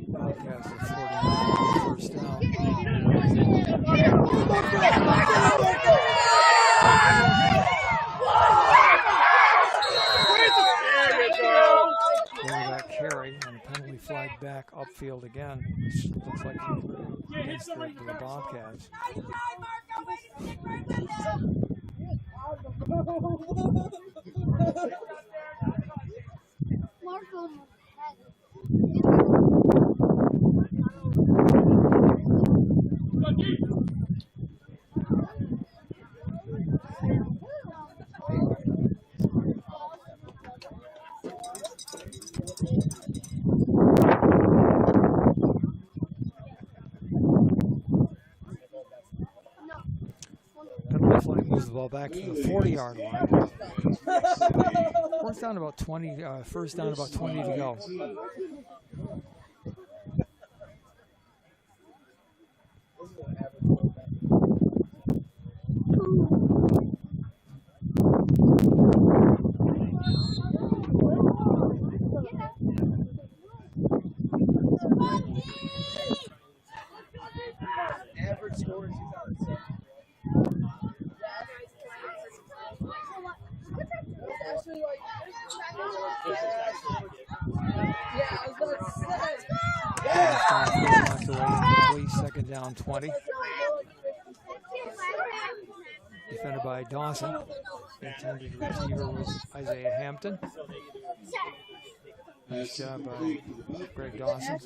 Bobcats at 49, first down. Quarterback carry and a penalty flag back upfield again. Which looks like against the Bobcats. Marco had Penalty flag moves the ball back to the 40-yard line. First down about 20 to go. Average score is 2007. Second down 20. Defended by Dawson. The intended receiver was Isaiah Hampton. Nice job by Greg Dawson.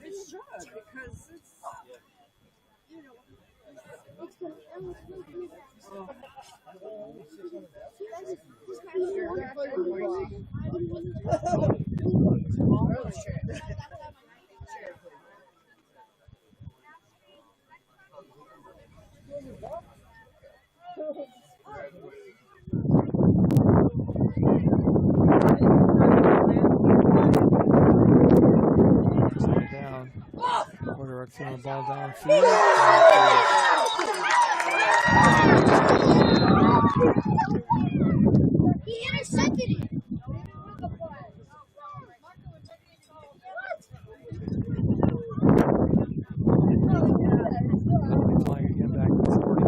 It should, because it's, you know, Down. Quarterback throwing the ball downfield. he intercepted it. Flying again back to the 40.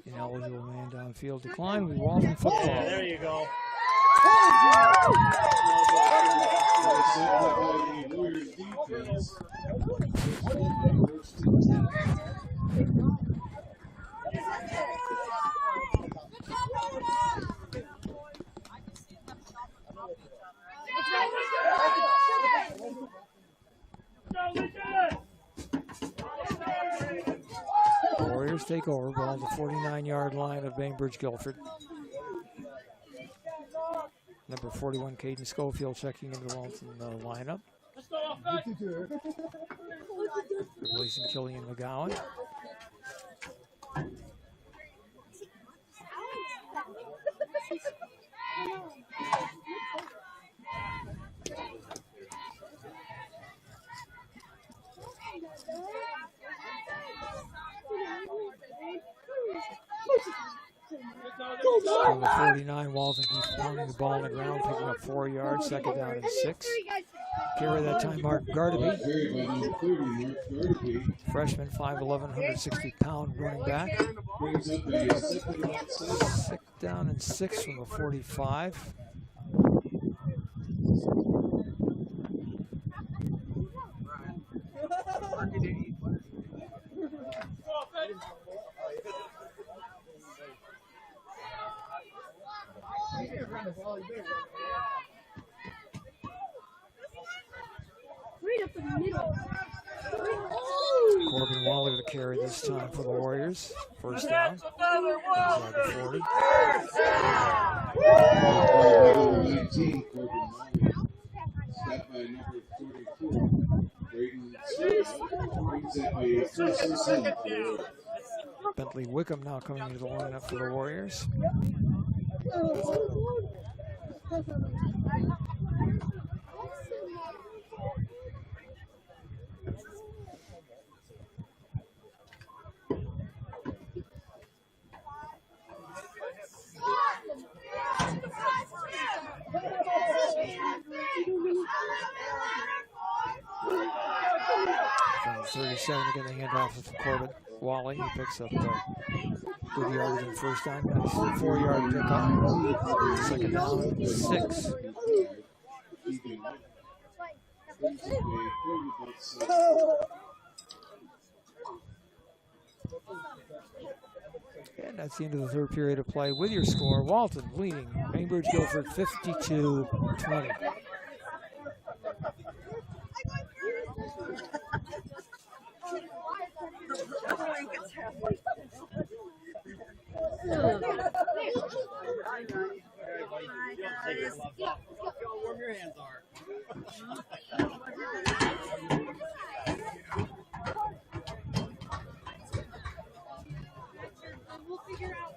Ineligible man downfield decline. We Walton football. Yeah, there you go. Warriors take over. Ball at the 49-yard line of Bainbridge-Guilford. Number 41, Caden Schofield, checking into the Walton lineup. Replacing Killian McGowan. From the 49, Walton keeps pounding the ball on the ground, picking up 4 yards, second down and 6. Carry that time, Mark Gardaby. Freshman, 5'11", 160-pound running back. Second down and 6 from the 45. Right up the middle. Corbin Waller to carry this time for the Warriors. First down. Inside the 40. Number 19, Corbin Waller. Stopped by number 44, Braden Smith. Brings up a first and 10 for the Warriors. Bentley Wickham now coming into the lineup for the Warriors. From 37 to get the handoff to Corbin. Wally, he picks up good yardage in first down. Nice 4-yard pickup. Second down, 6. And that's the end of the third period of play. With your score, Walton leading Bainbridge-Guilford 52-20. Warm your hands are. We'll figure out.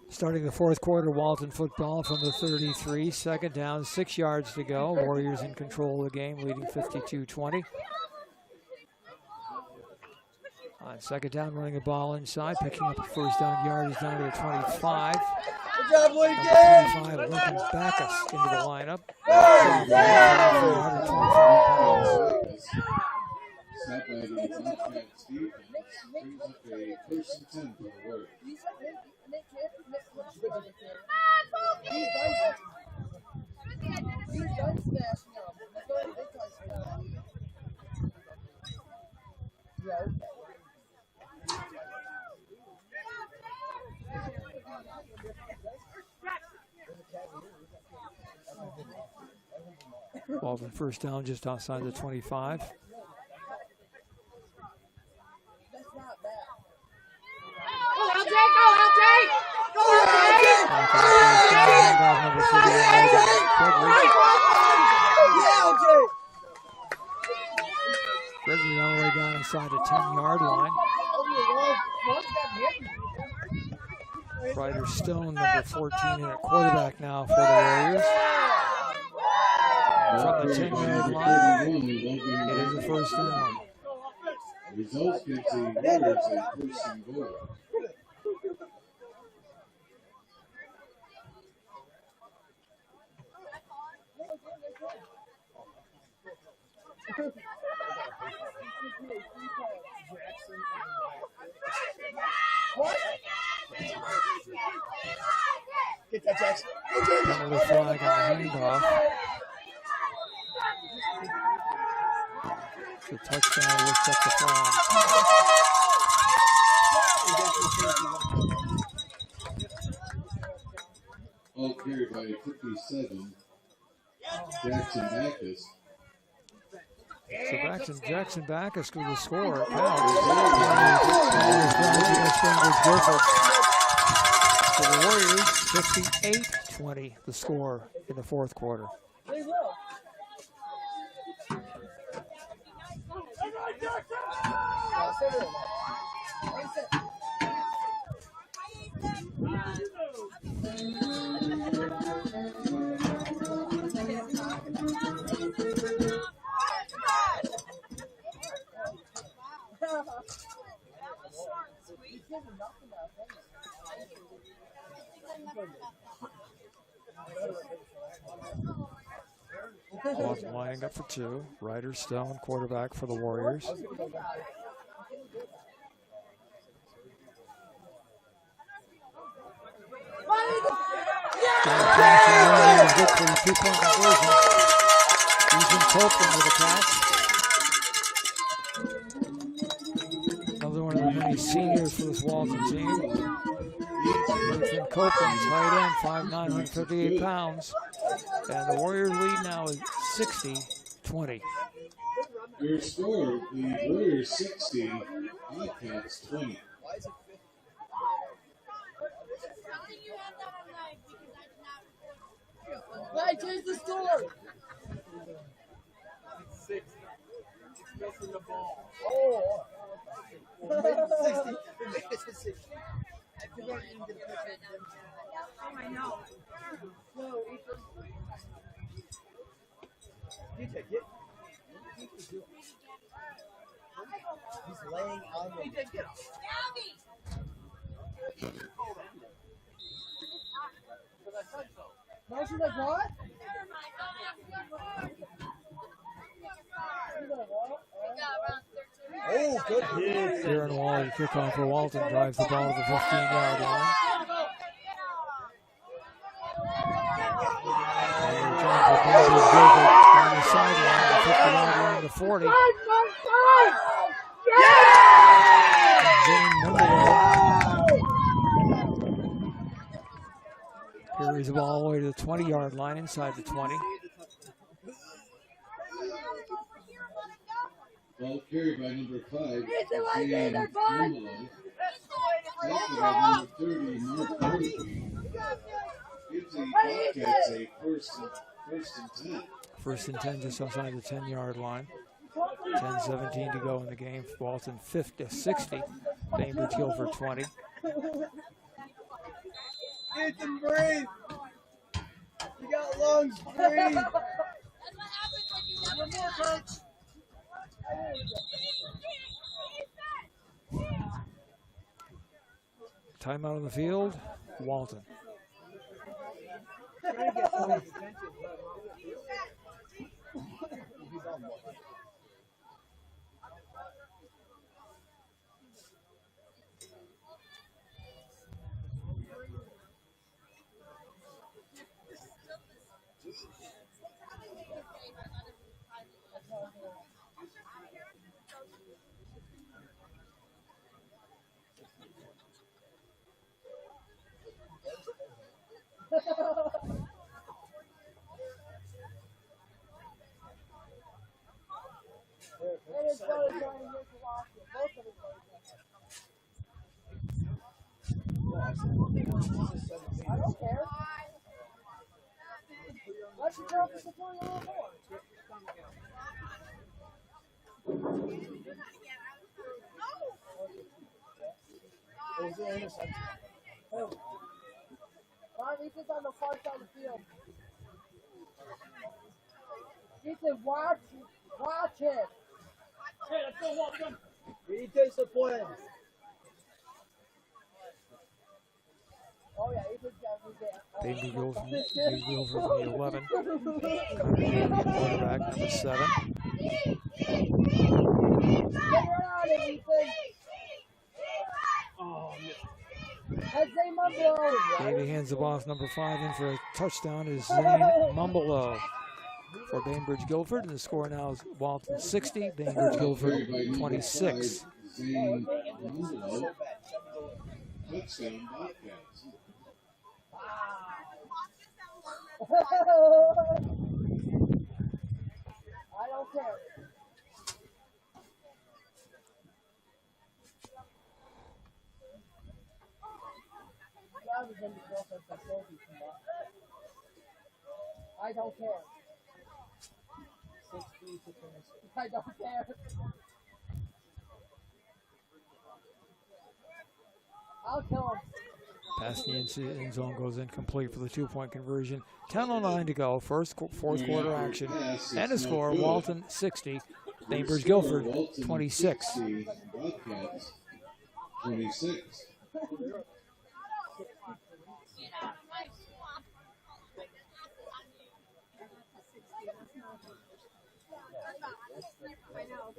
Starting the fourth quarter, Walton football from the 33. Second down, 6 yards to go. Warriors in control of the game, leading 52-20. On second down, running the ball inside, picking up a first down yardage down to the 25. Good job, Lincoln! 25, Lincoln Backus into the lineup. Snapped by the Bobcats defense. Brings up a first and 10 for the Warriors. Walton first down just outside the 25. Gregory all the way down inside the 10-yard line. Ryder Stone, number 14, in at quarterback now for the Warriors. From the 10-yard line, it is a first down. Results gives the Warriors a first and goal. Get that, Jackson. Penalty flag on the handoff. The touchdown looks up the flag. All carried by 57, Jackson Backus. So Jackson Backus with the score. It counts. Bainbridge-Guilford. So the Warriors 58-20 the score in the fourth quarter. They will. Walton lining up for two. Ryder Stone, quarterback for the Warriors. Good for the two-point conversion. Ethan Copeland with a catch. Another one of the many seniors for this Walton team. Ethan Copeland, tight end, 5'9", 158 pounds. And the Warriors lead now is 60-20. Your score, the Warriors 60, Bobcats 20. I changed the score. 60. It's missing the ball. Oh. 60. It's 60. I know. No, you take it. He's laying on the. Get up. No, she's like, what? Oh, good hit. Aaron Wally, kickoff for Walton, drives the ball to the 15-yard line. On the sideline, the 50-yard line to 40. Carries the ball all the way to the 20-yard line, inside the 20. Ball carried by number 5, Zane Mumolo. Tackle by number 30, Mark Murphy. Gives the Bobcats a first and 10. First and 10 just outside the 10-yard line. 10-17 to go in the game. Walton 50-60. Bainbridge-Guilford 20. Ethan, breathe. You got lungs, breathe. One more, coach. Timeout on the field, Walton. I don't care. Let's go for support a little more. There's the interception. Oh. Ethan's on the far side of the field. Ethan, watch it. Hey, let's go, Walton. Ethan se puede. Oh, yeah, Ethan's got me there. Bainbridge-Guilford from the 11. Quarterback, number 7. Oh, Davey hands the ball off number 5 in for a touchdown is Zane Mumbolo for Bainbridge-Guilford. And the score now is Walton 60, Bainbridge-Guilford 26. Zane Mumbolo. Touchdown, Bobcats. I don't care. rather than the girlfriend facility come up. I don't care. 60 to 26. I don't care. I'll kill him. Pass the end zone goes incomplete for the 2-point conversion. 10:09 to go. Fourth quarter action. And a score, Walton 60, Bainbridge-Guilford 26. Bobcats 26.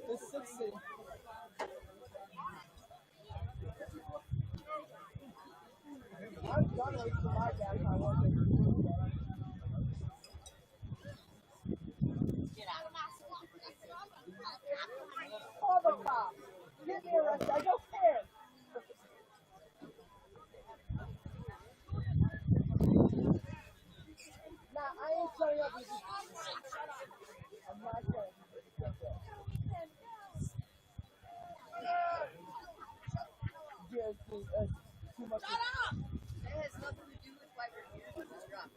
The 60. I'm gonna wait for my dad if I want to. Call the cops. Get me arrested. I don't care. Nah, I ain't shutting up. I'm not going. Too much. It has nothing to do with why we're here on this drop.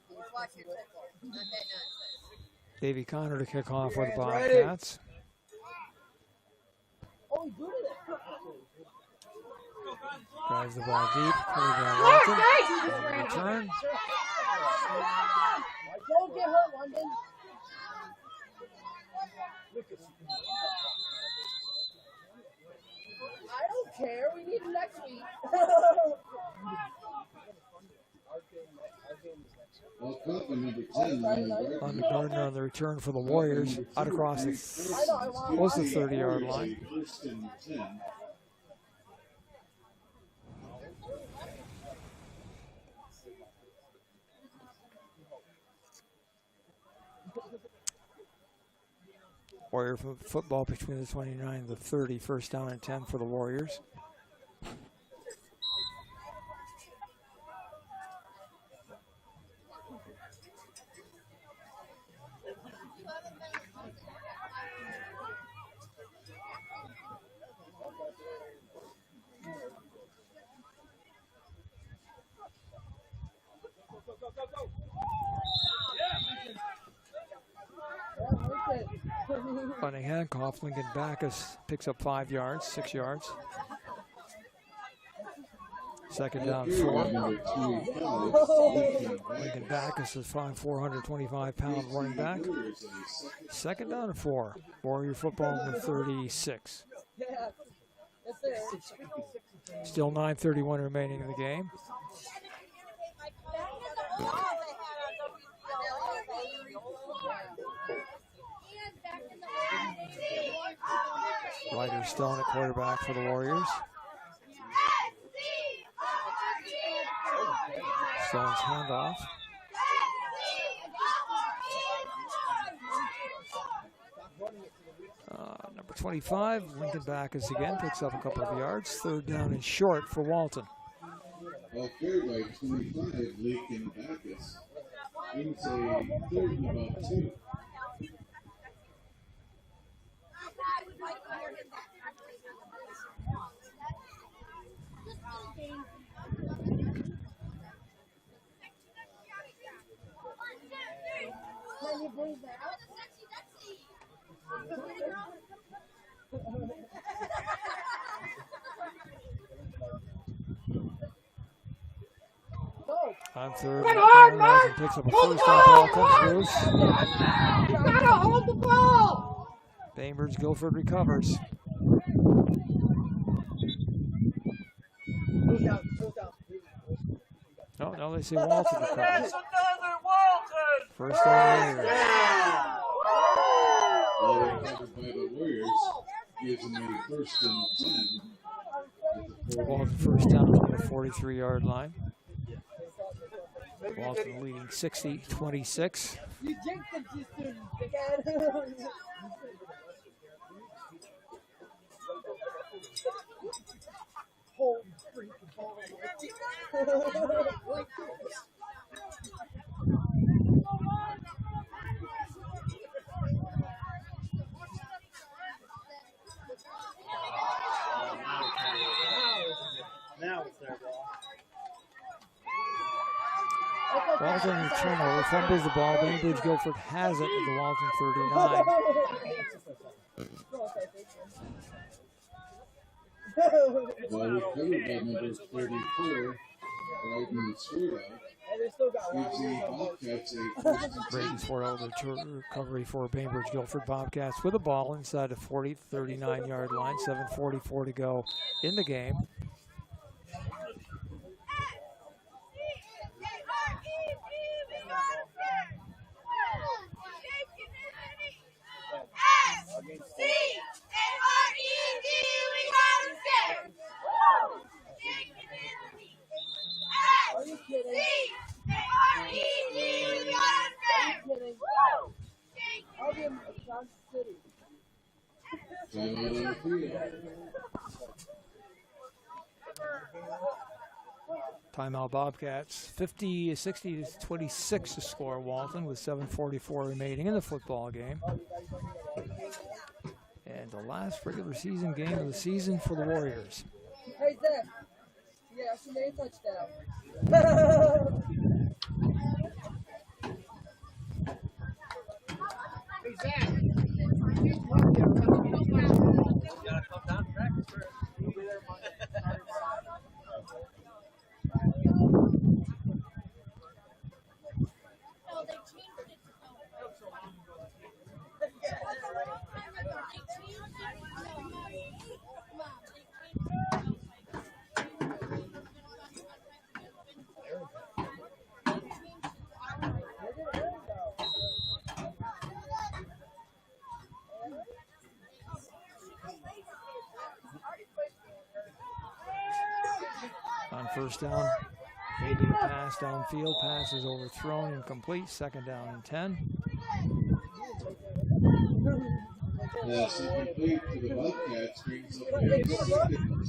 We're watching football. Not that nonsense. Davey Connor to kick off for the Bobcats. Oh, he booted it. Drives the ball deep. Walton. Return. Don't get hurt, London. I don't care. We need him next week. Well, Cup and number 10, On the Gardner on the return for the Warriors. Out across the close to the 30-yard line. First and 10. Warrior football between the 29 and the 30. First down and 10 for the Warriors. Finding Hancock, Lincoln Backus picks up 5 yards, 6 yards. Second down, 4. Lincoln Backus is 425-pound running back. Second down and 4. Warrior football in the 36. Still 9:31 remaining in the game. Ryder Stone at quarterback for the Warriors. Stone's handoff. Number 25, Lincoln Backus again, picks up a couple of yards. Third down and short for Walton. Well, third by 25, Lincoln Backus. It's a third and about 2. Can you breathe now? On third, Walton picks up a first down ball, comes loose. You gotta hold the ball! Bainbridge-Guilford recovers. No, they say Walton recovers. First down Warriors. Well, recovered by the Warriors. Gives them a first and 10. Walton first down to the 43-yard line. Walton leading 60-26. You jinxed it, you student, dickhead. Holy freaking ball. Now it's their ball. Walton with turnover, fumbles the ball. Bainbridge-Guilford has it at the Walton 39. Ball recovered by number 34, Brighton Swerda. Gives the Bobcats a first and 10. Braden Sword the recovery for Bainbridge-Guilford Bobcats with the ball inside the 40, 39-yard line. 7:44 to go in the game. Are you kidding? I'll be in Kansas City. Time out on the field. Timeout Bobcats. 60-26 to score Walton with 7:44 remaining in the football game. And the last regular season game of the season for the Warriors. Hey, Zach. Yeah, she made a touchdown. Hey, Zach. You come there. You gotta come down to practice first. You'll be there Monday. On first down, making a pass downfield. Pass is overthrown, incomplete. Second down and 10. Pass incomplete to the Bobcats brings up a second and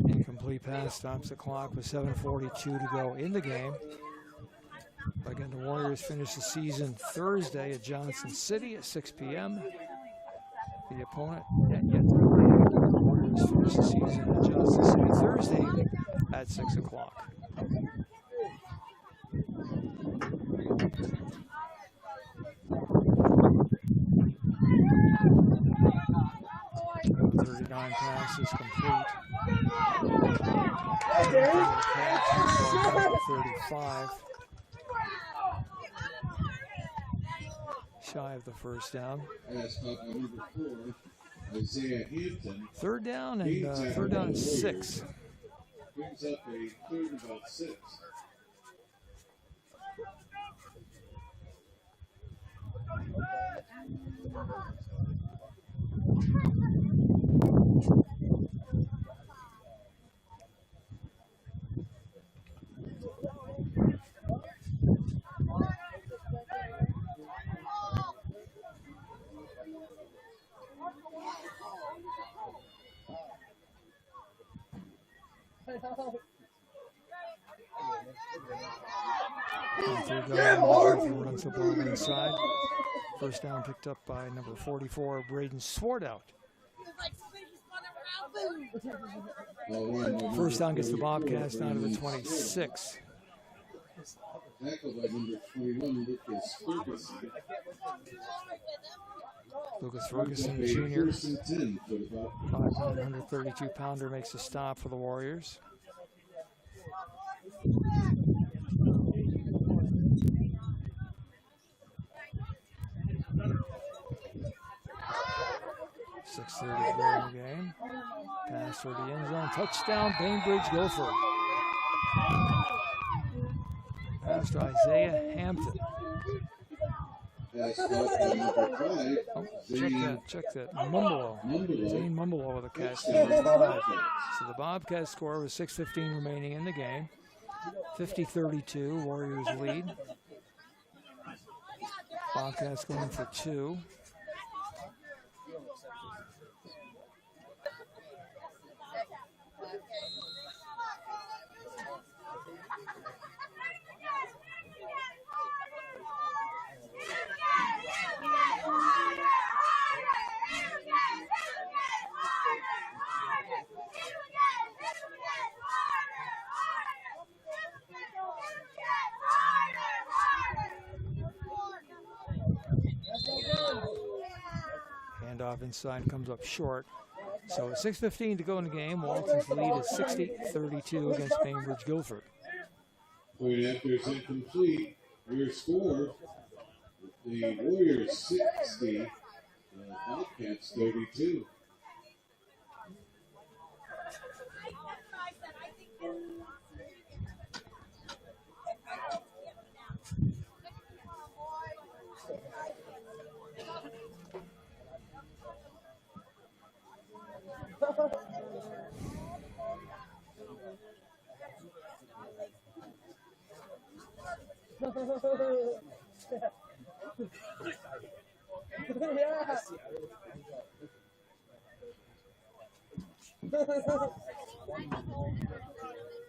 10. Incomplete pass stops the clock with 7:42 to go in the game. Again, the Warriors finish the season Thursday at Johnson City at 6 p.m. The opponent yet to be named. The Warriors finish the season at Johnson City Thursday at 6 o'clock. The 39 pass is complete. 35. Shy of the first down. Pass caught by number 4, Isaiah Hampton. Third down and 6. Brings up a third and about 6. Runs the ball inside. First down picked up by number 44, Braden Swartout. First down gets the Bobcats down to the 26. Tackled by number 21, Lucas Ferguson Jr., 132-pounder, makes a stop for the Warriors. .6:30 to go in the game. Pass for the end zone. Touchdown, Bainbridge-Guilford. Pass to Isaiah Hampton. Check that. Zane Mumbolo with a catch. Number 5. So the Bobcats score with 6:15 remaining in the game. 50-32, Warriors lead. Bobcats going for 2. off inside, comes up short. So 6:15 to go in the game. Walton's lead is 60-32 against Bainbridge-Guilford. Point after is incomplete. Your score, the Warriors 60, the Bobcats 32.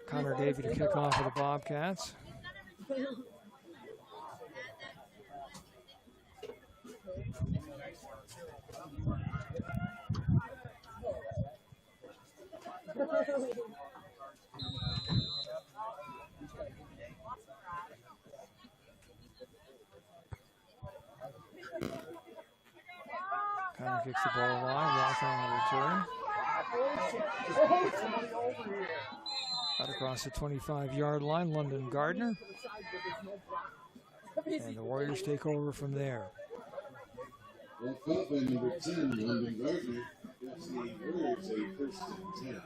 Connor Davey to kick off for the Bobcats. Connor kicks the ball wide. Walton on the return. Out across the 25-yard line, London Gardner. And the Warriors take over from there. Well, caught by number 10, London Gardner, gives the Warriors a 1st and 10.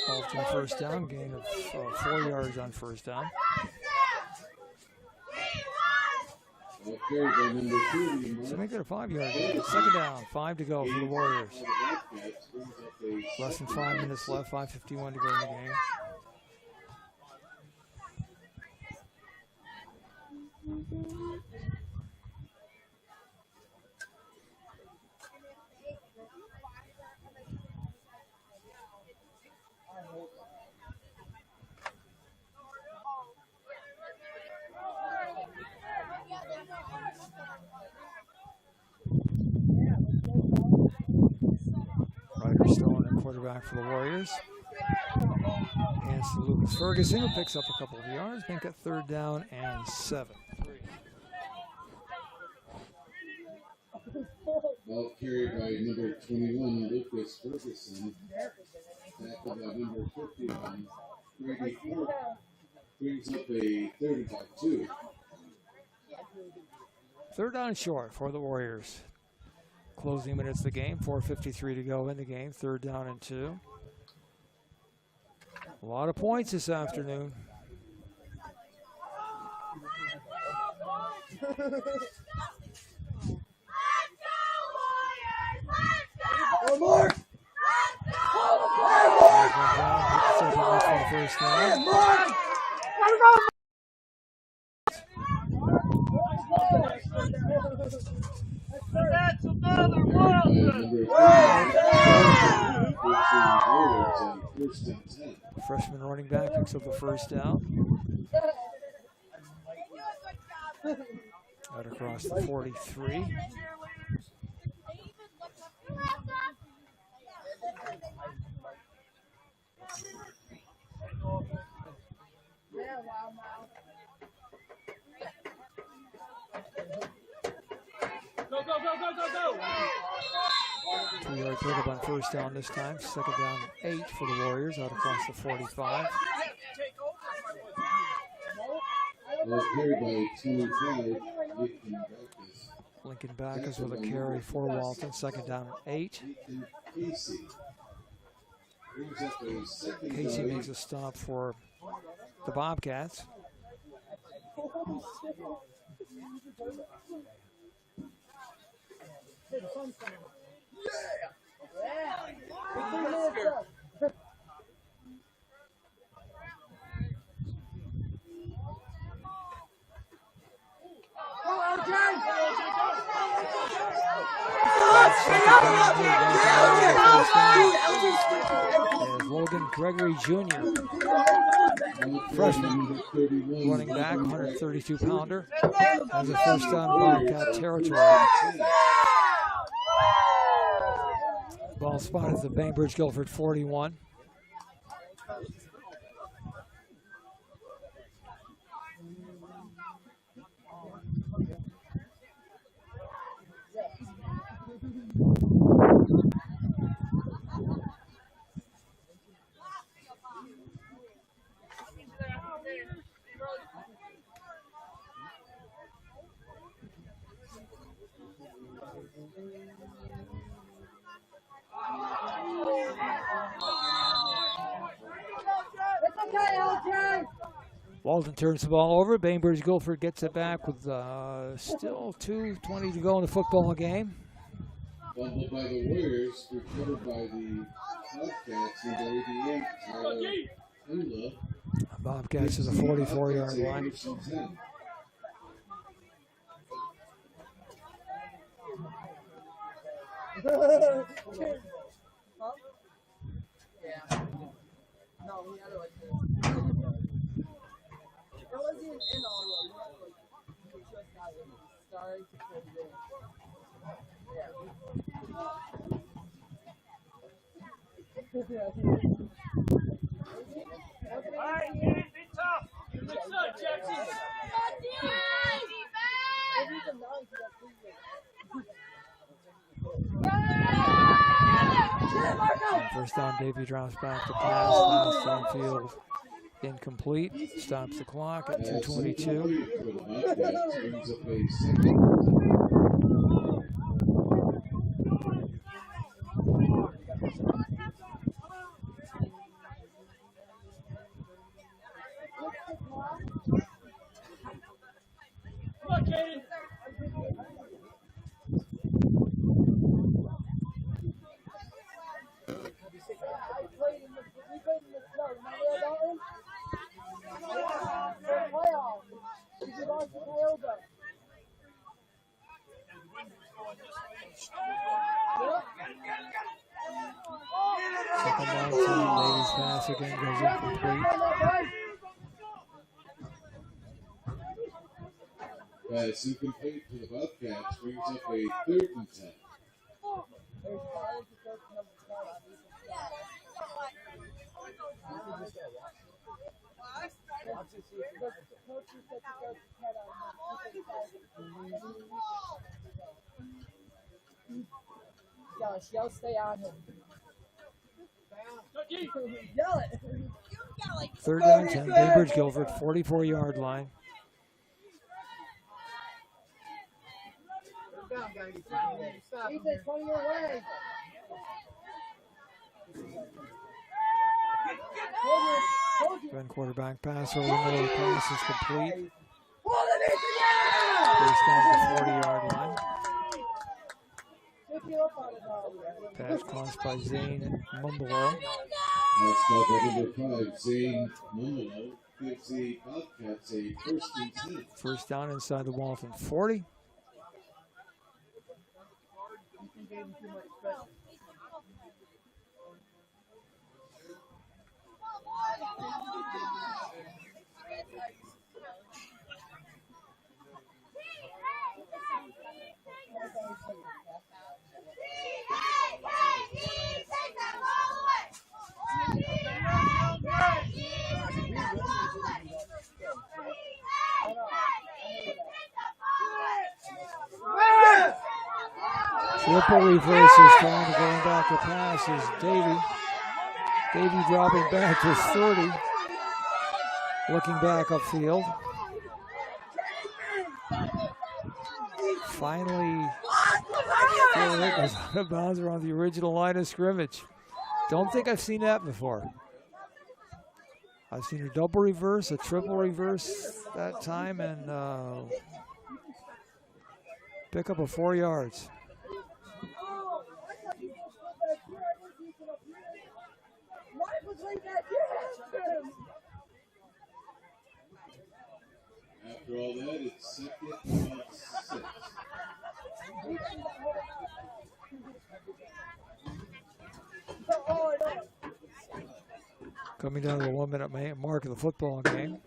Walton first down, gain of 4 yards on first down. So make it a 5-yard gain. Second down, 5 to go for the Warriors. Less than 5 minutes left, 5:51 to go in the game. Ryder Stone, the quarterback for the Warriors. Hands to Lucas Ferguson, who picks up a couple of yards. Make it 3rd down and 7. Ball carried by number 21, Lucas Ferguson. Tackled by number 51, Grady Ford. Brings up a 3rd and 2. 3rd down short for the Warriors. Closing minutes of the game, 4:53 to go in the game, 3rd down and 2. A lot of points this afternoon. One more! First down. That's another one! Freshman running back picks up the first down. Out across the 43. Go, go, go, go, go, go! 2-yard pickup on first down this time. 2nd down and 8 for the Warriors out across the 45. Ball carried by 25, Lincoln Backus with a carry for Walton. 2nd down and 8. Casey makes a stop for the Bobcats. As Logan Gregory Jr., freshman running back, 132-pounder, has a first down Bobcat territory. Ball spotted at the Bainbridge-Guilford 41. Walton turns the ball over. Bainbridge-Guilford gets it back with still 2:20 to go in the football game. Fumbled by the Warriors, recovered by the Bobcats, number 88, Tyler Hula. Bobcats to the 44-yard line. Alright, be tough. Good stuff, Jackson. First down, Davey drops back to pass downfield. Incomplete. Stops the clock at 2:22. Come on, Kaden. Second down, 10. Davies pass again goes incomplete. Pass incomplete to the Bobcats, brings up a 3rd and 10. Yell, stay on him. Yell it. 3rd down, 10. Bainbridge-Guilford, 44-yard line. Ethan, 20 your way. Then quarterback pass over the middle. The pass is complete. First down to the 40-yard line. Pass crossed by Zane Mumbalo. That's by number 5, Zane Mumbalo, gives the Bobcats a 1st and 10. First down inside the Walton 40. Triple reverses trying to going back to pass is Davey. Davey dropping back to 30. Looking back upfield. Finally, it was out of bounds around the original line of scrimmage. Don't think I've seen that before. I've seen a double reverse, a triple reverse that time, and pick up a 4 yards. After all that, it's 2nd and 6. Coming down to the 1 minute mark of the football game.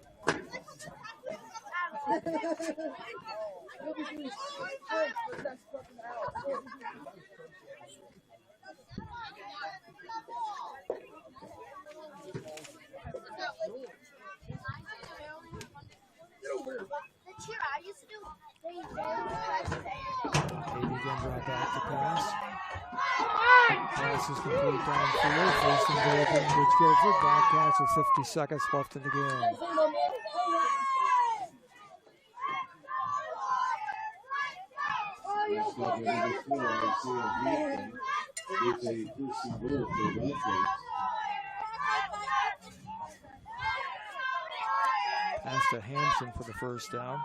Drop back to pass. Pass is complete downfield. First and goal, Bainbridge-Guilford. Bobcats with 50 seconds left in the game. That's not number 4, Isaiah Walton, with a first and goal for the Bobcats. Pass to Hampson for the first down.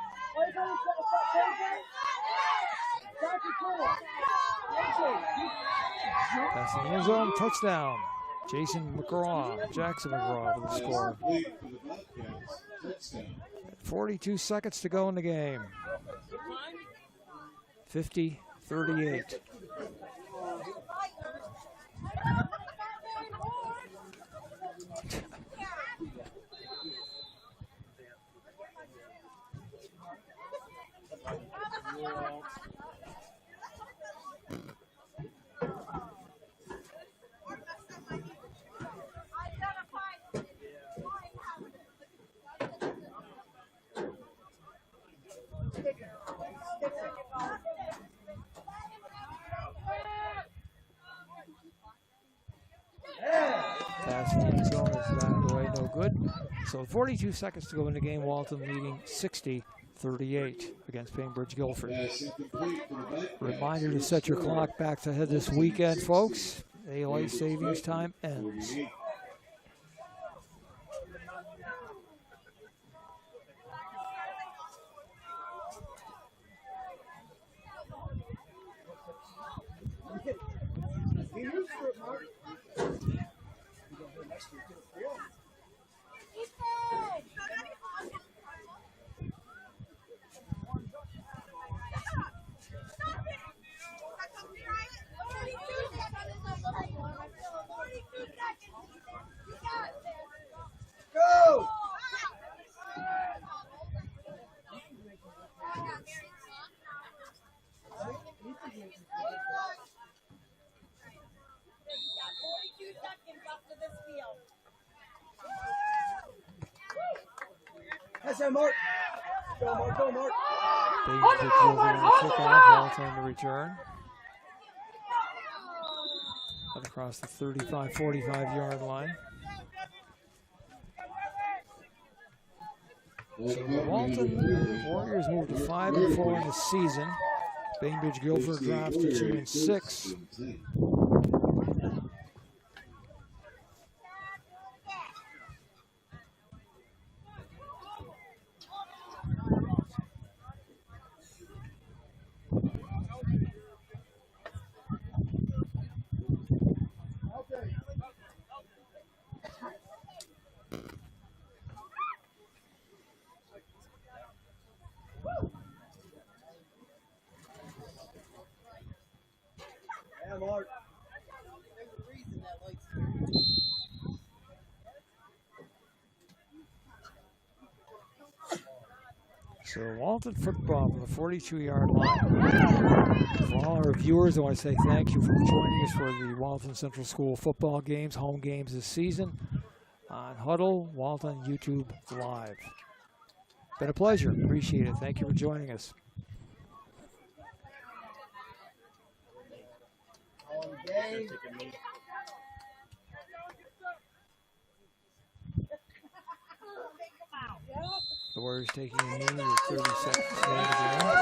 Pass in the end zone, touchdown. Jackson McGraw with the score. 42 seconds to go in the game. 50-38. Pass in the end zone is out of the way, no good. So 42 seconds to go in the game. Walton leading 60-38 against Bainbridge-Guilford. Reminder to set your clock back to ahead this weekend, folks. Daylight savings time ends. Mark. Go, Mark. Bainbridge-Guilford on the kickoff, Walton on the return. Up across the 45 line. So the Walton Warriors moved to 5-4 in the season. Bainbridge-Guilford drops to 2-6. Mark. So Walton football from the 42-yard line. For all our viewers, I want to say thank you for joining us for the Walton Central School football games, home games this season on Huddle, Walton YouTube Live. Been a pleasure. Appreciate it. Thank you for joining us. The Warriors taking a knee with 30 seconds left in the game.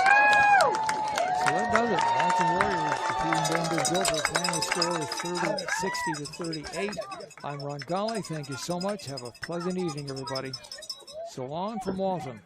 So that does it. Walton Warriors defeating Bainbridge-Guilford. Final score is 60-38. I'm Ron Golly. Thank you so much. Have a pleasant evening, everybody. So long from Walton.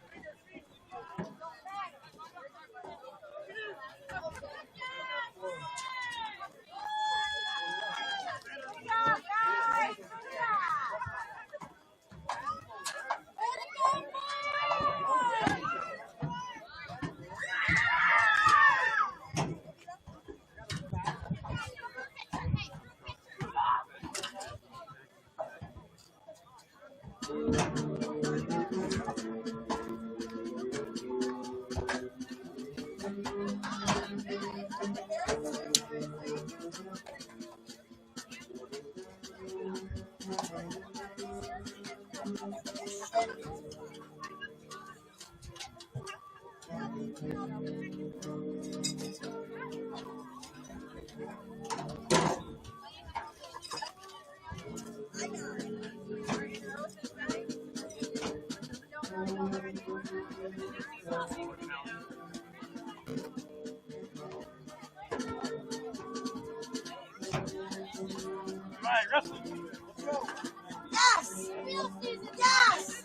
wrestling. Yes! Real season, yes!